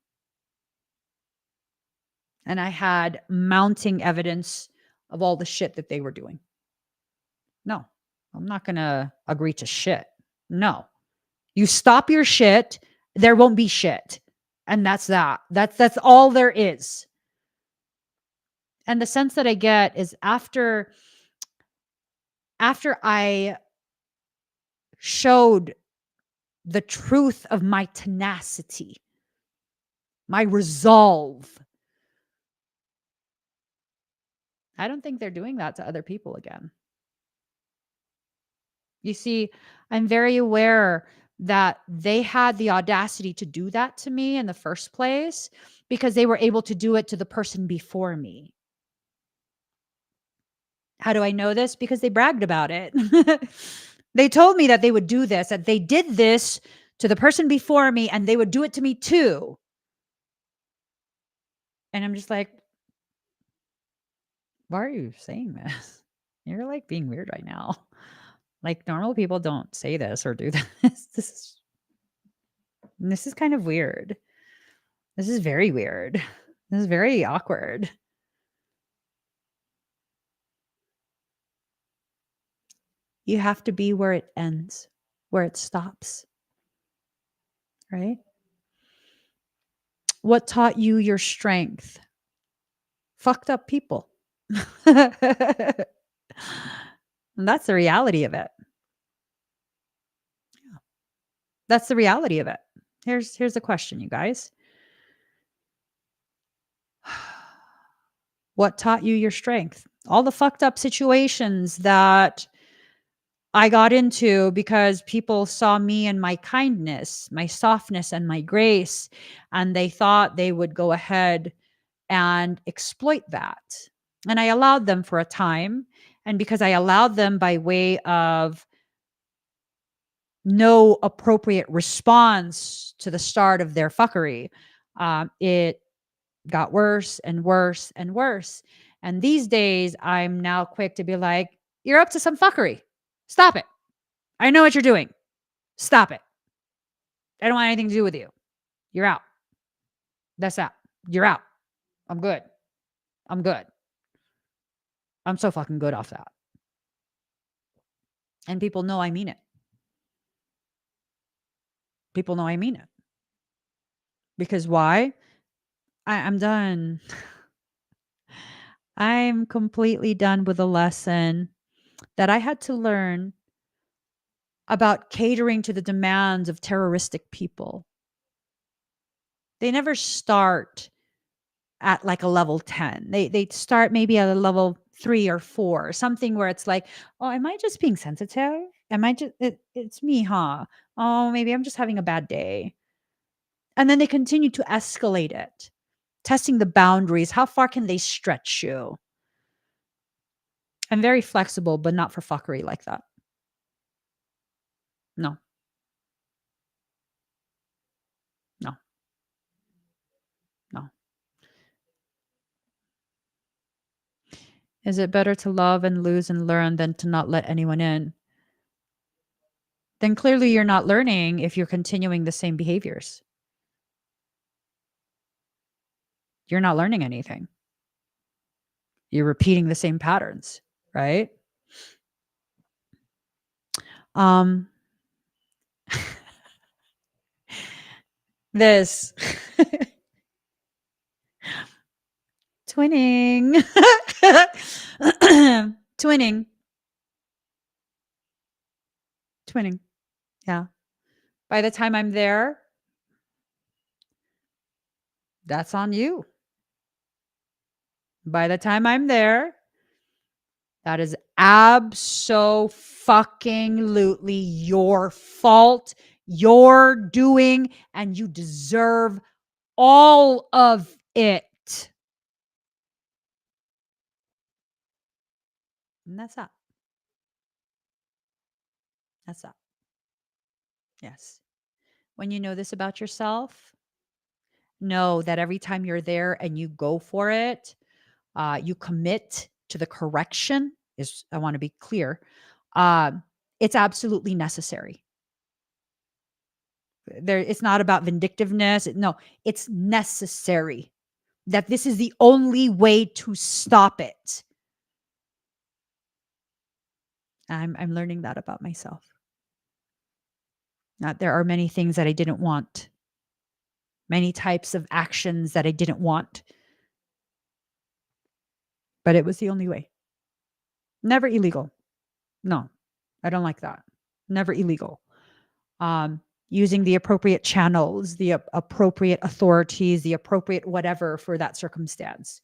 [SPEAKER 1] And I had mounting evidence of all the shit that they were doing. No, I'm not going to agree to shit. No. You stop your shit, there won't be shit. And that's that. That's all there is. And the sense that I get is after I showed the truth of my tenacity, my resolve, I don't think they're doing that to other people again. You see, I'm very aware that they had the audacity to do that to me in the first place because they were able to do it to the person before me. How do I know this? Because they bragged about it. They told me that they would do this, that they did this to the person before me and they would do it to me too. And I'm just like, why are you saying this? You're like being weird right now. Like normal people don't say this or do this. This is kind of weird. This is very weird. This is very awkward. You have to be where it ends, where it stops. Right? What taught you your strength? Fucked up people. And that's the reality of it. Yeah. That's the reality of it. Here's the question, you guys. What taught you your strength? All the fucked up situations that I got into because people saw me and my kindness, my softness, and my grace, and they thought they would go ahead and exploit that. And I allowed them for a time. And because I allowed them by way of no appropriate response to the start of their fuckery, it got worse and worse and worse. And these days, I'm now quick to be like, you're up to some fuckery. Stop it. I know what you're doing. Stop it. I don't want anything to do with you. You're out. That's that. You're out. I'm good. I'm good. I'm so fucking good off that. And people know I mean it. People know I mean it. Because why? I'm done. I'm completely done with a lesson that I had to learn about catering to the demands of terroristic people. They never start at like a level 10. They start maybe at a level 3 or 4, something where it's like, "Oh, am I just being sensitive? Am I just it's me, huh? Oh, maybe I'm just having a bad day." And then they continue to escalate it, testing the boundaries. How far can they stretch you? I'm very flexible, but not for fuckery like that. No, no, no. Is it better to love and lose and learn than to not let anyone in? Then clearly you're not learning if you're continuing the same behaviors. You're not learning anything. You're repeating the same patterns, right? Um this twinning. Twinning. Twinning. Yeah. By the time I'm there, that's on you. By the time I'm there, that is abso-fucking-lutely your fault, your doing, and you deserve all of it. And that's that. That's that. Yes. When you know this about yourself, know that every time you're there and you go for it, you commit to the correction. Is I want to be clear. Um, it's absolutely necessary. There, it's not about vindictiveness. No, it's necessary. That this is the only way to stop it. I'm learning that about myself. There are many things that I didn't want, many types of actions that I didn't want, but it was the only way. Never illegal. No, I don't like that. Never illegal. Um, Using the appropriate channels, the appropriate authorities, the appropriate whatever for that circumstance.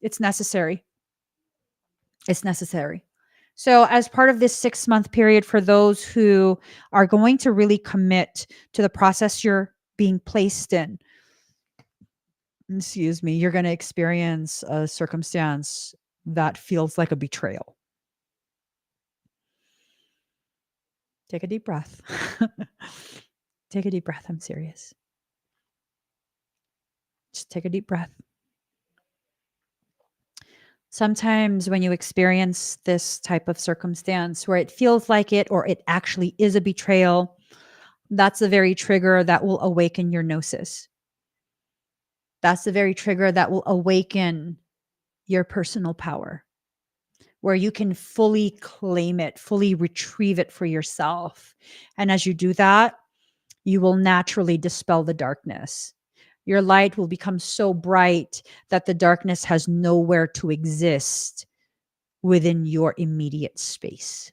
[SPEAKER 1] It's necessary. It's necessary. So, as part of this 6-month period, for those who are going to really commit to the process you're being placed in, excuse me, you're going to experience a circumstance that feels like a betrayal. Take a deep breath. Take a deep breath. I'm serious. Just take a deep breath. Sometimes when you experience this type of circumstance where it feels like it or it actually is a betrayal, that's the very trigger that will awaken your gnosis. That's the very trigger that will awaken your personal power, where you can fully claim it, fully retrieve it for yourself. And as you do that, you will naturally dispel the darkness. Your light will become so bright that the darkness has nowhere to exist within your immediate space.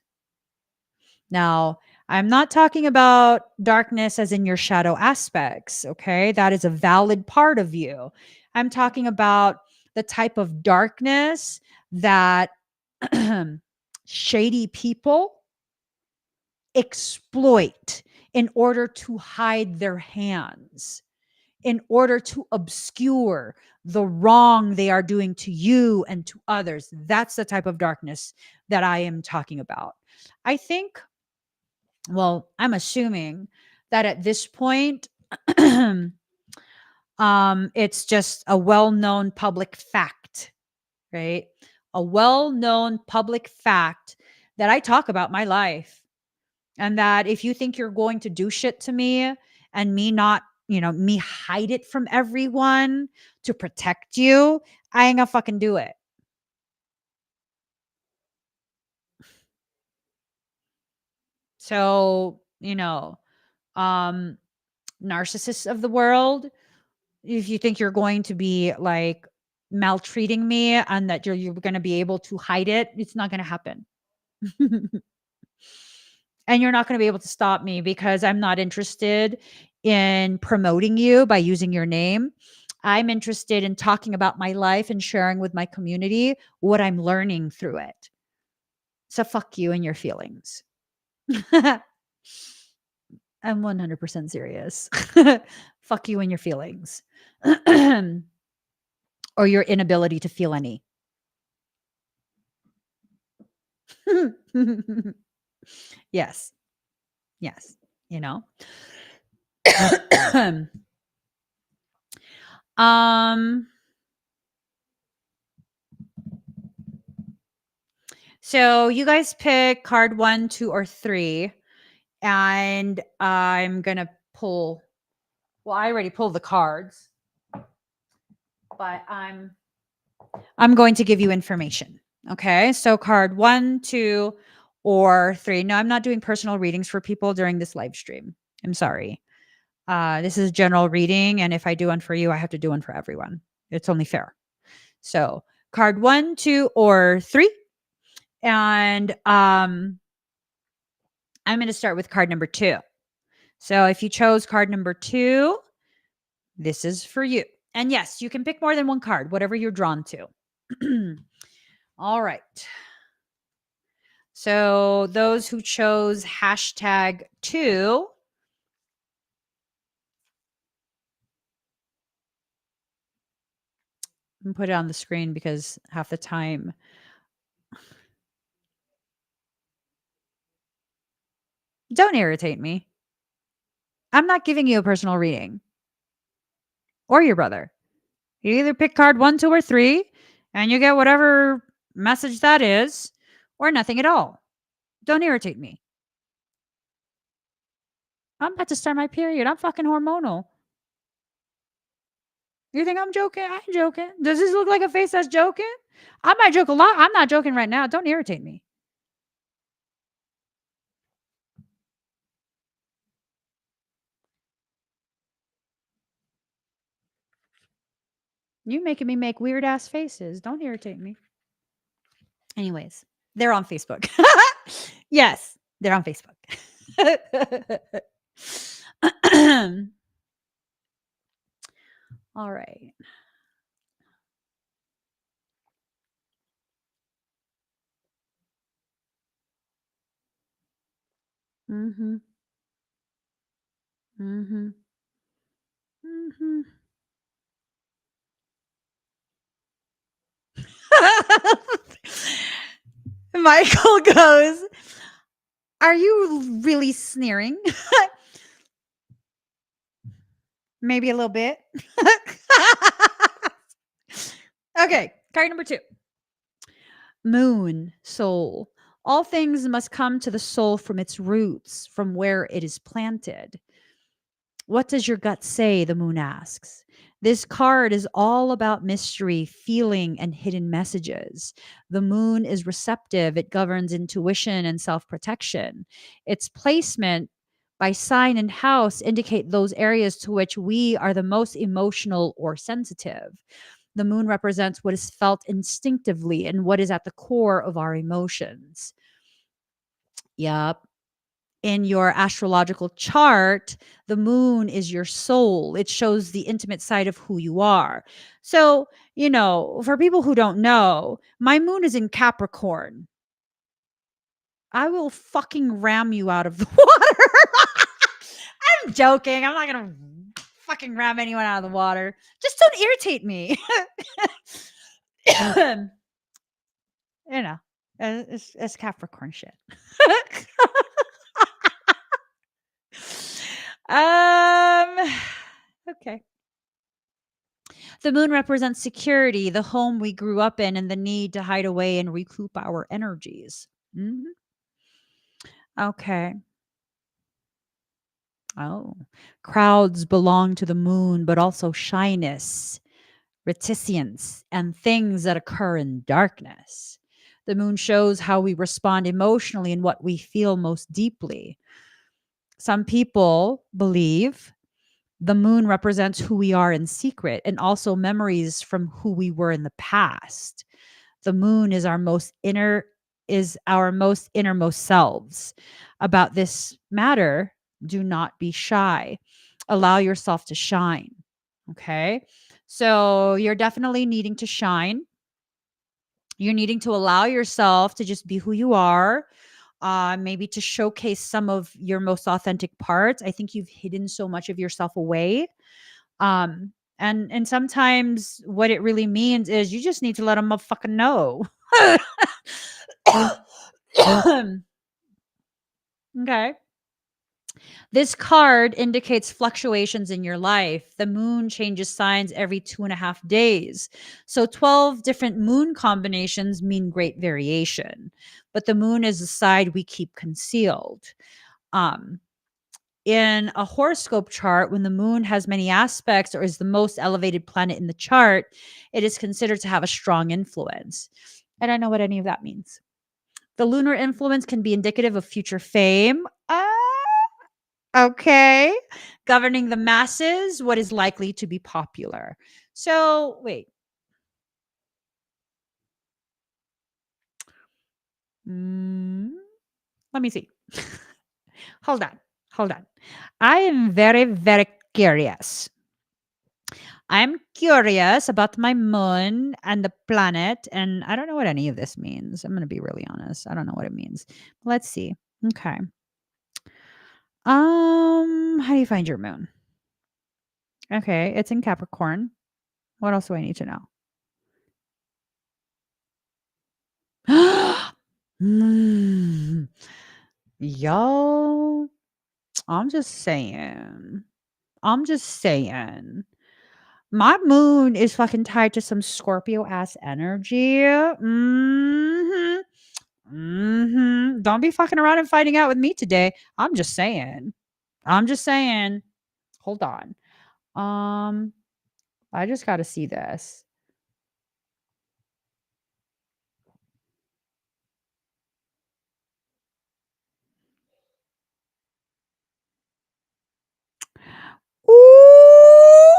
[SPEAKER 1] Now, I'm not talking about darkness as in your shadow aspects, okay? That is a valid part of you. I'm talking about the type of darkness that shady people exploit in order to hide their hands, in order to obscure the wrong they are doing to you and to others. That's the type of darkness that I am talking about. I think, well, I'm assuming that at this point, it's just a well-known public fact, right? A well-known public fact that I talk about my life. And that if you think you're going to do shit to me and me not, me hide it from everyone to protect you, I ain't gonna fucking do it. So, um, narcissists of the world, if you think you're going to be like maltreating me and that you're going to be able to hide it, it's not going to happen. And you're not going to be able to stop me because I'm not interested in promoting you by using your name. I'm interested in talking about my life and sharing with my community what I'm learning through it. So fuck you and your feelings. I'm 100% serious. Fuck you and your feelings. Or your inability to feel any. Yes. Yes. You know? um so you guys pick card 1, 2, or 3, and I'm gonna pull. Well, I already pulled the cards, but I'm going to give you information. Okay. So card 1, 2, or 3. No, I'm not doing personal readings for people during this live stream. I'm sorry. This is general reading, and if I do one for you, I have to do one for everyone. It's only fair. So card 1, 2, or 3. And I'm going to start with card number 2. So if you chose card number 2, this is for you. And yes, you can pick more than one card, whatever you're drawn to. All right. So those who chose hashtag 2, and put it on the screen because half the time. Don't irritate me. I'm not giving you a personal reading or your brother. You either pick card 1, 2, or 3, and you get whatever message that is, or nothing at all. Don't irritate me. I'm about to start my period. I'm fucking hormonal. You think I'm joking? I'm joking. Does this look like a face that's joking? I might joke a lot. I'm not joking right now. Don't irritate me. You making me make weird ass faces. Don't irritate me. Anyways, they're on Facebook. Yes, they're on Facebook. All right. Mhm. Mhm. Mhm. Michael goes, "Are you really sneering?" Maybe a little bit. Okay, card number 2. Moon, soul. All things must come to the soul from its roots, from where it is planted. What does your gut say? The moon asks. This card is all about mystery, feeling, and hidden messages. The moon is receptive, it governs intuition and self protection. Its placement by sign and house indicate those areas to which we are the most emotional or sensitive. The moon represents what is felt instinctively and what is at the core of our emotions. Yep. In your astrological chart, the moon is your soul. It shows the intimate side of who you are. So, for people who don't know, my moon is in Capricorn. I will fucking ram you out of the water. I'm joking. I'm not going to fucking ram anyone out of the water. Just don't irritate me. you know, it's Capricorn shit. um, okay. The moon represents security, the home we grew up in, and the need to hide away and recoup our energies. Mhm. Okay. Oh, crowds belong to the moon, but also shyness, reticence, and things that occur in darkness. The moon shows how we respond emotionally and what we feel most deeply. Some people believe the moon represents who we are in secret and also memories from who we were in the past. The moon is our most innermost selves. About this matter, do not be shy. Allow yourself to shine. Okay? So you're definitely needing to shine. You're needing to allow yourself to just be who you are, maybe to showcase some of your most authentic parts. I think you've hidden so much of yourself away. And sometimes what it really means is you just need to let a motherfucker know. Okay. This card indicates fluctuations in your life. The moon changes signs every 2.5 days. So 12 different moon combinations mean great variation. But the moon is the side we keep concealed. Um, in a horoscope chart, when the moon has many aspects or is the most elevated planet in the chart, it is considered to have a strong influence. I don't know what any of that means. The lunar influence can be indicative of future fame. Okay. Governing the masses, what is likely to be popular. So, wait. Mm, let me see. Hold on. Hold on. I am very, very curious. I'm curious about my moon and the planet, and I don't know what any of this means. I'm going to be really honest. I don't know what it means. Let's see. Okay. How do you find your moon? Okay, it's in Capricorn. What else do I need to know? Mm, yo, I'm just saying. I'm just saying. My moon is fucking tied to some Scorpio ass energy. Don't be fucking around and finding out with me today. I'm just saying. I'm just saying. Hold on. Um, I just got to see this. Ooh.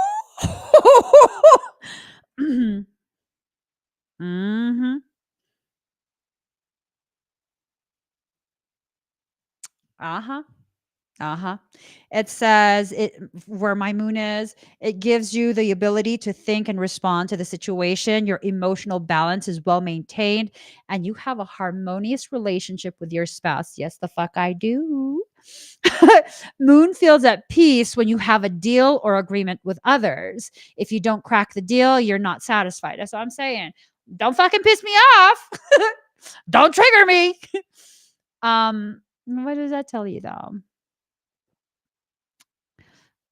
[SPEAKER 1] Mhm. Mhm. Uh-huh. Uh-huh. It says it where my moon is, it gives you the ability to think and respond to the situation. Your emotional balance is well maintained and you have a harmonious relationship with your spouse. Yes, the fuck I do. Moon feels at peace when you have a deal or agreement with others. If you don't crack the deal, you're not satisfied. That's what I'm saying. Don't fucking piss me off. Don't trigger me. What does that tell you though?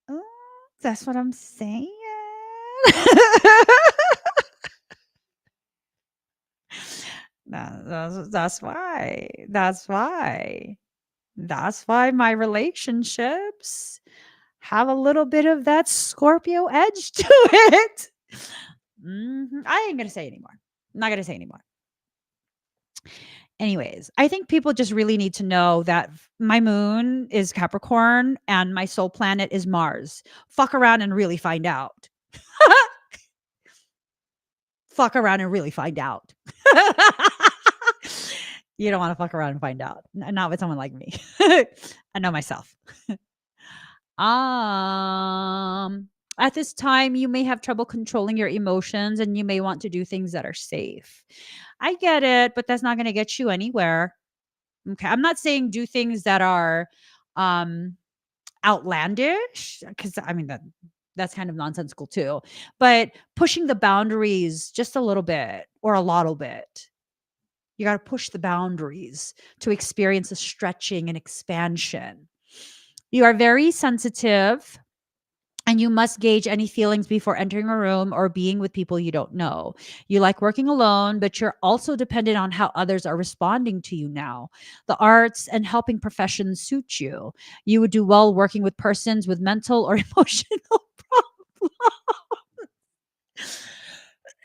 [SPEAKER 1] Oh, that's what I'm saying. That's why. That's why. That's why my relationships have a little bit of that Scorpio edge to it. I ain't gonna say anymore. I'm not gonna say anymore. Anyways, I think people just really need to know that my moon is Capricorn and my soul planet is Mars. Fuck around and really find out. Fuck around and really find out. You don't want to fuck around and find out. Not with someone like me. I know myself. At this time, you may have trouble controlling your emotions and you may want to do things that are safe. I get it, but that's not going to get you anywhere. Okay. I'm not saying do things that are um outlandish because I mean that's kind of nonsensical too. But pushing the boundaries just a little bit or a little bit. You got to push the boundaries to experience a stretching and expansion. You are very sensitive and you must gauge any feelings before entering a room or being with people you don't know. You like working alone, but you're also dependent on how others are responding to you now. The arts and helping professions suit you. You would do well working with persons with mental or emotional problems.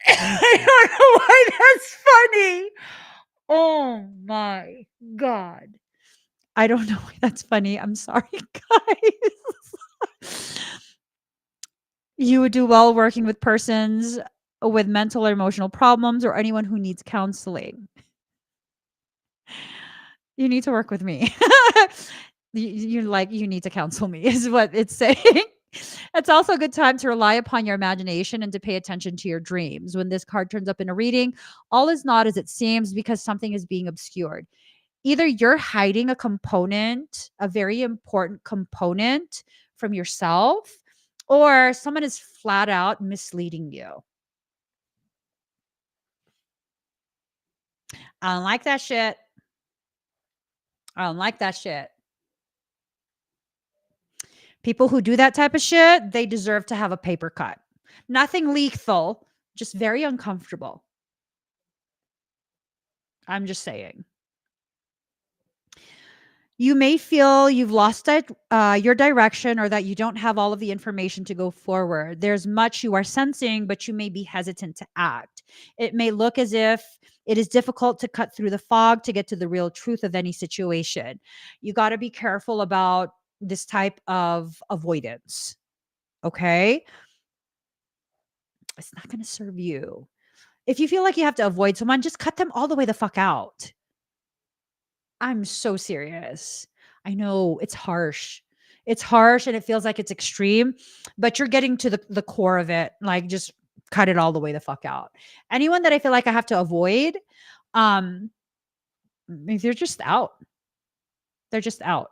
[SPEAKER 1] I don't know why that's funny. Oh my God. I don't know why that's funny. I'm sorry, guys. You would do well working with persons with mental or emotional problems or anyone who needs counseling. You need to work with me. You like you need to counsel me is what it's saying. It's also a good time to rely upon your imagination and to pay attention to your dreams. When this card turns up in a reading, all is not as it seems because something is being obscured. Either you're hiding a component, a very important component from yourself, or someone is flat out misleading you. I don't like that shit. I don't like that shit. People who do that type of shit, they deserve to have a paper cut. Nothing lethal, just very uncomfortable. I'm just saying. You may feel you've lost your direction or that you don't have all of the information to go forward. There's much you are sensing, but you may be hesitant to act. It may look as if it is difficult to cut through the fog to get to the real truth of any situation. You got to be careful about this type of avoidance. Okay. It's not going to serve you. If you feel like you have to avoid someone, just cut them all the way the fuck out. I'm so serious. I know it's harsh. It's harsh and it feels like it's extreme, but you're getting to the core of it. Like just cut it all the way the fuck out. Anyone that I feel like I have to avoid, um, they're just out. They're just out.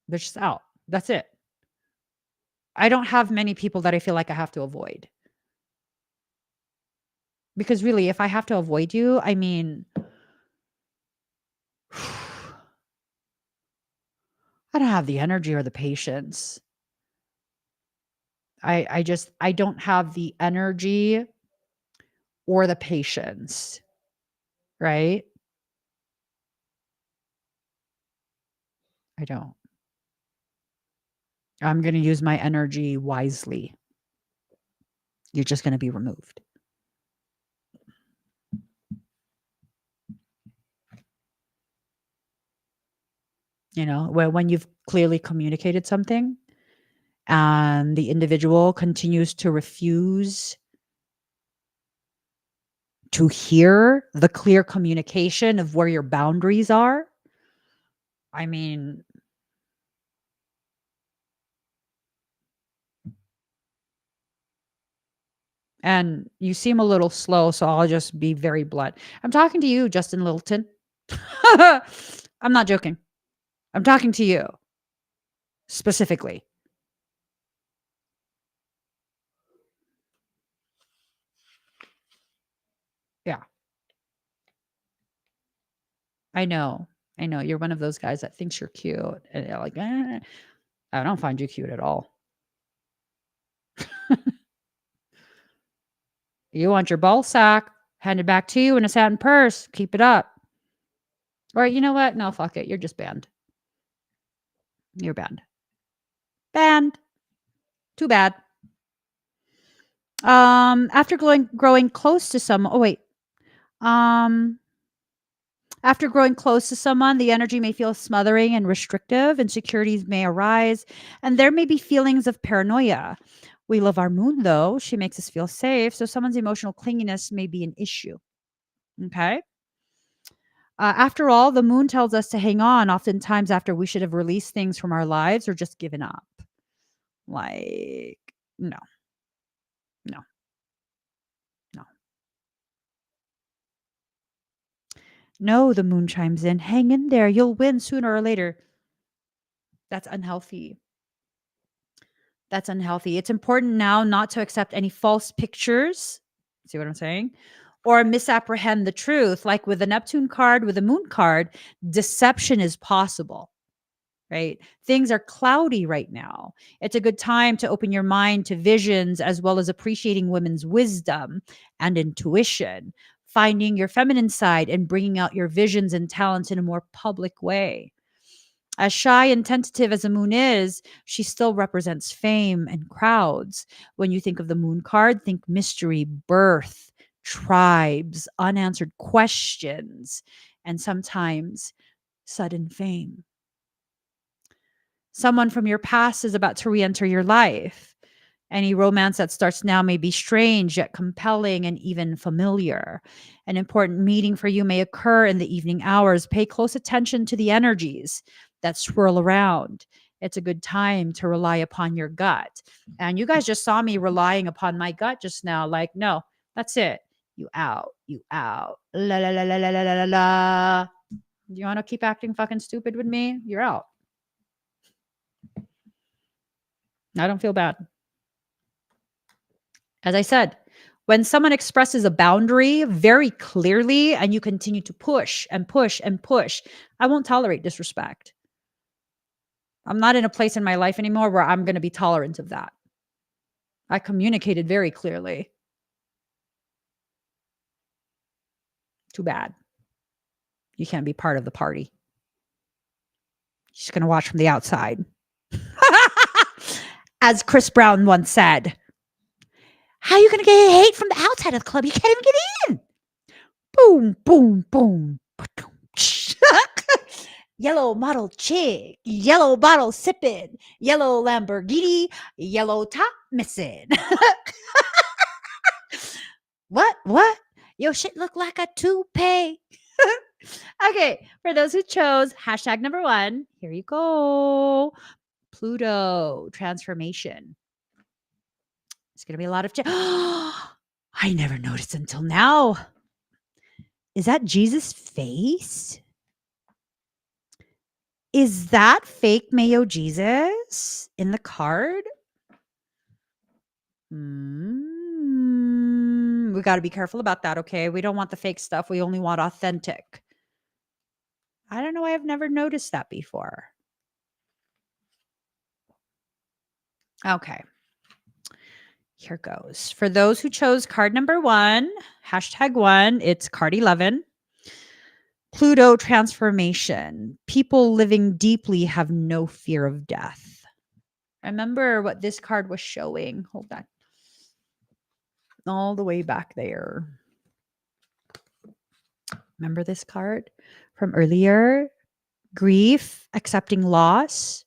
[SPEAKER 1] They're just out. That's it. I don't have many people that I feel like I have to avoid. Because really, if I have to avoid you, I mean, I don't have the energy or the patience. I don't have the energy or the patience, right? I don't. I'm going to use my energy wisely. You're just going to be removed. You know, when you've clearly communicated something and the individual continues to refuse to hear the clear communication of where your boundaries are. I mean, and you seem a little slow, so I'll just be very blunt. I'm talking to you, Justin Littleton. I'm not joking. I'm talking to you specifically. Yeah, I know. I know. You're one of those guys that thinks you're cute. And you're like, I don't find you cute at all. You want your ball sack handed back to you in a satin purse. Keep it up. Or you know what? No, fuck it. You're just banned. You're banned. Banned. Too bad. After growing close to someone. Oh wait. Um, After growing close to someone, the energy may feel smothering and restrictive. Insecurities may arise, and there may be feelings of paranoia. We love our moon, though. She makes us feel safe. So someone's emotional clinginess may be an issue. Okay. After all, the moon tells us to hang on, oftentimes after we should have released things from our lives or just given up. Like, no, no, no. No, the moon chimes in. Hang in there. You'll win sooner or later. That's unhealthy. That's unhealthy. It's important now not to accept any false pictures. See what I'm saying? Or misapprehend the truth. Like with the Neptune card, with the moon card, deception is possible, right? Things are cloudy right now. It's a good time to open your mind to visions as well as appreciating women's wisdom and intuition, finding your feminine side and bringing out your visions and talents in a more public way. As shy and tentative as the moon is, she still represents fame and crowds. When you think of the moon card, think mystery, birth, tribes, unanswered questions, and sometimes sudden fame. Someone from your past is about to re enter your life. Any romance that starts now may be strange, yet compelling and even familiar. An important meeting for you may occur in the evening hours. Pay close attention to the energies that swirl around. it's a good time to rely upon your gut. And you guys just saw me relying upon my gut just now. Like, no, that's it. You out, you out. La la la la la la la la la. You want to keep acting fucking stupid with me? You're out. I don't feel bad. As I said, when someone expresses a boundary very clearly and you continue to push and push and push, I won't tolerate disrespect. I'm not in a place in my life anymore where I'm going to be tolerant of that. I communicated very clearly. Too bad. You can't be part of the party. You're just going to watch from the outside. As Chris Brown once said, how are you going to get hate from the outside of the club? You can't even get in. Boom, boom, boom. Yellow model chick, yellow bottle sipping, yellow Lamborghini, yellow top missing. What? Your shit look like a toupee. Okay, for those who chose hashtag number 1, here you go. Pluto transformation. It's going to be a lot of I never noticed until now. Is that Jesus' face? Is that fake Mayo Jesus in the card? We got to be careful about that, okay? We don't want the fake stuff. We only want authentic. I don't know. I've never noticed that before. Okay. Here goes. For those who chose card number 1, hashtag 1, it's card 11. Pluto transformation. People living deeply have no fear of death. Remember what this card was showing. Hold on. All the way back there. Remember this card from earlier? Grief, accepting loss.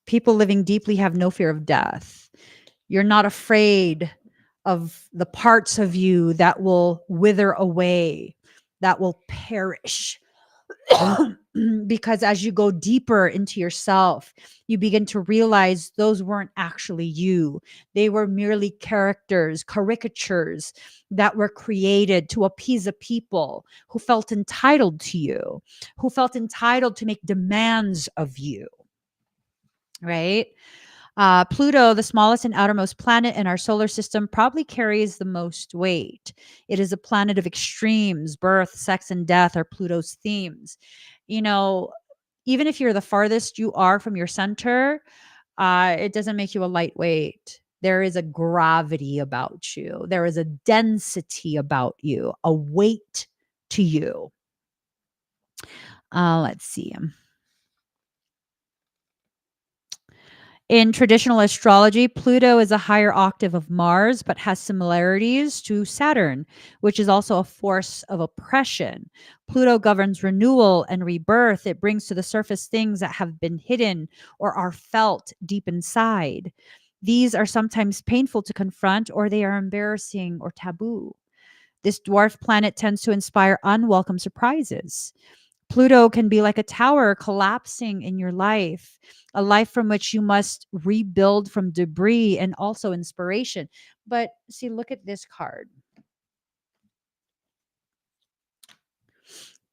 [SPEAKER 1] People living deeply have no fear of death. You're not afraid of the parts of you that will wither away, that will perish. Because as you go deeper into yourself, you begin to realize those weren't actually you. They were merely characters, caricatures that were created to appease a people who felt entitled to you, who felt entitled to make demands of you. Right? Pluto, the smallest and outermost planet in our solar system, probably carries the most weight. It is a planet of extremes. Birth, sex, and death are Pluto's themes. You know, even if you're the farthest you are from your center, it doesn't make you a lightweight. There is a gravity about you. There is a density about you, a weight to you. Let's see. In traditional astrology, Pluto is a higher octave of Mars, but has similarities to Saturn, which is also a force of oppression. Pluto governs renewal and rebirth. It brings to the surface things that have been hidden or are felt deep inside. These are sometimes painful to confront, or they are embarrassing or taboo. This dwarf planet tends to inspire unwelcome surprises. Pluto can be like a tower collapsing in your life, a life from which you must rebuild from debris and also inspiration. But see, look at this card.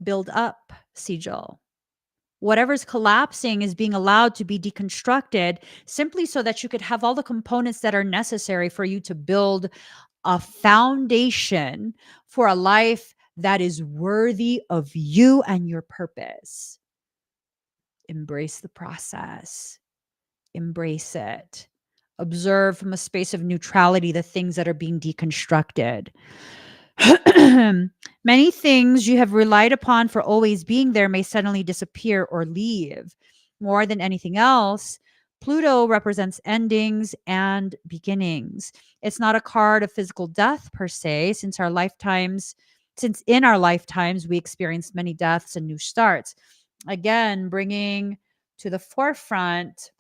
[SPEAKER 1] Build up, Sejal. Whatever's collapsing is being allowed to be deconstructed simply so that you could have all the components that are necessary for you to build a foundation for a life that is worthy of you and your purpose. Embrace the process. Embrace it. Observe from a space of neutrality the things that are being deconstructed. Many things you have relied upon for always being there may suddenly disappear or leave. More than anything else, Pluto represents endings and beginnings. It's not a card of physical death per se, since in our lifetimes we experienced many deaths and new starts. Again, bringing to the forefront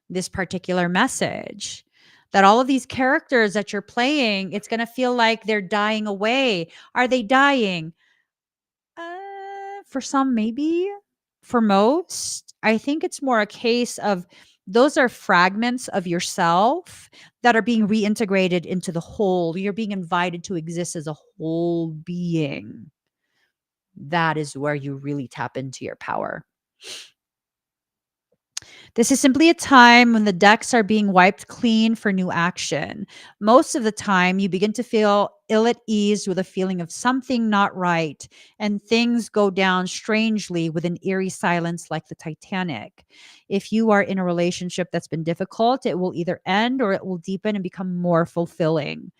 [SPEAKER 1] this particular message that all of these characters that you're playing, it's going to feel like they're dying away. Are they dying? For some, maybe. For most, I think it's more a case of those are fragments of yourself that are being reintegrated into the whole. You're being invited to exist as a whole being. That is where you really tap into your power. This is simply a time when the decks are being wiped clean for new action. Most of the time, you begin to feel ill at ease with a feeling of something not right, and things go down strangely with an eerie silence like the Titanic. If you are in a relationship that's been difficult, it will either end or it will deepen and become more fulfilling.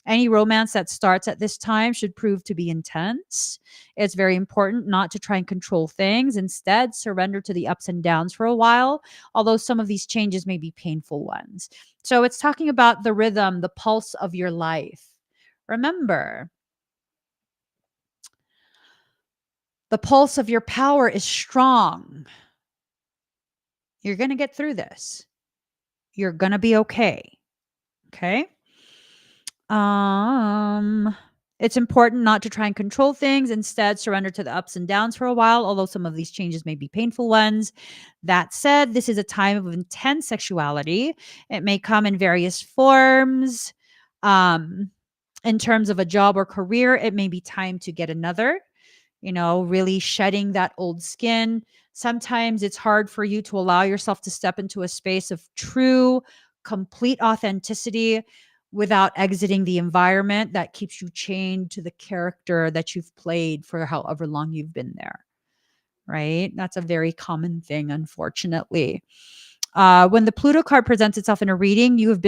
[SPEAKER 1] Any romance that starts at this time should prove to be intense. It's very important not to try and control things. Instead, surrender to the ups and downs for a while, although some of these changes may be painful ones. So it's talking about the rhythm, the pulse of your life. Remember, the pulse of your power is strong. You're going to get through this. You're going to be okay. Okay? It's important not to try and control things. Instead, surrender to the ups and downs for a while, although some of these changes may be painful ones. That said, this is a time of intense sexuality. It may come in various forms. In terms of a job or career, it may be time to get another, really shedding that old skin. Sometimes it's hard for you to allow yourself to step into a space of true, complete authenticity without exiting the environment that keeps you chained to the character that you've played for however long you've been there. Right? That's a very common thing, unfortunately. When the Pluto card presents itself in a reading, you have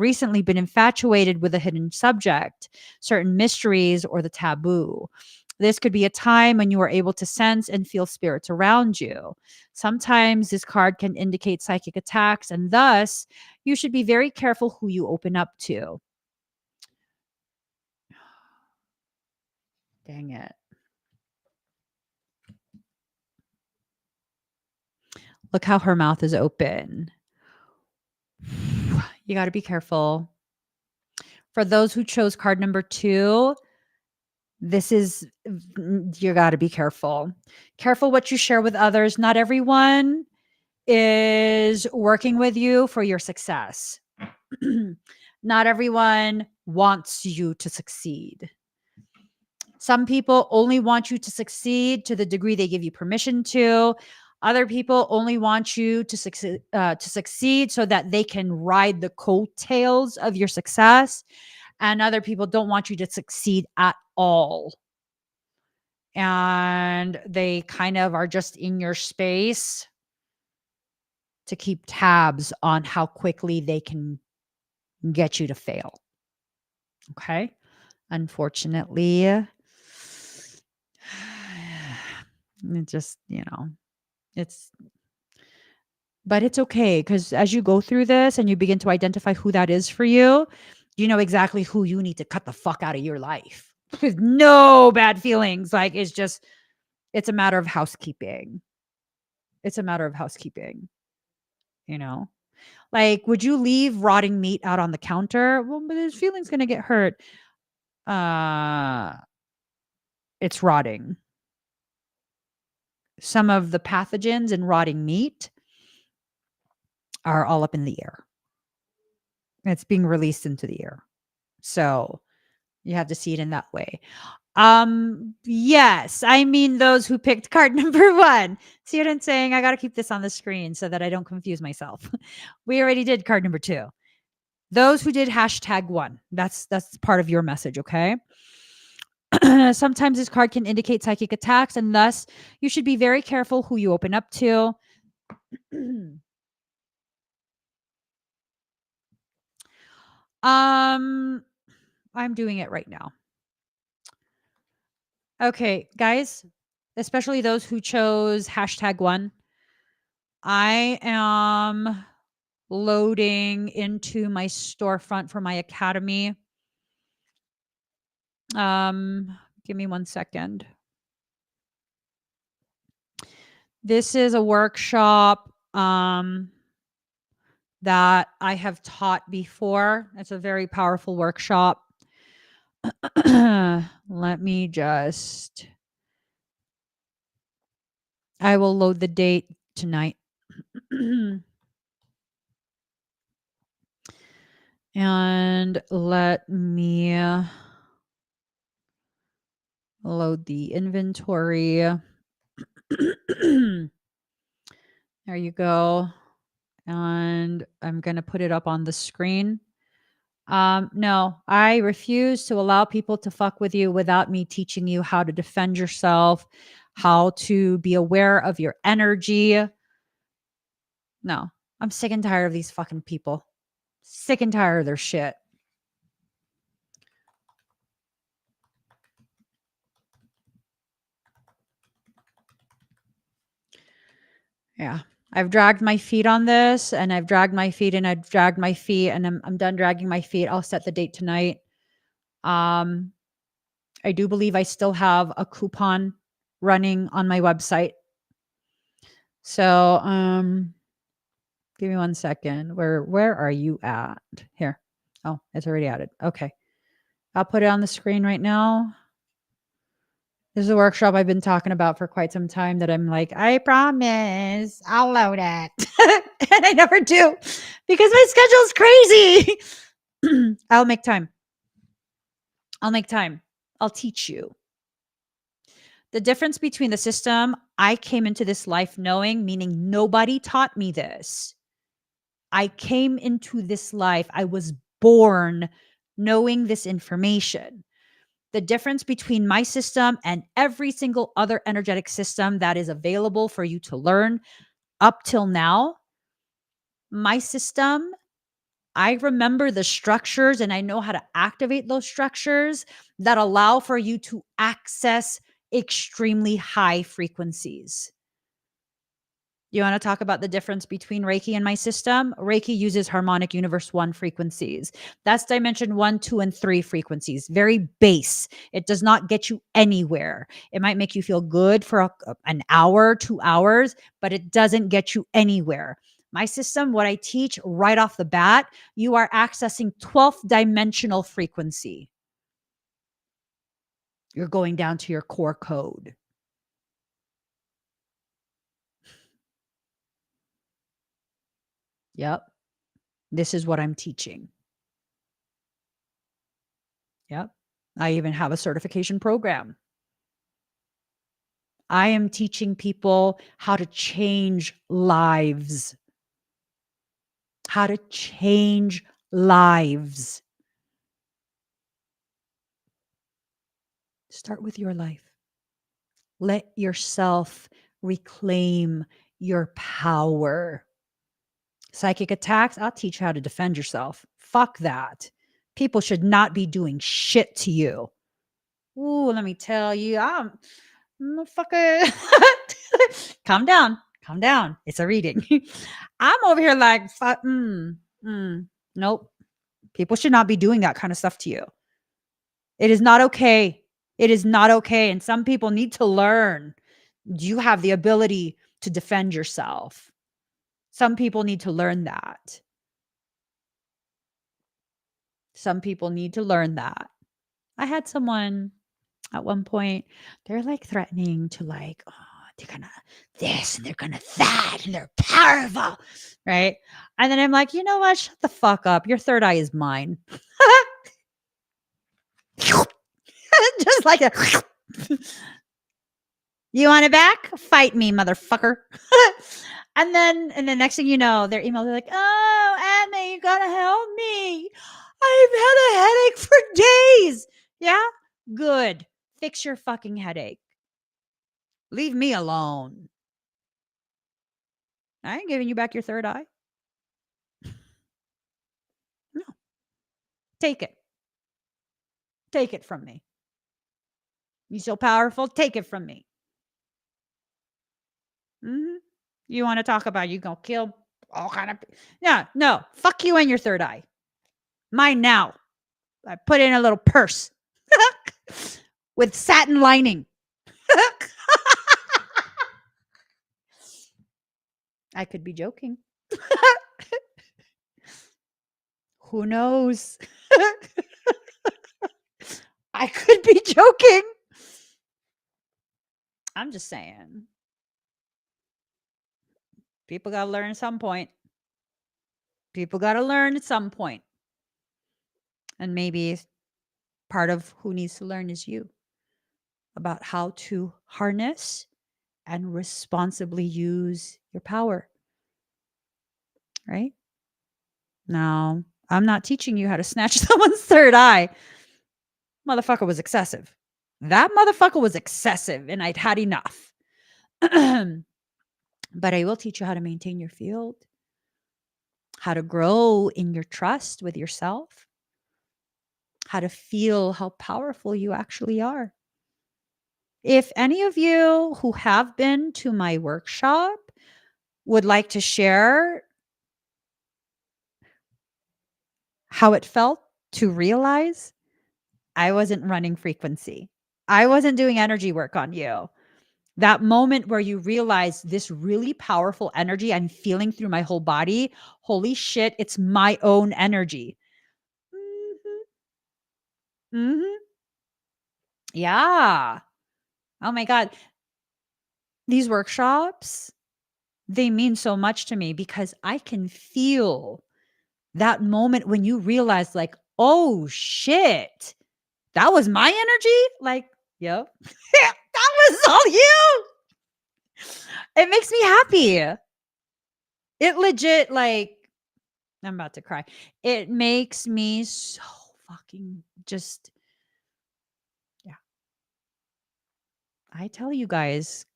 [SPEAKER 1] recently been infatuated with a hidden subject, certain mysteries, or the taboo. This could be a time when you are able to sense and feel spirits around you. Sometimes this card can indicate psychic attacks, and thus you should be very careful who you open up to. Dang it. Look how her mouth is open. You got to be careful. For those who chose card number 2, you got to be careful. Careful what you share with others. Not everyone is working with you for your success. Not everyone wants you to succeed. Some people only want you to succeed to the degree they give you permission to. Other people only want you to succeed so that they can ride the coattails of your success. And other people don't want you to succeed at all. And they kind of are just in your space to keep tabs on how quickly they can get you to fail. Okay. Unfortunately, it just, but it's okay because as you go through this and you begin to identify who that is for you, you know exactly who you need to cut the fuck out of your life with no bad feelings. Like it's a matter of housekeeping. It's a matter of housekeeping, you know? Like, would you leave rotting meat out on the counter? Well, but his feelings gonna get hurt. Uh, it's rotting. Some of the pathogens in rotting meat are all up in the air. It's being released into the air. So you have to see it in that way. Yes, I mean those who picked card number 1. See what I'm saying? I got to keep this on the screen so that I don't confuse myself. We already did card number 2. Those who did #1. That's part of your message, okay? Sometimes this card can indicate psychic attacks, and thus you should be very careful who you open up to. I'm doing it right now. Okay, guys, especially those who chose #1. I am loading into my storefront for my academy. Give me 1 second. This is a workshop that I have taught before. It's a very powerful workshop. Let me just I will load the date tonight. And let me load the inventory. There you go. And I'm going to put it up on the screen. No, I refuse to allow people to fuck with you without me teaching you how to defend yourself, how to be aware of your energy. No, I'm sick and tired of these fucking people. Sick and tired of their shit. Yeah. I've dragged my feet on this and I've dragged my feet and I've dragged my feet and I'm done dragging my feet. I'll set the date tonight. I do believe I still have a coupon running on my website. So, give me 1 second. Where are you at? Here. Oh, it's already added. Okay. I'll put it on the screen right now. This is a workshop I've been talking about for quite some time that I'm like, I promise I'll load it. And I never do because my schedule's crazy. I'll make time. I'll make time. I'll teach you. The difference between the system I came into this life knowing, meaning nobody taught me this. I came into this life, I was born knowing this information. The difference between my system and every single other energetic system that is available for you to learn up till now, my system, I remember the structures and I know how to activate those structures that allow for you to access extremely high frequencies. You want to talk about the difference between Reiki and my system? Reiki uses harmonic universe 1 frequencies. That's dimension 1, 2, and 3 frequencies. Very base. It does not get you anywhere. It might make you feel good for an hour, 2 hours, but it doesn't get you anywhere. My system, what I teach right off the bat, you are accessing 12th dimensional frequency. You're going down to your core code. Yep. This is what I'm teaching. Yep. I even have a certification program. I am teaching people how to change lives. How to change lives. Start with your life. Let yourself reclaim your power. Psychic attacks, I'll teach you how to defend yourself. Fuck that. People should not be doing shit to you. Ooh, let me tell you, I'm motherfucker. Calm down. Calm down. It's a reading. I'm over here like, nope. People should not be doing that kind of stuff to you. It is not okay. It is not okay. And some people need to learn. You have the ability to defend yourself. Some people need to learn that. Some people need to learn that. I had someone at one point, they're like threatening to like, oh, they're gonna this and they're gonna that and they're powerful, right? And then I'm like, you know what? Shut the fuck up. Your third eye is mine. Just like a you want it back? Fight me, motherfucker. And then next thing you know, their emails are like, oh, Anna, you gotta help me. I've had a headache for days. Yeah? Good. Fix your fucking headache. Leave me alone. I ain't giving you back your third eye. No. Take it. Take it from me. You so powerful? Take it from me. Mm-hmm. You want to talk about you gonna kill all kind of no. Fuck you and your third eye. Mine now. I put it in a little purse with satin lining. I could be joking. Who knows? I could be joking. I'm just saying. People got to learn at some point. People got to learn at some point. And maybe part of who needs to learn is you about how to harness and responsibly use your power, right? Now, I'm not teaching you how to snatch someone's third eye. Motherfucker was excessive. That motherfucker was excessive, and I'd had enough. But I will teach you how to maintain your field, how to grow in your trust with yourself, how to feel how powerful you actually are. If any of you who have been to my workshop would like to share how it felt to realize I wasn't running frequency, I wasn't doing energy work on you. That moment where you realize this really powerful energy I'm feeling through my whole body, holy shit, it's my own energy. Mhm. Yeah. Oh my God. These workshops, they mean so much to me because I can feel that moment when you realize, like, oh shit, that was my energy. Like, yep, that was all you. It makes me happy. It legit, like, I'm about to cry. It makes me so fucking just, yeah. I tell you guys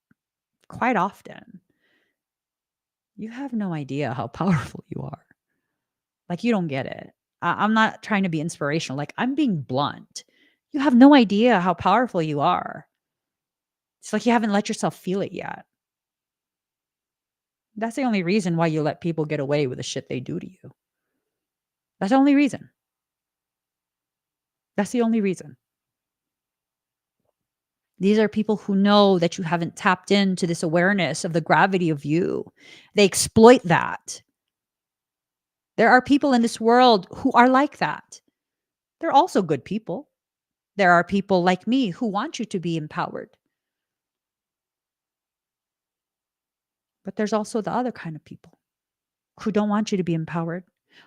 [SPEAKER 1] quite often, you have no idea how powerful you are. Like, you don't get it. I'm not trying to be inspirational. Like, I'm being blunt. You have no idea how powerful you are. It's like you haven't let yourself feel it yet. That's the only reason why you let people get away with the shit they do to you. That's the only reason. That's the only reason. These are people who know that you haven't tapped into this awareness of the gravity of you. They exploit that. There are people in this world who are like that. They're also good people. There are people like me who want you to be empowered. But there's also the other kind of people who don't want you to be empowered,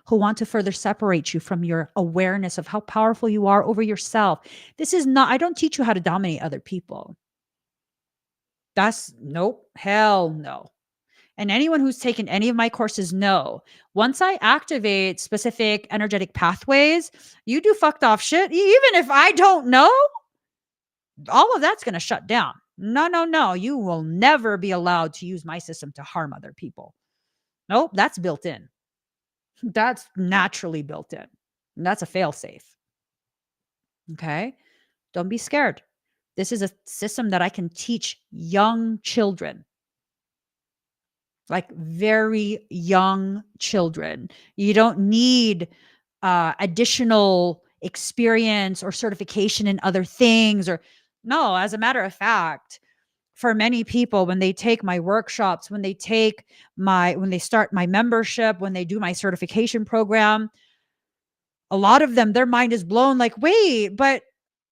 [SPEAKER 1] who want to further separate you from your awareness of how powerful you are over yourself. This is not, I don't teach you how to dominate other people. That's nope, hell no. And anyone who's taken any of my courses know, once I activate specific energetic pathways, you do fucked off shit. Even if I don't know, all of that's going to shut down. No, no, no. You will never be allowed to use my system to harm other people. Nope, that's built in. That's naturally built in. And that's a fail safe. Okay. Don't be scared. This is a system that I can teach young children, like very young children. You don't need additional experience or certification in other things. Or no, as a matter of fact, for many people, when they take my workshops, when they start my membership, when they do my certification program, a lot of them, their mind is blown. Like, wait, but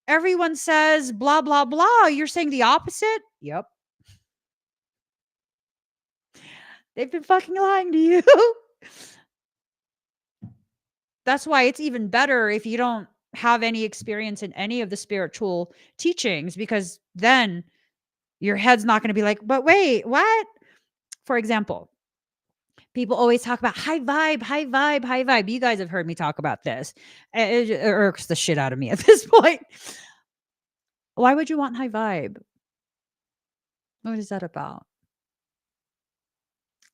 [SPEAKER 1] everyone says blah, blah, blah. You're saying the opposite? Yep. They've been fucking lying to you. That's why it's even better if you don't have any experience in any of the spiritual teachings, because then your head's not going to be like, but wait, what? For example, people always talk about high vibe, high vibe, high vibe. You guys have heard me talk about this. It irks the shit out of me at this point. Why would you want high vibe? What is that about?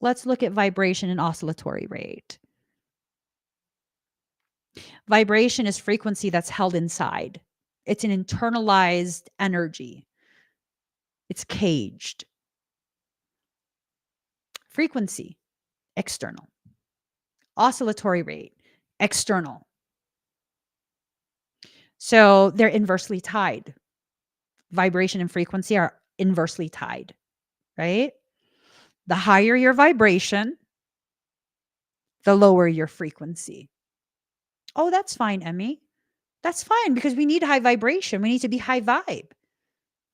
[SPEAKER 1] Let's look at vibration and oscillatory rate. Vibration is frequency that's held inside. It's an internalized energy. It's caged. Frequency, external. Oscillatory rate, external. So they're inversely tied. Vibration and frequency are inversely tied, right? The higher your vibration, the lower your frequency. Oh, that's fine, Emmy. That's fine because we need high vibration. We need to be high vibe.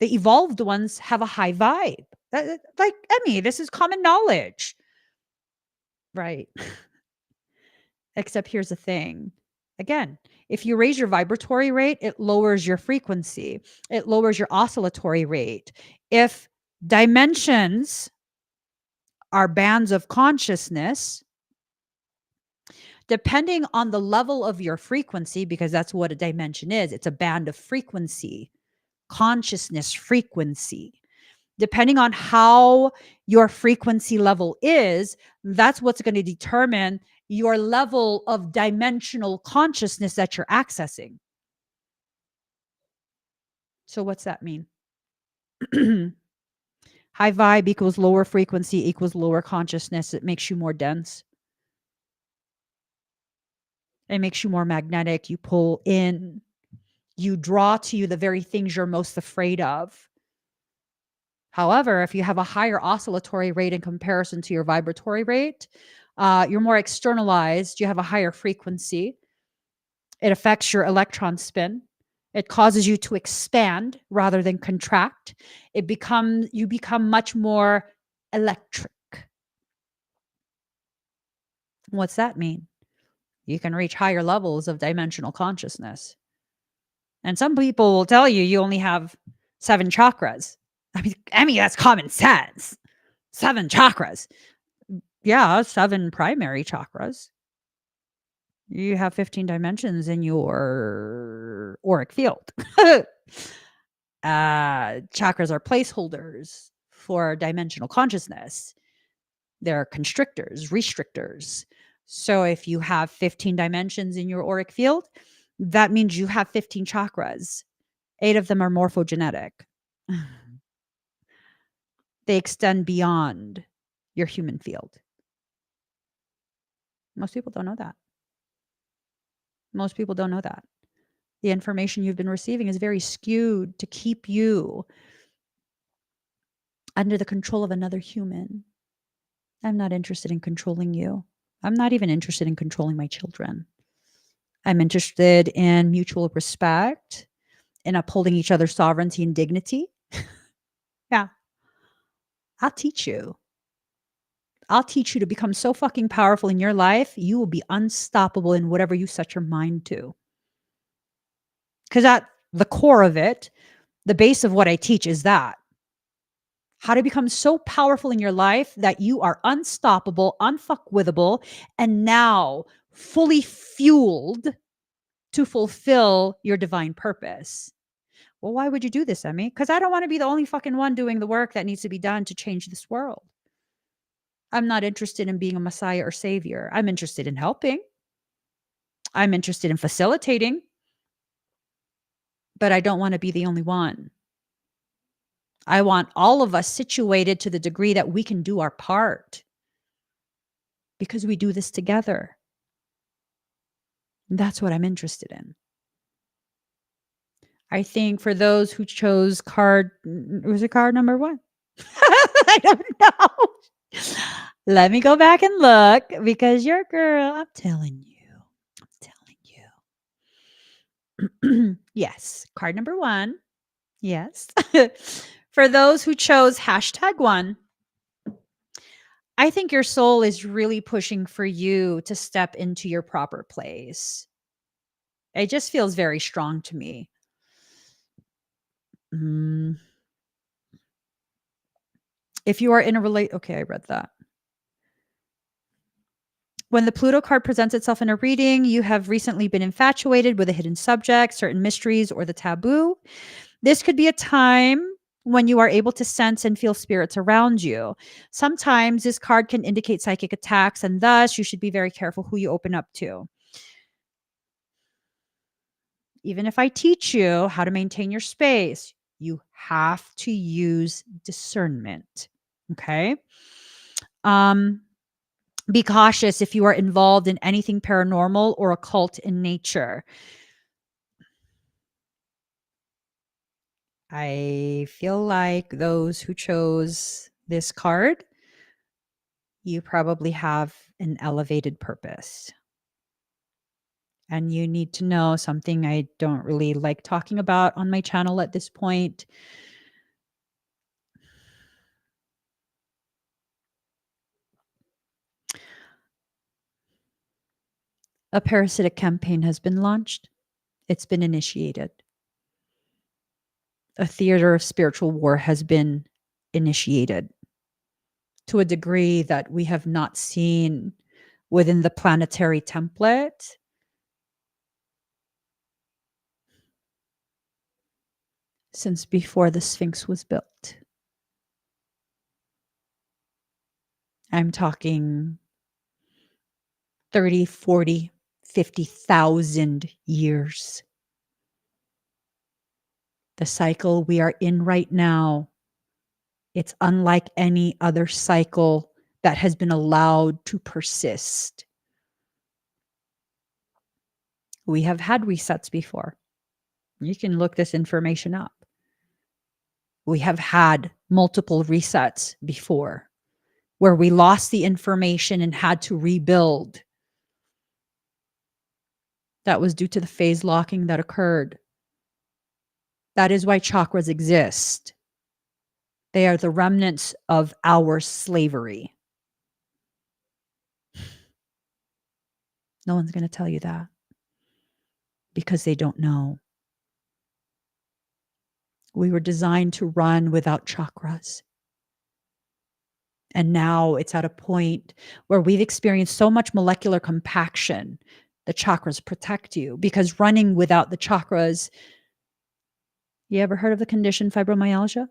[SPEAKER 1] The evolved ones have a high vibe. Like, Emmy, this is common knowledge. Right. Except here's the thing. Again, if you raise your vibratory rate, it lowers your frequency. It lowers your oscillatory rate. If dimensions are bands of consciousness, depending on the level of your frequency, because that's what a dimension is, it's a band of frequency, consciousness frequency. Depending on how your frequency level is, that's what's going to determine your level of dimensional consciousness that you're accessing. So, what's that mean? High vibe equals lower frequency equals lower consciousness. It makes you more dense. It makes you more magnetic. You pull in, you draw to you the very things you're most afraid of. However, if you have a higher oscillatory rate in comparison to your vibratory rate, you're more externalized, you have a higher frequency. It affects your electron spin. It causes you to expand rather than contract. You become much more electric. What's that mean? You can reach higher levels of dimensional consciousness. And some people will tell you only have 7 chakras. I mean that's common sense. 7 chakras. Yeah, 7 primary chakras. You have 15 dimensions in your auric field. Chakras are placeholders for dimensional consciousness. They're constrictors, restrictors. So if you have 15 dimensions in your auric field, that means you have 15 chakras. 8 of them are morphogenetic. They extend beyond your human field. Most people don't know that. Most people don't know that. The information you've been receiving is very skewed to keep you under the control of another human. I'm not interested in controlling you. I'm not even interested in controlling my children. I'm interested in mutual respect, in upholding each other's sovereignty and dignity. Yeah. I'll teach you. I'll teach you to become so fucking powerful in your life, you will be unstoppable in whatever you set your mind to. Because at the core of it, the base of what I teach is that how to become so powerful in your life that you are unstoppable, unfuckwithable, and now fully fueled to fulfill your divine purpose. Well, why would you do this, Emmy? Because I don't want to be the only fucking one doing the work that needs to be done to change this world. I'm not interested in being a messiah or savior. I'm interested in helping. I'm interested in facilitating, but I don't want to be the only one. I want all of us situated to the degree that we can do our part because we do this together. That's what I'm interested in. I think for those who chose was it card number 1? I don't know. Let me go back and look because your girl, I'm telling you. Yes, card number 1. Yes. For those who chose #1, I think your soul is really pushing for you to step into your proper place. It just feels very strong to me. If you are in a okay, I read that. When the Pluto card presents itself in a reading, you have recently been infatuated with a hidden subject, certain mysteries, or the taboo. This could be a time when you are able to sense and feel spirits around you. Sometimes this card can indicate psychic attacks, and thus you should be very careful who you open up to. Even if I teach you how to maintain your space, you have to use discernment. Okay. Be cautious if you are involved in anything paranormal or occult in nature. I feel like those who chose this card, you probably have an elevated purpose. And you need to know something I don't really like talking about on my channel at this point. A parasitic campaign has been launched. It's been initiated. A theater of spiritual war has been initiated to a degree that we have not seen within the planetary template since before the Sphinx was built. I'm talking 30, 40, 50,000 years. The cycle we are in right now, it's unlike any other cycle that has been allowed to persist. We have had resets before. You can look this information up. We have had multiple resets before where we lost the information and had to rebuild. That was due to the phase locking that occurred. That is why chakras exist. They are the remnants of our slavery. No one's going to tell you that because they don't know. We were designed to run without chakras. And now it's at a point where we've experienced so much molecular compaction. The chakras protect you because running without the chakras. You ever heard of the condition fibromyalgia?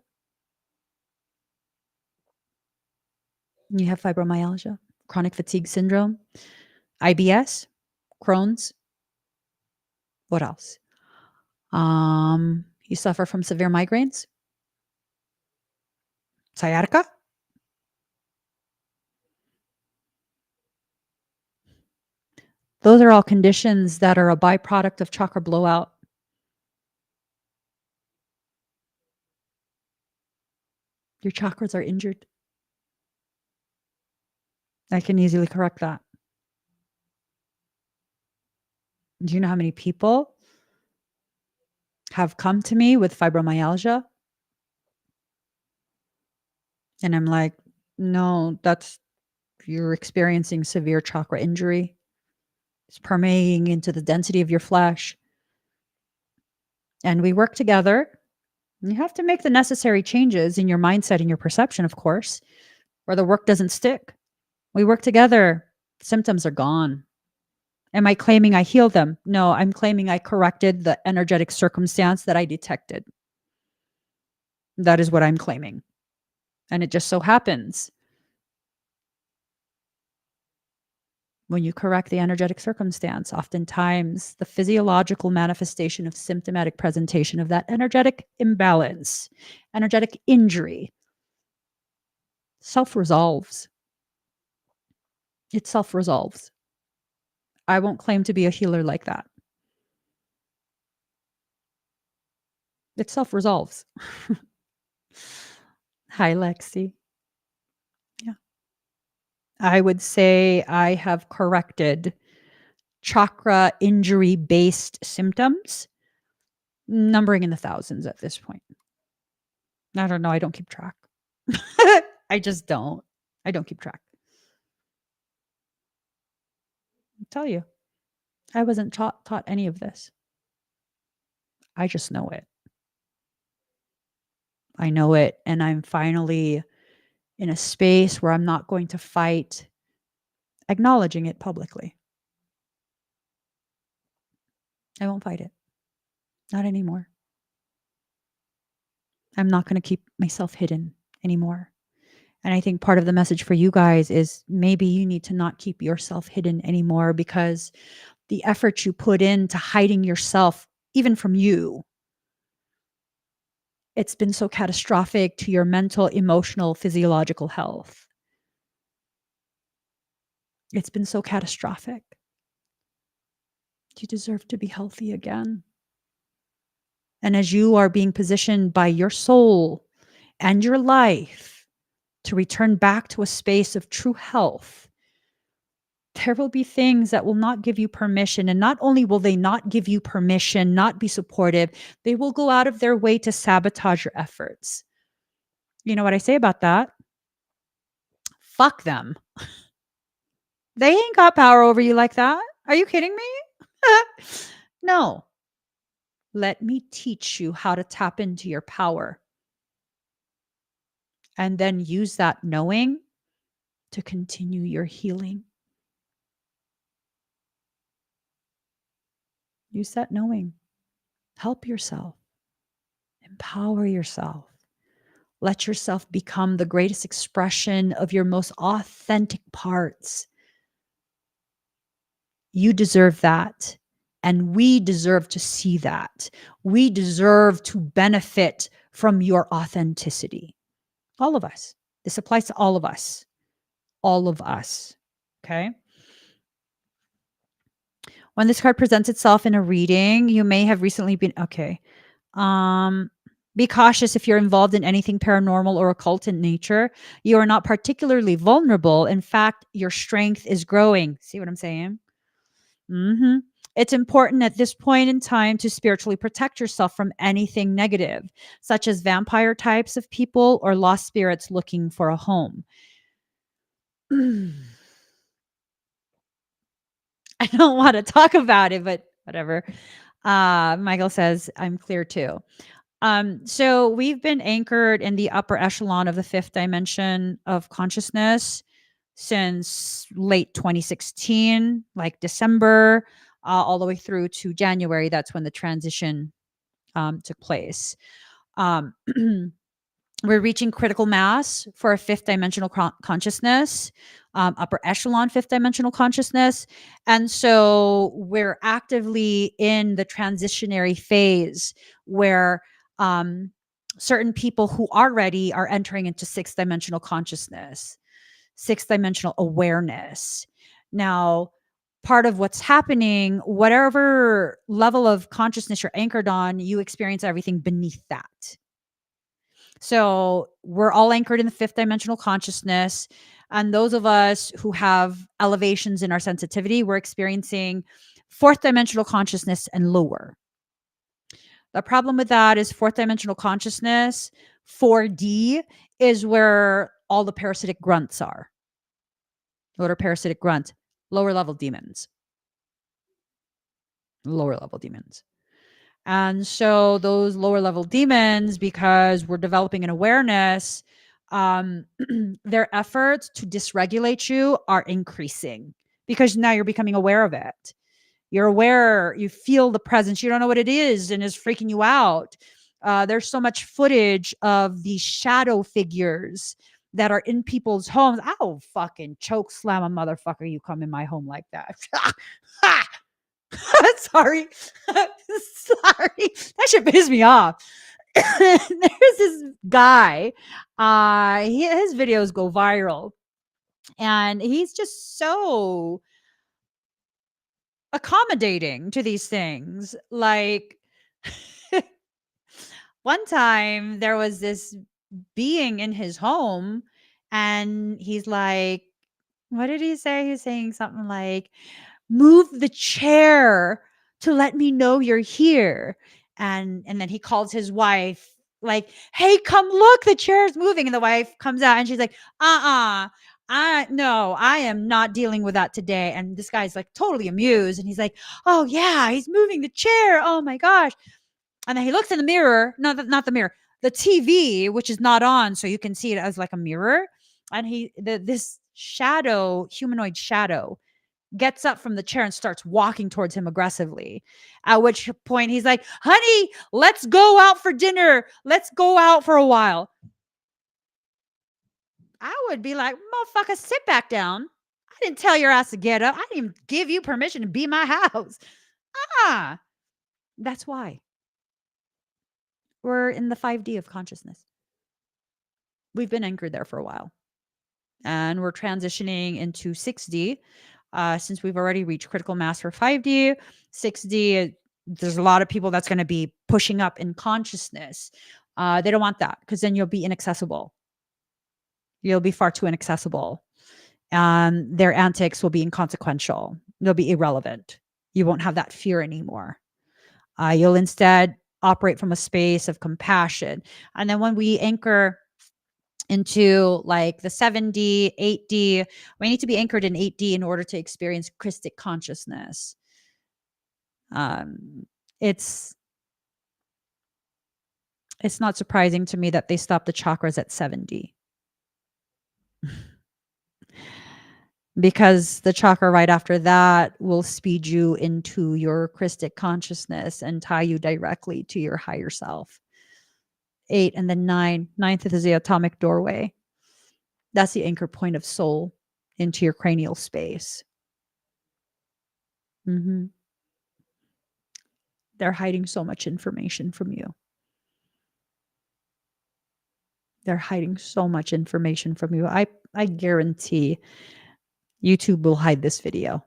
[SPEAKER 1] You have fibromyalgia, chronic fatigue syndrome, IBS, Crohn's. What else? You suffer from severe migraines, sciatica. Those are all conditions that are a byproduct of chakra blowout. Your chakras are injured. I can easily correct that. Do you know how many people have come to me with fibromyalgia? And I'm like, no, you're experiencing severe chakra injury. It's permeating into the density of your flesh. And we work together. You have to make the necessary changes in your mindset and your perception, of course, or the work doesn't stick. We work together. Symptoms are gone. Am I claiming I healed them? No, I'm claiming I corrected the energetic circumstance that I detected. That is what I'm claiming. And it just so happens when you correct the energetic circumstance, oftentimes the physiological manifestation of symptomatic presentation of that energetic imbalance, energetic injury, self-resolves. It self-resolves. I won't claim to be a healer like that. It self-resolves. Hi, Lexi. Yeah. I would say I have corrected chakra injury based symptoms, numbering in the thousands at this point. I don't know. I don't keep track. I just don't. I don't keep track. I'll tell you, I wasn't taught any of this. I just know it. I know it. And I'm finally in a space where I'm not going to fight acknowledging it publicly. I won't fight it. Not anymore. I'm not going to keep myself hidden anymore. And I think part of the message for you guys is maybe you need to not keep yourself hidden anymore because the effort you put into hiding yourself, even from you, it's been so catastrophic to your mental, emotional, physiological health. It's been so catastrophic. You deserve to be healthy again. And as you are being positioned by your soul and your life to return back to a space of true health, there will be things that will not give you permission. And not only will they not give you permission, not be supportive, they will go out of their way to sabotage your efforts. You know what I say about that? Fuck them. They ain't got power over you like that. Are you kidding me? No. Let me teach you how to tap into your power and then use that knowing to continue your healing. Use that knowing. Help yourself. Empower yourself. Let yourself become the greatest expression of your most authentic parts. You deserve that. And we deserve to see that. We deserve to benefit from your authenticity. All of us. This applies to all of us. All of us. Okay. When this card presents itself in a reading, you may have recently been okay. Be cautious if you're involved in anything paranormal or occult in nature. You are not particularly vulnerable. In fact, your strength is growing. See what I'm saying? hmm It's important at this point in time to spiritually protect yourself from anything negative, such as vampire types of people or lost spirits looking for a home. I don't want to talk about it, but whatever. Michael says, I'm clear too. So we've been anchored in the upper echelon of the fifth dimension of consciousness since late 2016, like December, all the way through to January. That's when the transition took place. Um, we're reaching critical mass for a fifth dimensional consciousness, upper echelon fifth dimensional consciousness. And so we're actively in the transitionary phase where certain people who are ready are entering into sixth dimensional consciousness, sixth dimensional awareness. Now, part of what's happening, whatever level of consciousness you're anchored on, you experience everything beneath that. So we're all anchored in the fifth dimensional consciousness. And those of us who have elevations in our sensitivity, we're experiencing fourth dimensional consciousness and lower. The problem with that is fourth dimensional consciousness, 4D, is where all the parasitic grunts are. What are parasitic grunts? Lower level demons. Lower level demons. And so those lower level demons, because we're developing an awareness, their efforts to dysregulate you are increasing because now you're becoming aware of it. You're aware, you feel the presence, you don't know what it is and is freaking you out. There's so much footage of these shadow figures that are in people's homes. I'll fucking choke slam a motherfucker. You come in my home like that. Sorry. Sorry. That shit pissed me off. There's this guy. His videos go viral. And he's just so accommodating to these things. Like one time there was this being in his home and he's like, what did he say? He's saying something like, move the chair to let me know you're here. And then he calls his wife like, hey, come look, the chair is moving. And the wife comes out and she's like, no, I am not dealing with that today. And this guy's like totally amused. And he's like, oh yeah, he's moving the chair. Oh my gosh. And then he looks in the mirror, not the mirror, the TV, which is not on. So you can see it as like a mirror. And this shadow, humanoid shadow, gets up from the chair and starts walking towards him aggressively. At which point he's like, honey, let's go out for dinner. Let's go out for a while. I would be like, motherfucker, sit back down. I didn't tell your ass to get up. I didn't even give you permission to be my house. That's why we're in the 5D of consciousness. We've been anchored there for a while. And we're transitioning into 6D. Since we've already reached critical mass for 5D, 6D, there's a lot of people that's going to be pushing up in consciousness. They don't want that because then you'll be inaccessible. You'll be far too inaccessible. Their antics will be inconsequential. They'll be irrelevant. You won't have that fear anymore. You'll instead operate from a space of compassion. And then when we anchor into like the 7D, 8D. We need to be anchored in 8D in order to experience Christic consciousness. Um, it's it's not surprising to me that they stopped the chakras at 7D. Because the chakra right after that will speed you into your Christic consciousness and tie you directly to your higher self. 8 and then 9. Ninth is the atomic doorway. That's the anchor point of soul into your cranial space. Mm-hmm. They're hiding so much information from you. They're hiding so much information from you. I guarantee YouTube will hide this video.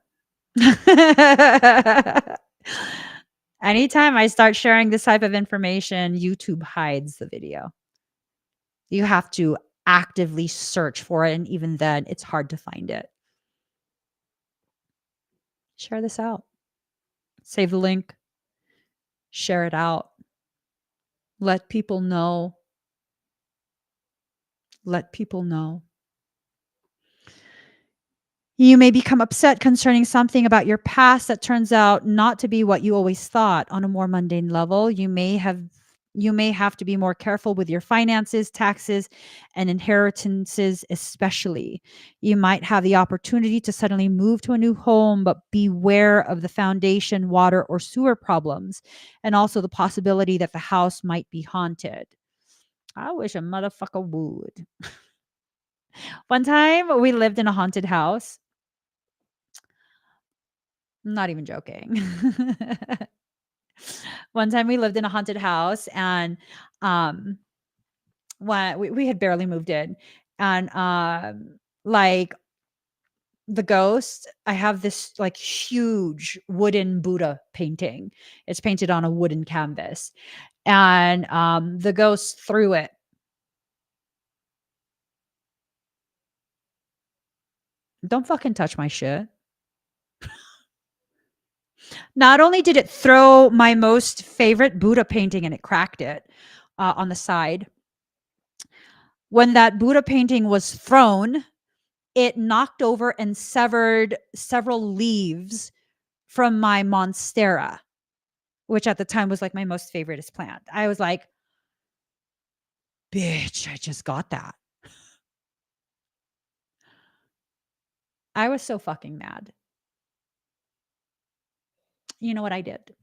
[SPEAKER 1] Anytime I start sharing this type of information, YouTube hides the video. You have to actively search for it, and even then, it's hard to find it. Share this out. Save the link. Share it out. Let people know. Let people know. You may become upset concerning something about your past that turns out not to be what you always thought. On a more mundane level, you may have to be more careful with your finances, taxes, and inheritances especially. You might have the opportunity to suddenly move to a new home, but beware of the foundation, water, or sewer problems, and also the possibility that the house might be haunted. I wish a motherfucker would. One time we lived in a haunted house. I'm not even joking. One time we lived in a haunted house, and um when we had barely moved in, and like the ghost, I have this like huge wooden Buddha painting. It's painted on a wooden canvas, and the ghost threw it. Don't fucking touch my shit. Not only did it throw my most favorite Buddha painting and it cracked it on the side, when that Buddha painting was thrown, it knocked over and severed several leaves from my monstera, which at the time was like my most favoriteest plant. I was like, bitch, I just got that. I was so fucking mad. You know what I did?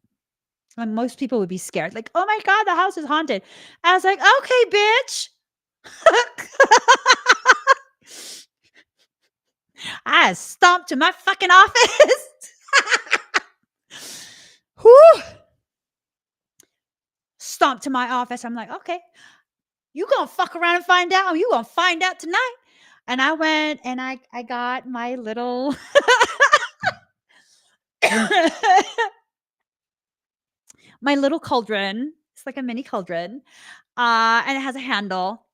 [SPEAKER 1] And most people would be scared, like, oh my God, the house is haunted. I was like, okay, bitch. I stomped to my fucking office. Whew. Stomped to my office. I'm like, okay, you gonna fuck around and find out. You gonna find out tonight. And I went and I got my little my little cauldron. It's like a mini cauldron. And it has a handle.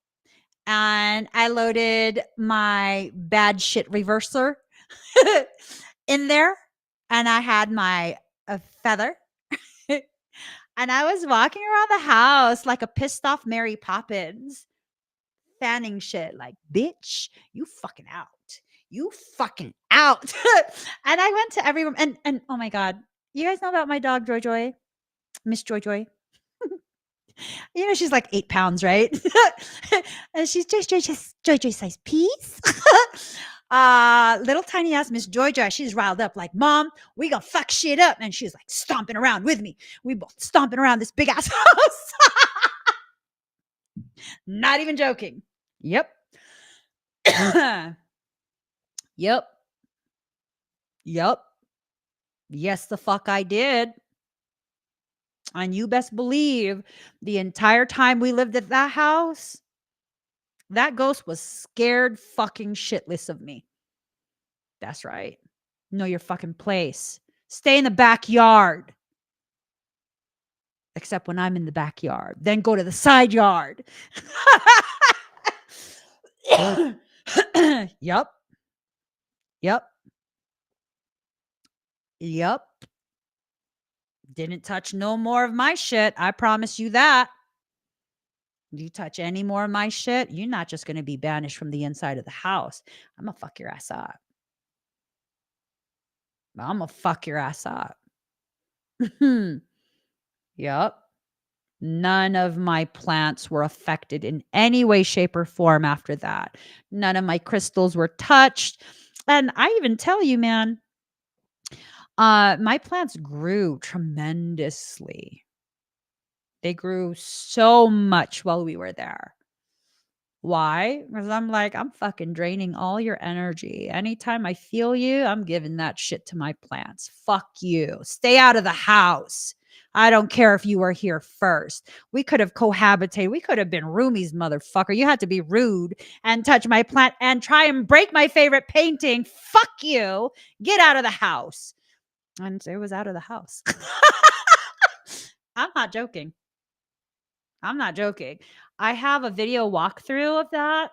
[SPEAKER 1] And I loaded my bad shit reverser in there. And I had my feather. And I was walking around the house like a pissed off Mary Poppins, fanning shit like, bitch, you fucking out. You fucking out. And I went to everyone, and oh my God, you guys know about my dog Joy Joy, Miss Joy Joy. You know, she's like 8 pounds, right? And she's just Joy Joy size piece. Little tiny ass Miss Joy Joy, she's riled up like, Mom, we gonna fuck shit up. And she's like stomping around with me. We both stomping around this big ass house. Not even joking. Yep. Yep. Yep. Yes, the fuck I did. And you best believe the entire time we lived at that house, that ghost was scared fucking shitless of me. That's right. Know your fucking place. Stay in the backyard. Except when I'm in the backyard. Then go to the side yard. Yep. Yep. Yep. Didn't touch no more of my shit. I promise you that. You touch any more of my shit, you're not just going to be banished from the inside of the house. I'm going to fuck your ass up. I'm going to fuck your ass up. Yep. None of my plants were affected in any way, shape, or form after that. None of my crystals were touched. And I even tell you, man, my plants grew tremendously. They grew so much while we were there. Why? Because I'm like, I'm fucking draining all your energy. Anytime I feel you, I'm giving that shit to my plants. Fuck you. Stay out of the house. I don't care if you were here first. We could have cohabitated. We could have been roomies, motherfucker. You had to be rude and touch my plant and try and break my favorite painting. Fuck you. Get out of the house. And it was out of the house. I'm not joking. I'm not joking. I have a video walkthrough of that.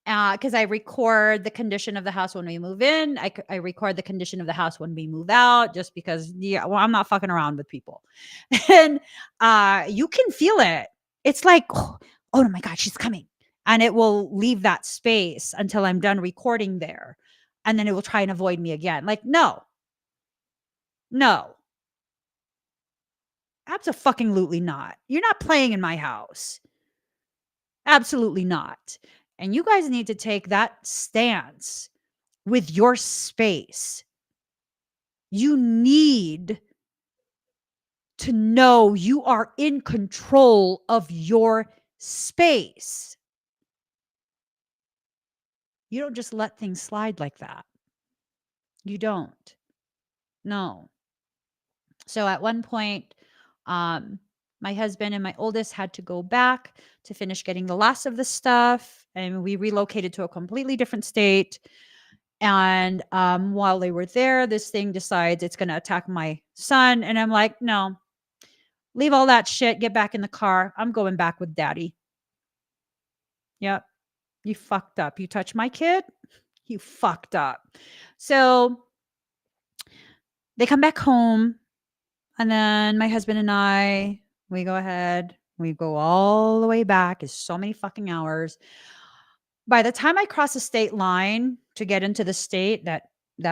[SPEAKER 1] Because I record the condition of the house when we move in. I record the condition of the house when we move out, just because, yeah, well, I'm not fucking around with people. And you can feel it. It's like, oh my God, she's coming. And it will leave that space until I'm done recording there. And then it will try and avoid me again. Like, no, absolutely not. You're not playing in my house. Absolutely not. And you guys need to take that stance with your space. You need to know you are in control of your space. You don't just let things slide like that. You don't. No. So at one point, my husband and my oldest had to go back to finish getting the last of the stuff, and we relocated to a completely different state. And while they were there, this thing decides it's going to attack my son. And I'm like, no, leave all that shit. Get back in the car. I'm going back with daddy. Yep. You fucked up. You touched my kid. You fucked up. So they come back home. And then my husband and I, we go ahead. We go all the way back. It's so many fucking hours. By the time I cross the state line to get into the state that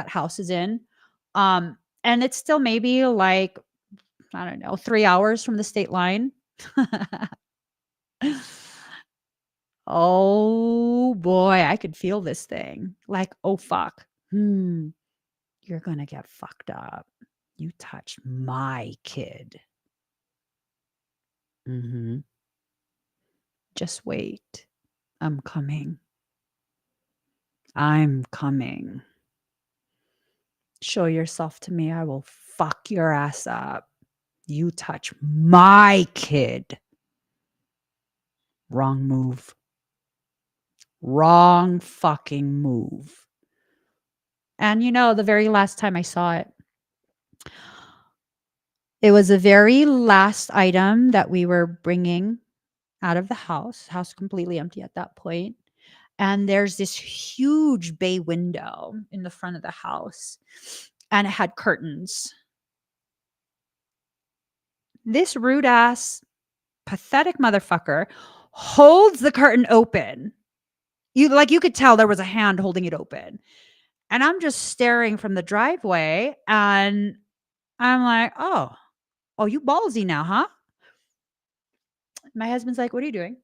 [SPEAKER 1] house is in, and it's still maybe like, I don't know, 3 hours from the state line. Oh boy, I could feel this thing. Like, oh fuck. You're gonna get fucked up. You touched my kid. Just wait. I'm coming. I'm coming. Show yourself to me. I will fuck your ass up. You touch my kid. Wrong move. Wrong fucking move. And the very last time I saw it, it was the very last item that we were bringing out of the house completely empty at that point. And there's this huge bay window in the front of the house, and it had curtains. This rude ass, pathetic motherfucker holds the curtain open. You could tell there was a hand holding it open. And I'm just staring from the driveway, and I'm like, oh, you ballsy now, huh? My husband's like, what are you doing?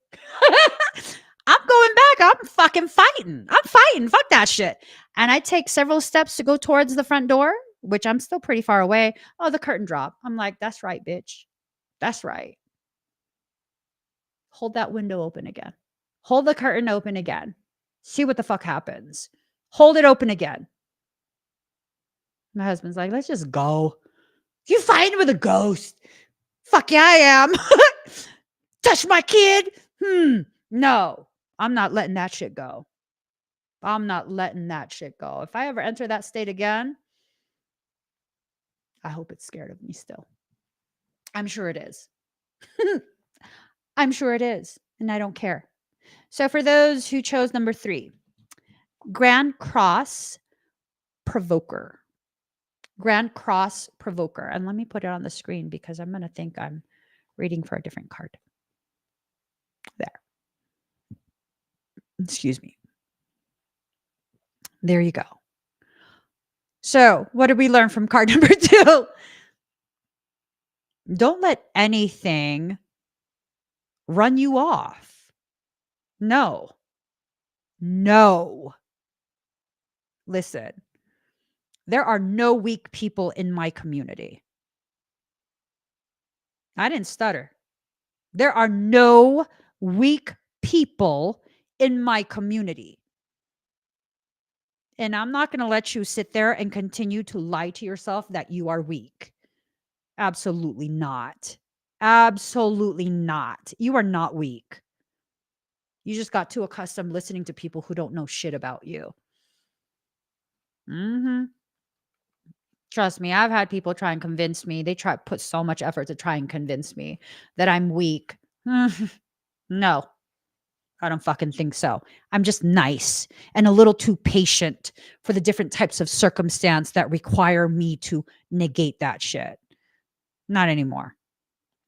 [SPEAKER 1] I'm going back. I'm fucking fighting. I'm fighting. Fuck that shit. And I take several steps to go towards the front door, which I'm still pretty far away. Oh, the curtain drop. I'm like, that's right, bitch. That's right. Hold that window open again. Hold the curtain open again. See what the fuck happens. Hold it open again. My husband's like, let's just go. You fighting with a ghost? Fuck yeah, I am. Touch my kid? No, I'm not letting that shit go. I'm not letting that shit go. If I ever enter that state again, I hope it's scared of me still. I'm sure it is. I'm sure it is. And I don't care. So for those who chose number 3, Grand Cross Provoker. Grand Cross Provoker. And let me put it on the screen because I'm going to think I'm reading for a different card. Excuse me. There you go. So, what did we learn from card number 2? Don't let anything run you off. No. No. Listen, there are no weak people in my community. I didn't stutter. There are no weak people in my community. And I'm not going to let you sit there and continue to lie to yourself that you are weak. Absolutely not. Absolutely not. You are not weak. You just got too accustomed listening to people who don't know shit about you. Trust me, I've had people try and convince me. They try to put so much effort to try and convince me that I'm weak. No, I don't fucking think so. I'm just nice and a little too patient for the different types of circumstance that require me to negate that shit. Not anymore.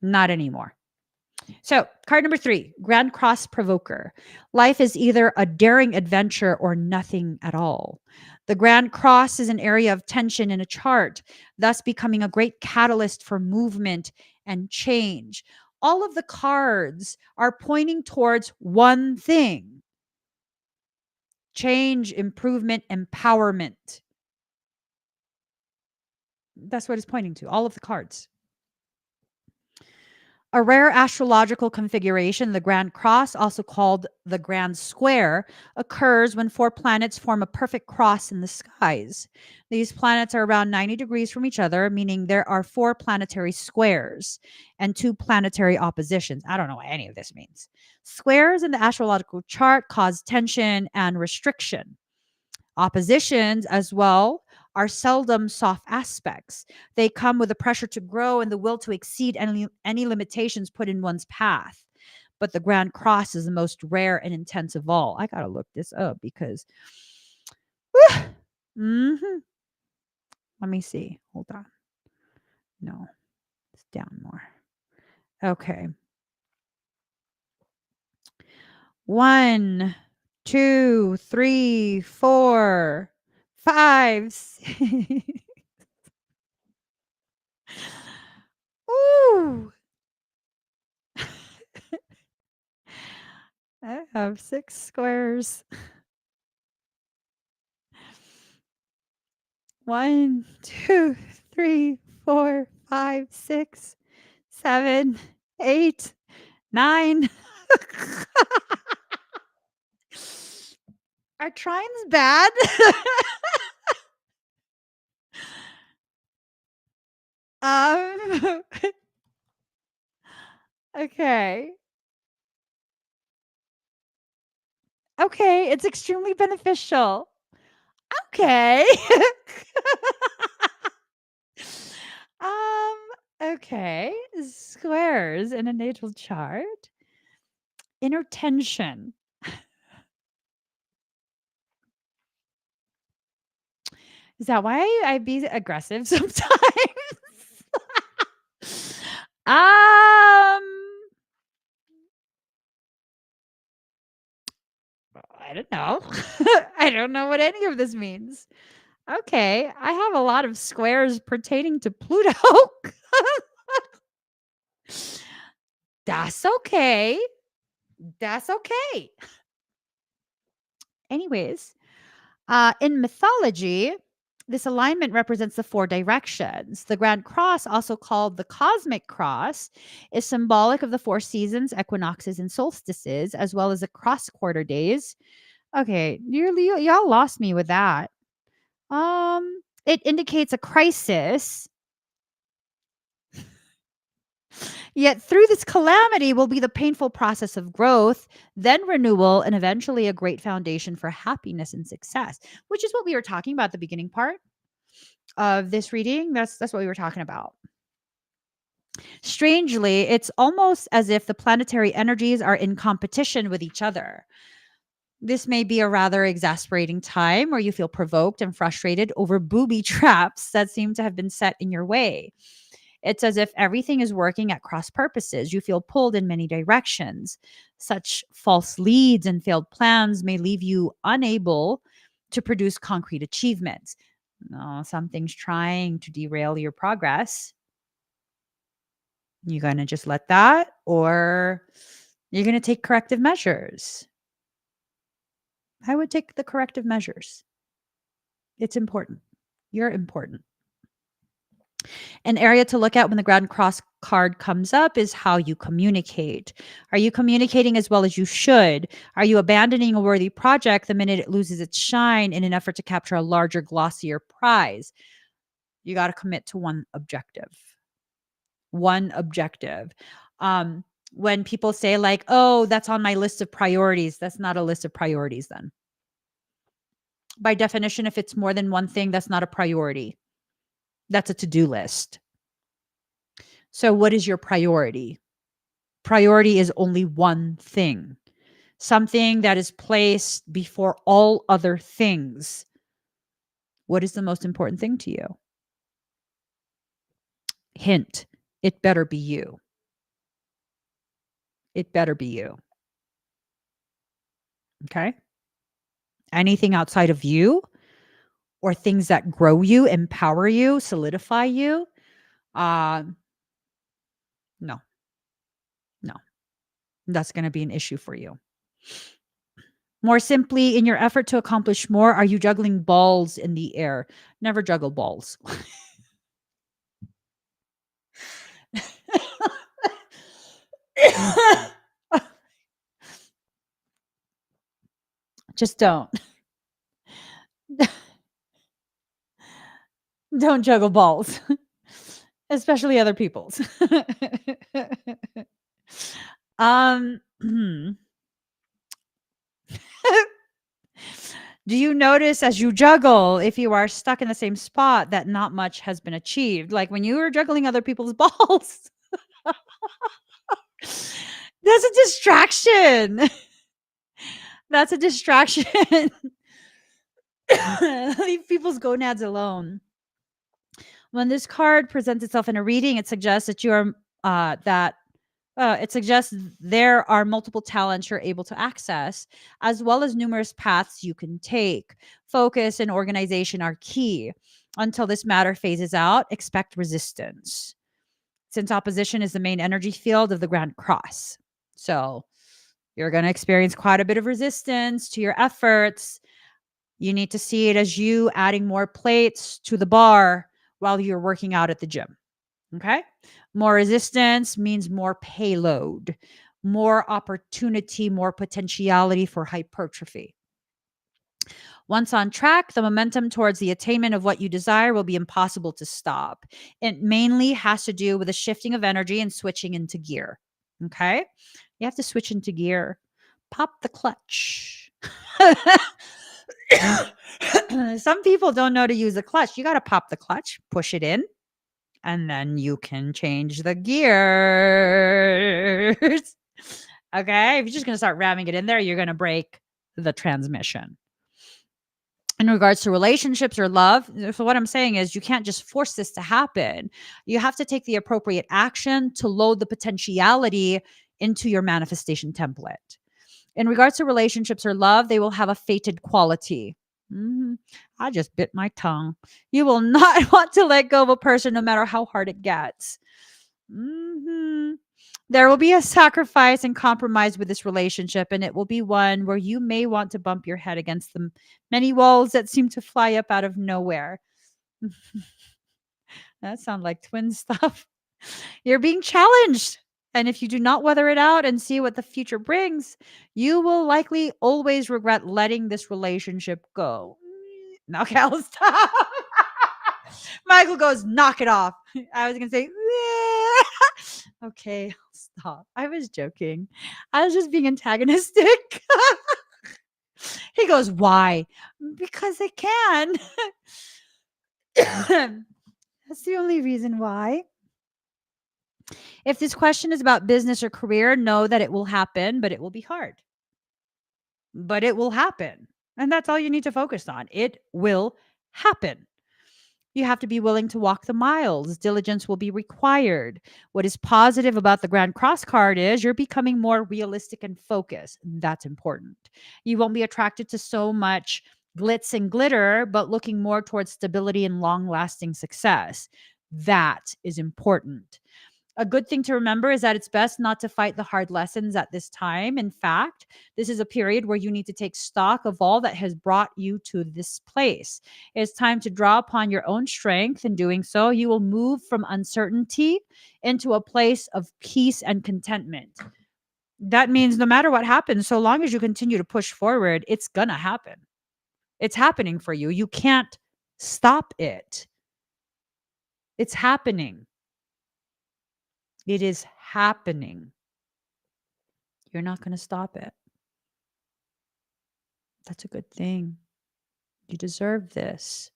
[SPEAKER 1] Not anymore. So, card number 3, Grand Cross Provoker. Life is either a daring adventure or nothing at all. The Grand Cross is an area of tension in a chart, thus becoming a great catalyst for movement and change. All of the cards are pointing towards one thing: change, improvement, empowerment. That's what it's pointing to, all of the cards. A rare astrological configuration, the Grand Cross, also called the Grand Square, occurs when 4 planets form a perfect cross in the skies. These planets are around 90 degrees from each other, meaning there are 4 planetary squares and 2 planetary oppositions. I don't know what any of this means. Squares in the astrological chart cause tension and restriction. Oppositions, as well, are seldom soft aspects. They come with the pressure to grow and the will to exceed any limitations put in one's path. But the Grand Cross is the most rare and intense of all. I gotta look this up because. Mm-hmm. Let me see. Hold on. No, it's down more. Okay. 1, 2, 3, 4, 5. Ooh. I have 6 squares. 1, 2, 3, 4, 5, 6, 7, 8, 9. Are trines bad? um, okay. Okay, it's extremely beneficial. Okay. um, okay. Squares in a natal chart. Inner tension. Is that why I be aggressive sometimes? I don't know. I don't know what any of this means. Okay, I have a lot of squares pertaining to Pluto. That's okay. That's okay. Anyways, in mythology, this alignment represents the 4 directions. The Grand Cross, also called the Cosmic Cross, is symbolic of the 4 seasons, equinoxes, and solstices, as well as the cross quarter days. Okay, y'all lost me with that. It indicates a crisis. Yet through this calamity will be the painful process of growth, then renewal, and eventually a great foundation for happiness and success, which is what we were talking about at the beginning part of this reading. That's what we were talking about. Strangely, it's almost as if the planetary energies are in competition with each other. This may be a rather exasperating time where you feel provoked and frustrated over booby traps that seem to have been set in your way. It's as if everything is working at cross purposes. You feel pulled in many directions. Such false leads and failed plans may leave you unable to produce concrete achievements. No, something's trying to derail your progress. You going to just let that, or you're going to take corrective measures? I would take the corrective measures. It's important. You're important. An area to look at when the Grand Cross card comes up is how you communicate. Are you communicating as well as you should? Are you abandoning a worthy project the minute it loses its shine in an effort to capture a larger, glossier prize? You got to commit to one objective. One objective. When people say, like, oh, that's on my list of priorities, that's not a list of priorities then. By definition, if it's more than one thing, that's not a priority. That's a to-do list. So what is your priority? Priority is only one thing, something that is placed before all other things. What is the most important thing to you? Hint, it better be you. It better be you. Okay? Anything outside of you or things that grow you, empower you, solidify you, uh, no, no, that's going to be an issue for you. More simply, in your effort to accomplish more, are you juggling balls in the air? Never juggle balls. Just don't. Don't juggle balls, especially other people's. um, do you notice as you juggle, if you are stuck in the same spot, that not much has been achieved? Like when you were juggling other people's balls, that's a distraction. That's a distraction. Leave people's gonads alone. When this card presents itself in a reading, it suggests that you are it suggests there are multiple talents you're able to access, as well as numerous paths you can take. Focus and organization are key. Until this matter phases out, expect resistance, since opposition is the main energy field of the Grand Cross. So you're going to experience quite a bit of resistance to your efforts. You need to see it as you adding more plates to the bar while you're working out at the gym. Okay. More resistance means more payload, more opportunity, more potentiality for hypertrophy. Once on track, the momentum towards the attainment of what you desire will be impossible to stop. It mainly has to do with the shifting of energy and switching into gear. Okay. You have to switch into gear. Pop the clutch. Some people don't know how to use the clutch. You got to pop the clutch, push it in, and then you can change the gears. Okay. If you're just going to start ramming it in there, you're going to break the transmission. In regards to relationships or love, so what I'm saying is you can't just force this to happen. You have to take the appropriate action to load the potentiality into your manifestation template. In regards to relationships or love, they will have a fated quality. I just bit my tongue. You will not want to let go of a person no matter how hard it gets. There will be a sacrifice and compromise with this relationship, and it will be one where you may want to bump your head against the many walls that seem to fly up out of nowhere. That sounds like twin stuff. You're being challenged. And if you do not weather it out and see what the future brings, you will likely always regret letting this relationship go. Okay, I'll stop. Michael goes, knock it off. I was going to say, okay, I'll stop. I was joking. I was just being antagonistic. He goes, why? Because I can. That's the only reason why. If this question is about business or career, know that it will happen, but it will be hard. But it will happen. And that's all you need to focus on. It will happen. You have to be willing to walk the miles. Diligence will be required. What is positive about the Grand Cross card is you're becoming more realistic and focused. That's important. You won't be attracted to so much glitz and glitter, but looking more towards stability and long lasting success. That is important. A good thing to remember is that it's best not to fight the hard lessons at this time. In fact, this is a period where you need to take stock of all that has brought you to this place. It's time to draw upon your own strength. In doing so, you will move from uncertainty into a place of peace and contentment. That means no matter what happens, so long as you continue to push forward, it's going to happen. It's happening for you. You can't stop it. It's happening. It is happening. You're not going to stop it. That's a good thing. You deserve this.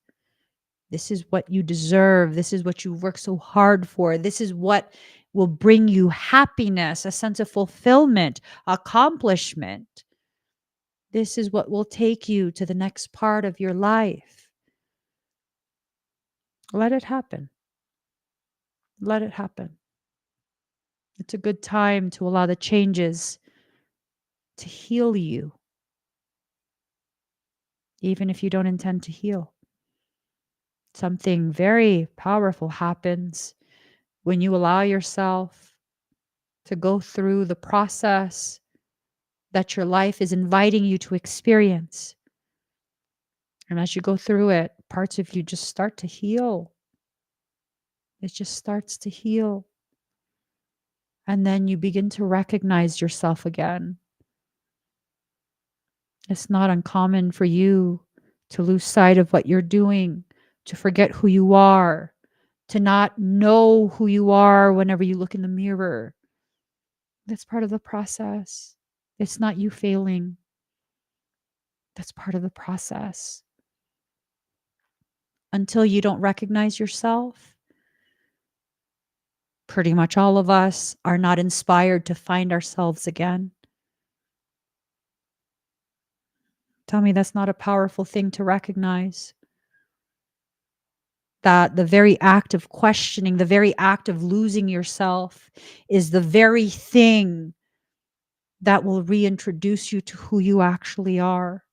[SPEAKER 1] This is what you deserve. This is what you work so hard for. This is what will bring you happiness, a sense of fulfillment, accomplishment. This is what will take you to the next part of your life. Let it happen. Let it happen. It's a good time to allow the changes to heal you, even if you don't intend to heal. Something very powerful happens when you allow yourself to go through the process that your life is inviting you to experience. And as you go through it, parts of you just start to heal. It just starts to heal. And then you begin to recognize yourself again. It's not uncommon for you to lose sight of what you're doing, to forget who you are, to not know who you are whenever you look in the mirror. That's part of the process. It's not you failing. That's part of the process. Until you don't recognize yourself, pretty much all of us are not inspired to find ourselves again. Tell me that's not a powerful thing to recognize. That the very act of questioning, the very act of losing yourself is the very thing that will reintroduce you to who you actually are.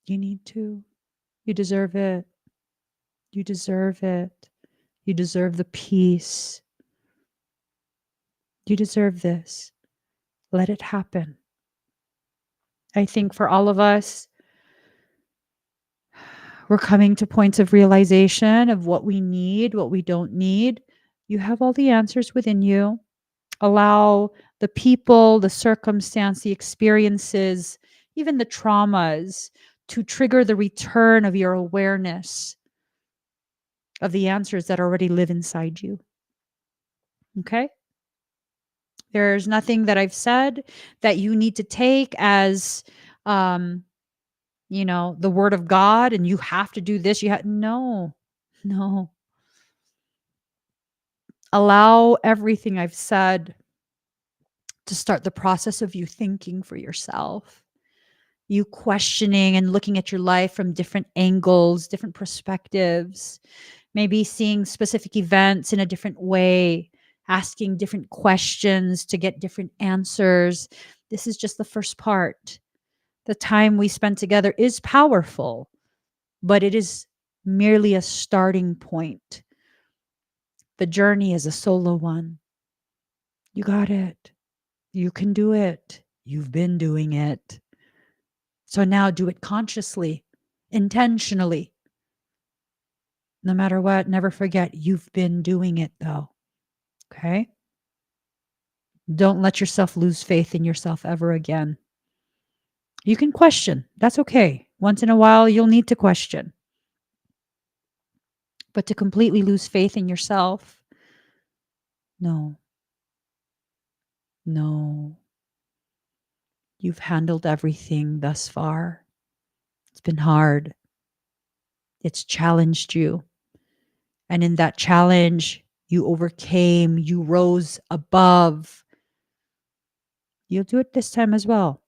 [SPEAKER 1] You need to. You deserve it. You deserve it. You deserve the peace. You deserve this. Let it happen. I think for all of us, we're coming to points of realization of what we need, what we don't need. You have all the answers within you. Allow the people, the circumstance, the experiences, even the traumas to trigger the return of your awareness of the answers that already live inside you. Okay? There's nothing that I've said that you need to take as the word of God and you have to do this. No. No. Allow everything I've said to start the process of you thinking for yourself, you questioning and looking at your life from different angles, different perspectives, maybe seeing specific events in a different way, asking different questions to get different answers. This is just the first part. The time we spend together is powerful, but it is merely a starting point. The journey is a solo one. You got it. You can do it. You've been doing it. So now do it consciously, intentionally. No matter what, never forget you've been doing it though. Okay? Don't let yourself lose faith in yourself ever again. You can question. That's okay. Once in a while, you'll need to question. But to completely lose faith in yourself, no. No. You've handled everything thus far. It's been hard. It's challenged you. And in that challenge, you overcame, you rose above. You'll do it this time as well.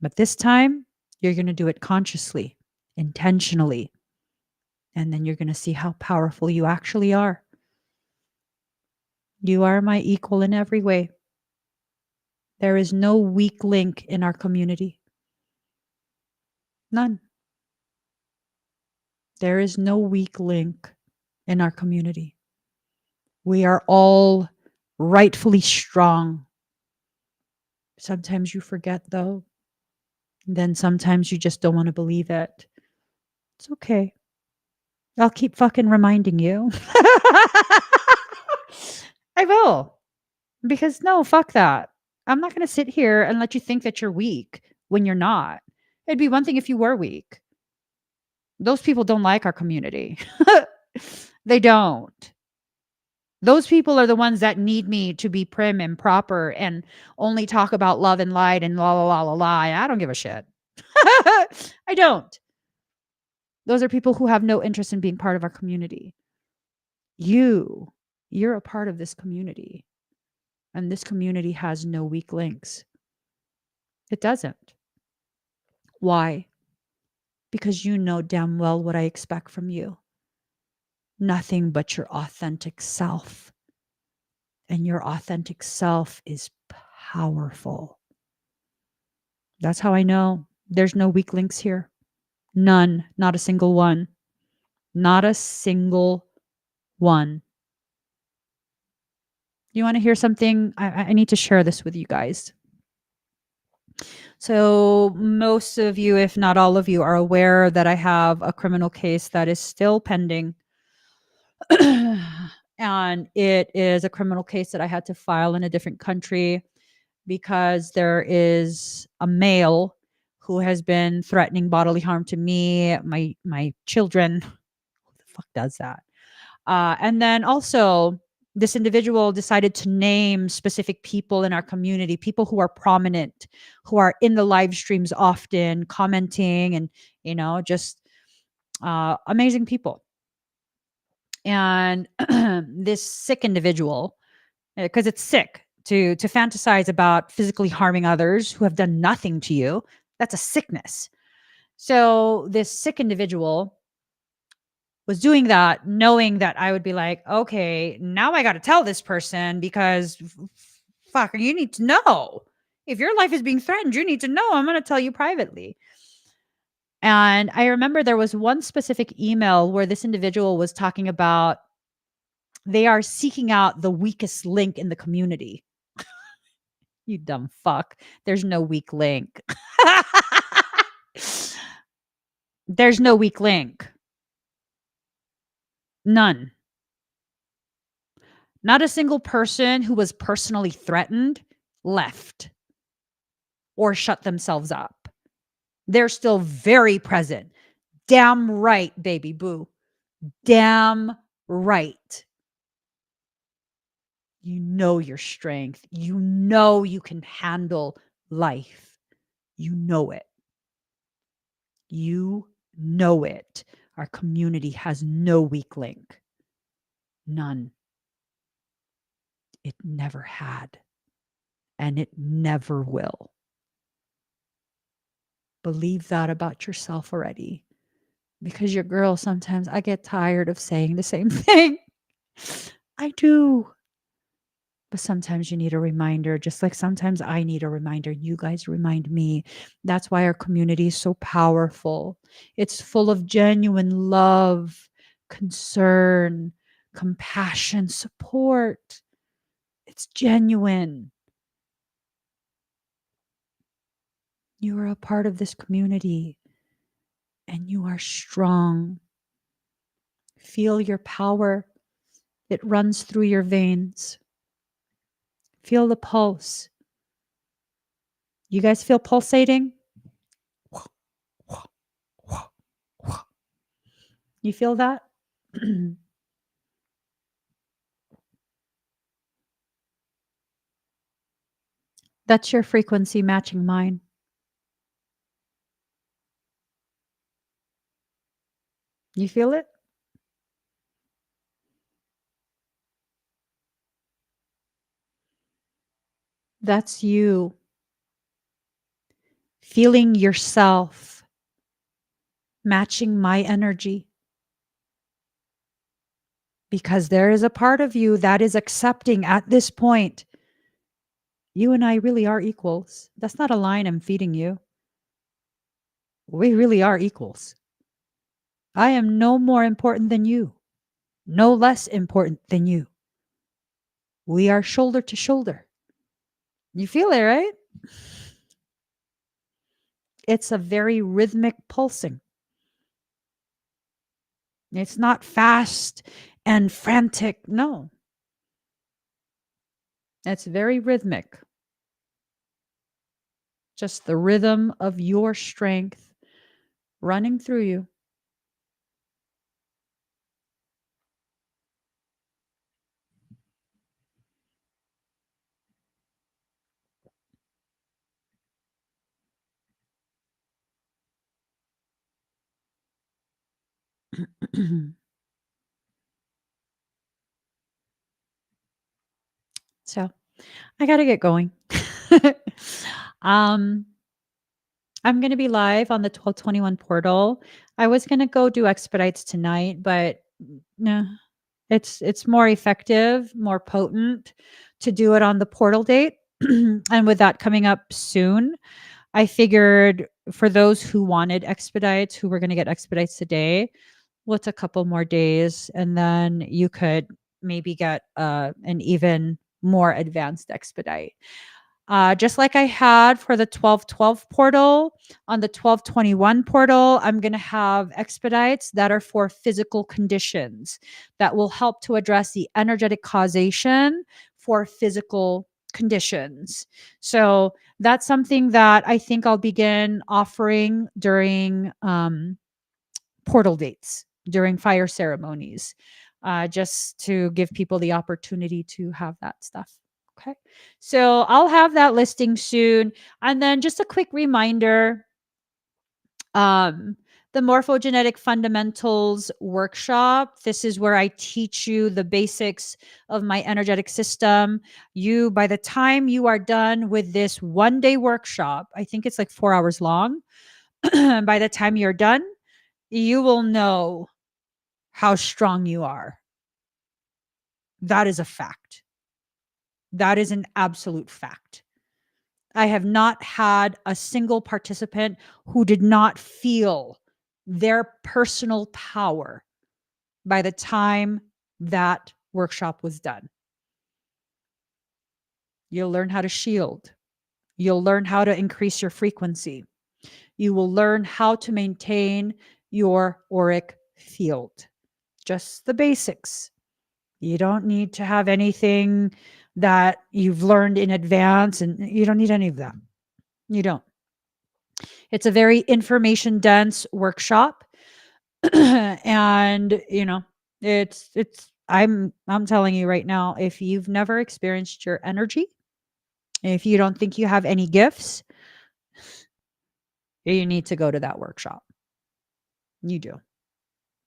[SPEAKER 1] But this time, you're going to do it consciously, intentionally. And then you're going to see how powerful you actually are. You are my equal in every way. There is no weak link in our community. None. There is no weak link in our community. We are all rightfully strong. Sometimes you forget, though. Then sometimes you just don't want to believe it. It's okay. I'll keep fucking reminding you. I will. Because no, fuck that. I'm not going to sit here and let you think that you're weak when you're not. It'd be one thing if you were weak. Those people don't like our community. They don't. Those people are the ones that need me to be prim and proper and only talk about love and light and la la la la la. I don't give a shit. I don't. Those are people who have no interest in being part of our community. You're a part of this community. And this community has no weak links. It doesn't. Why? Because you know damn well what I expect from you. Nothing but your authentic self. And your authentic self is powerful. That's how I know there's no weak links here. None. Not a single one. Not a single one. You want to hear something? I need to share this with you guys. So, most of you, if not all of you, are aware that I have a criminal case that is still pending. And it is a criminal case that I had to file in a different country because there is a male who has been threatening bodily harm to me, my children. Who the fuck does that? And then also, this individual decided to name specific people in our community, people who are prominent, who are in the live streams often, commenting, and just amazing people. And this sick individual, because it's sick to fantasize about physically harming others who have done nothing to you. That's a sickness. So this sick individual was doing that, knowing that I would be like, okay, now I got to tell this person because fuck, you need to know. If your life is being threatened, you need to know. I'm going to tell you privately. And I remember there was one specific email where this individual was talking about they are seeking out the weakest link in the community. You dumb fuck. There's no weak link. There's no weak link. None. Not a single person who was personally threatened left or shut themselves up. They're still very present. Damn right, baby boo. Damn right. You know your strength. You know you can handle life. You know it. You know it. Our community has no weak link. None. It never had. And it never will. Believe that about yourself already. Because your girl, sometimes I get tired of saying the same thing. I do. But sometimes you need a reminder, just like sometimes I need a reminder. You guys remind me. That's why our community is so powerful. It's full of genuine love, concern, compassion, support. It's genuine. You are a part of this community and you are strong. Feel your power. It runs through your veins. Feel the pulse. You guys feel pulsating? You feel that? That's your frequency matching mine. You feel it? That's you feeling yourself matching my energy, because there is a part of you that is accepting at this point, you and I really are equals. That's not a line I'm feeding you. We really are equals. I am no more important than you, no less important than you. We are shoulder to shoulder. You feel it, right? It's a very rhythmic pulsing. It's not fast and frantic. No, it's very rhythmic. Just the rhythm of your strength running through you. So I got to get going. um, I'm going to be live on the 1221 portal. I was going to go do expedites tonight, but no, it's more effective, more potent to do it on the portal date. And with that coming up soon, I figured for those who wanted expedites, who were going to get expedites today, what's a couple more days, and then you could maybe get an even more advanced expedite. Just like I had for the 1212 portal, on the 1221 portal, I'm going to have expedites that are for physical conditions that will help to address the energetic causation for physical conditions. So that's something that I think I'll begin offering during portal dates, during fire ceremonies, just to give people the opportunity to have that stuff. Okay. So I'll have that listing soon. And then just a quick reminder, um, the morphogenetic fundamentals workshop. This is where I teach you the basics of my energetic system. You, by the time you are done with this 1 day workshop, I think it's like 4 hours long. By the time you're done, you will know how strong you are. That is a fact. That is an absolute fact. I have not had a single participant who did not feel their personal power by the time that workshop was done. You'll learn how to shield. You'll learn how to increase your frequency. You will learn how to maintain your auric field. Just the basics. You don't need to have anything that you've learned in advance, and you don't need any of that. You don't. It's a very information dense workshop. And I'm telling you right now, if you've never experienced your energy, if you don't think you have any gifts, you need to go to that workshop. You do.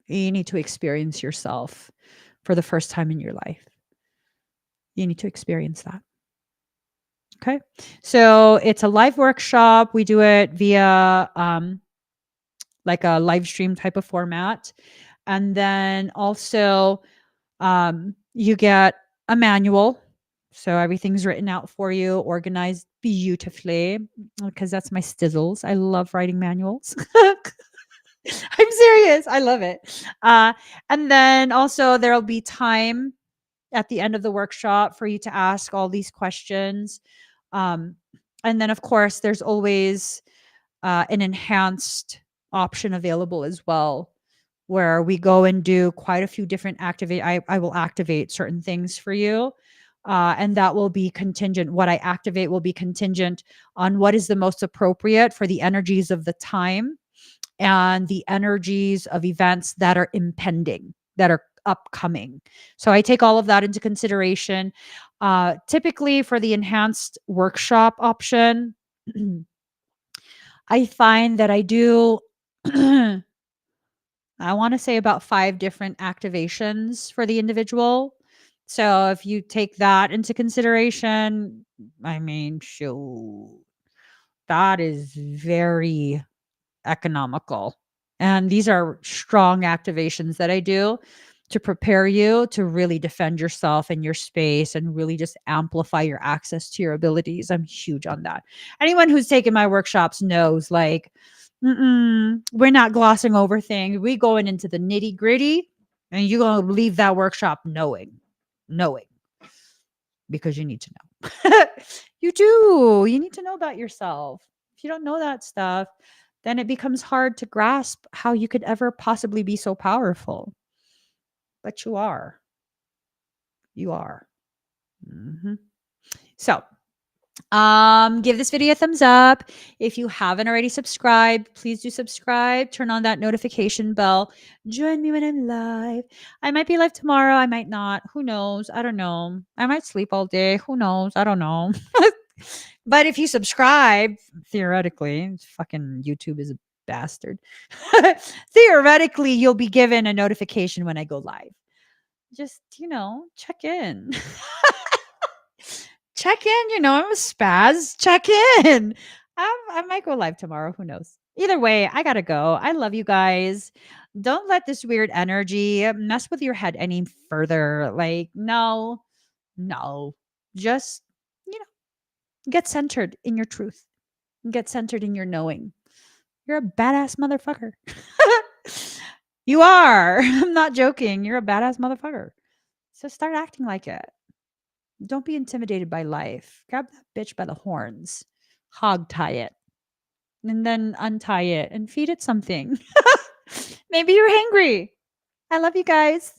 [SPEAKER 1] You need to experience yourself for the first time in your life. You need to experience that. Okay. So it's a live workshop. We do it via like a live stream type of format. And then also you get a manual. So everything's written out for you, organized beautifully, because that's my stizzles. I love writing manuals. I'm serious. I love it. And then also there'll be time at the end of the workshop for you to ask all these questions. Um, and then, of course, there's always an enhanced option available as well, where we go and do quite a few different activate. I will activate certain things for you. And that will be contingent. What I activate will be contingent on what is the most appropriate for the energies of the time and the energies of events that are impending, that are upcoming. So I take all of that into consideration. Typically, for the enhanced workshop option, I find that I do, I want to say about 5 different activations for the individual. So if you take that into consideration, I mean, shoot, that is very economical. And these are strong activations that I do to prepare you to really defend yourself and your space and really just amplify your access to your abilities. I'm huge on that. Anyone who's taken my workshops knows, like, we're not glossing over things. We going into the nitty gritty, and you're going to leave that workshop knowing, because you need to know. You do. You need to know about yourself. If you don't know that stuff, then it becomes hard to grasp how you could ever possibly be so powerful. But you are. You are. Mhm. So, give this video a thumbs up. If you haven't already subscribed, please do subscribe. Turn on that notification bell. Join me when I'm live. I might be live tomorrow. I might not. Who knows? I don't know. I might sleep all day. Who knows? I don't know. But if you subscribe, theoretically, fucking YouTube is a bastard. Theoretically, you'll be given a notification when I go live. Just, check in. Check in, I'm a spaz. Check in. I might go live tomorrow. Who knows? Either way, I gotta go. I love you guys. Don't let this weird energy mess with your head any further. Like, no, no. Just, get centered in your truth. Get centered in your knowing. You're a badass motherfucker. You are. I'm not joking. You're a badass motherfucker. So start acting like it. Don't be intimidated by life. Grab that bitch by the horns, hog tie it, and then untie it and feed it something. Maybe you're hangry. I love you guys.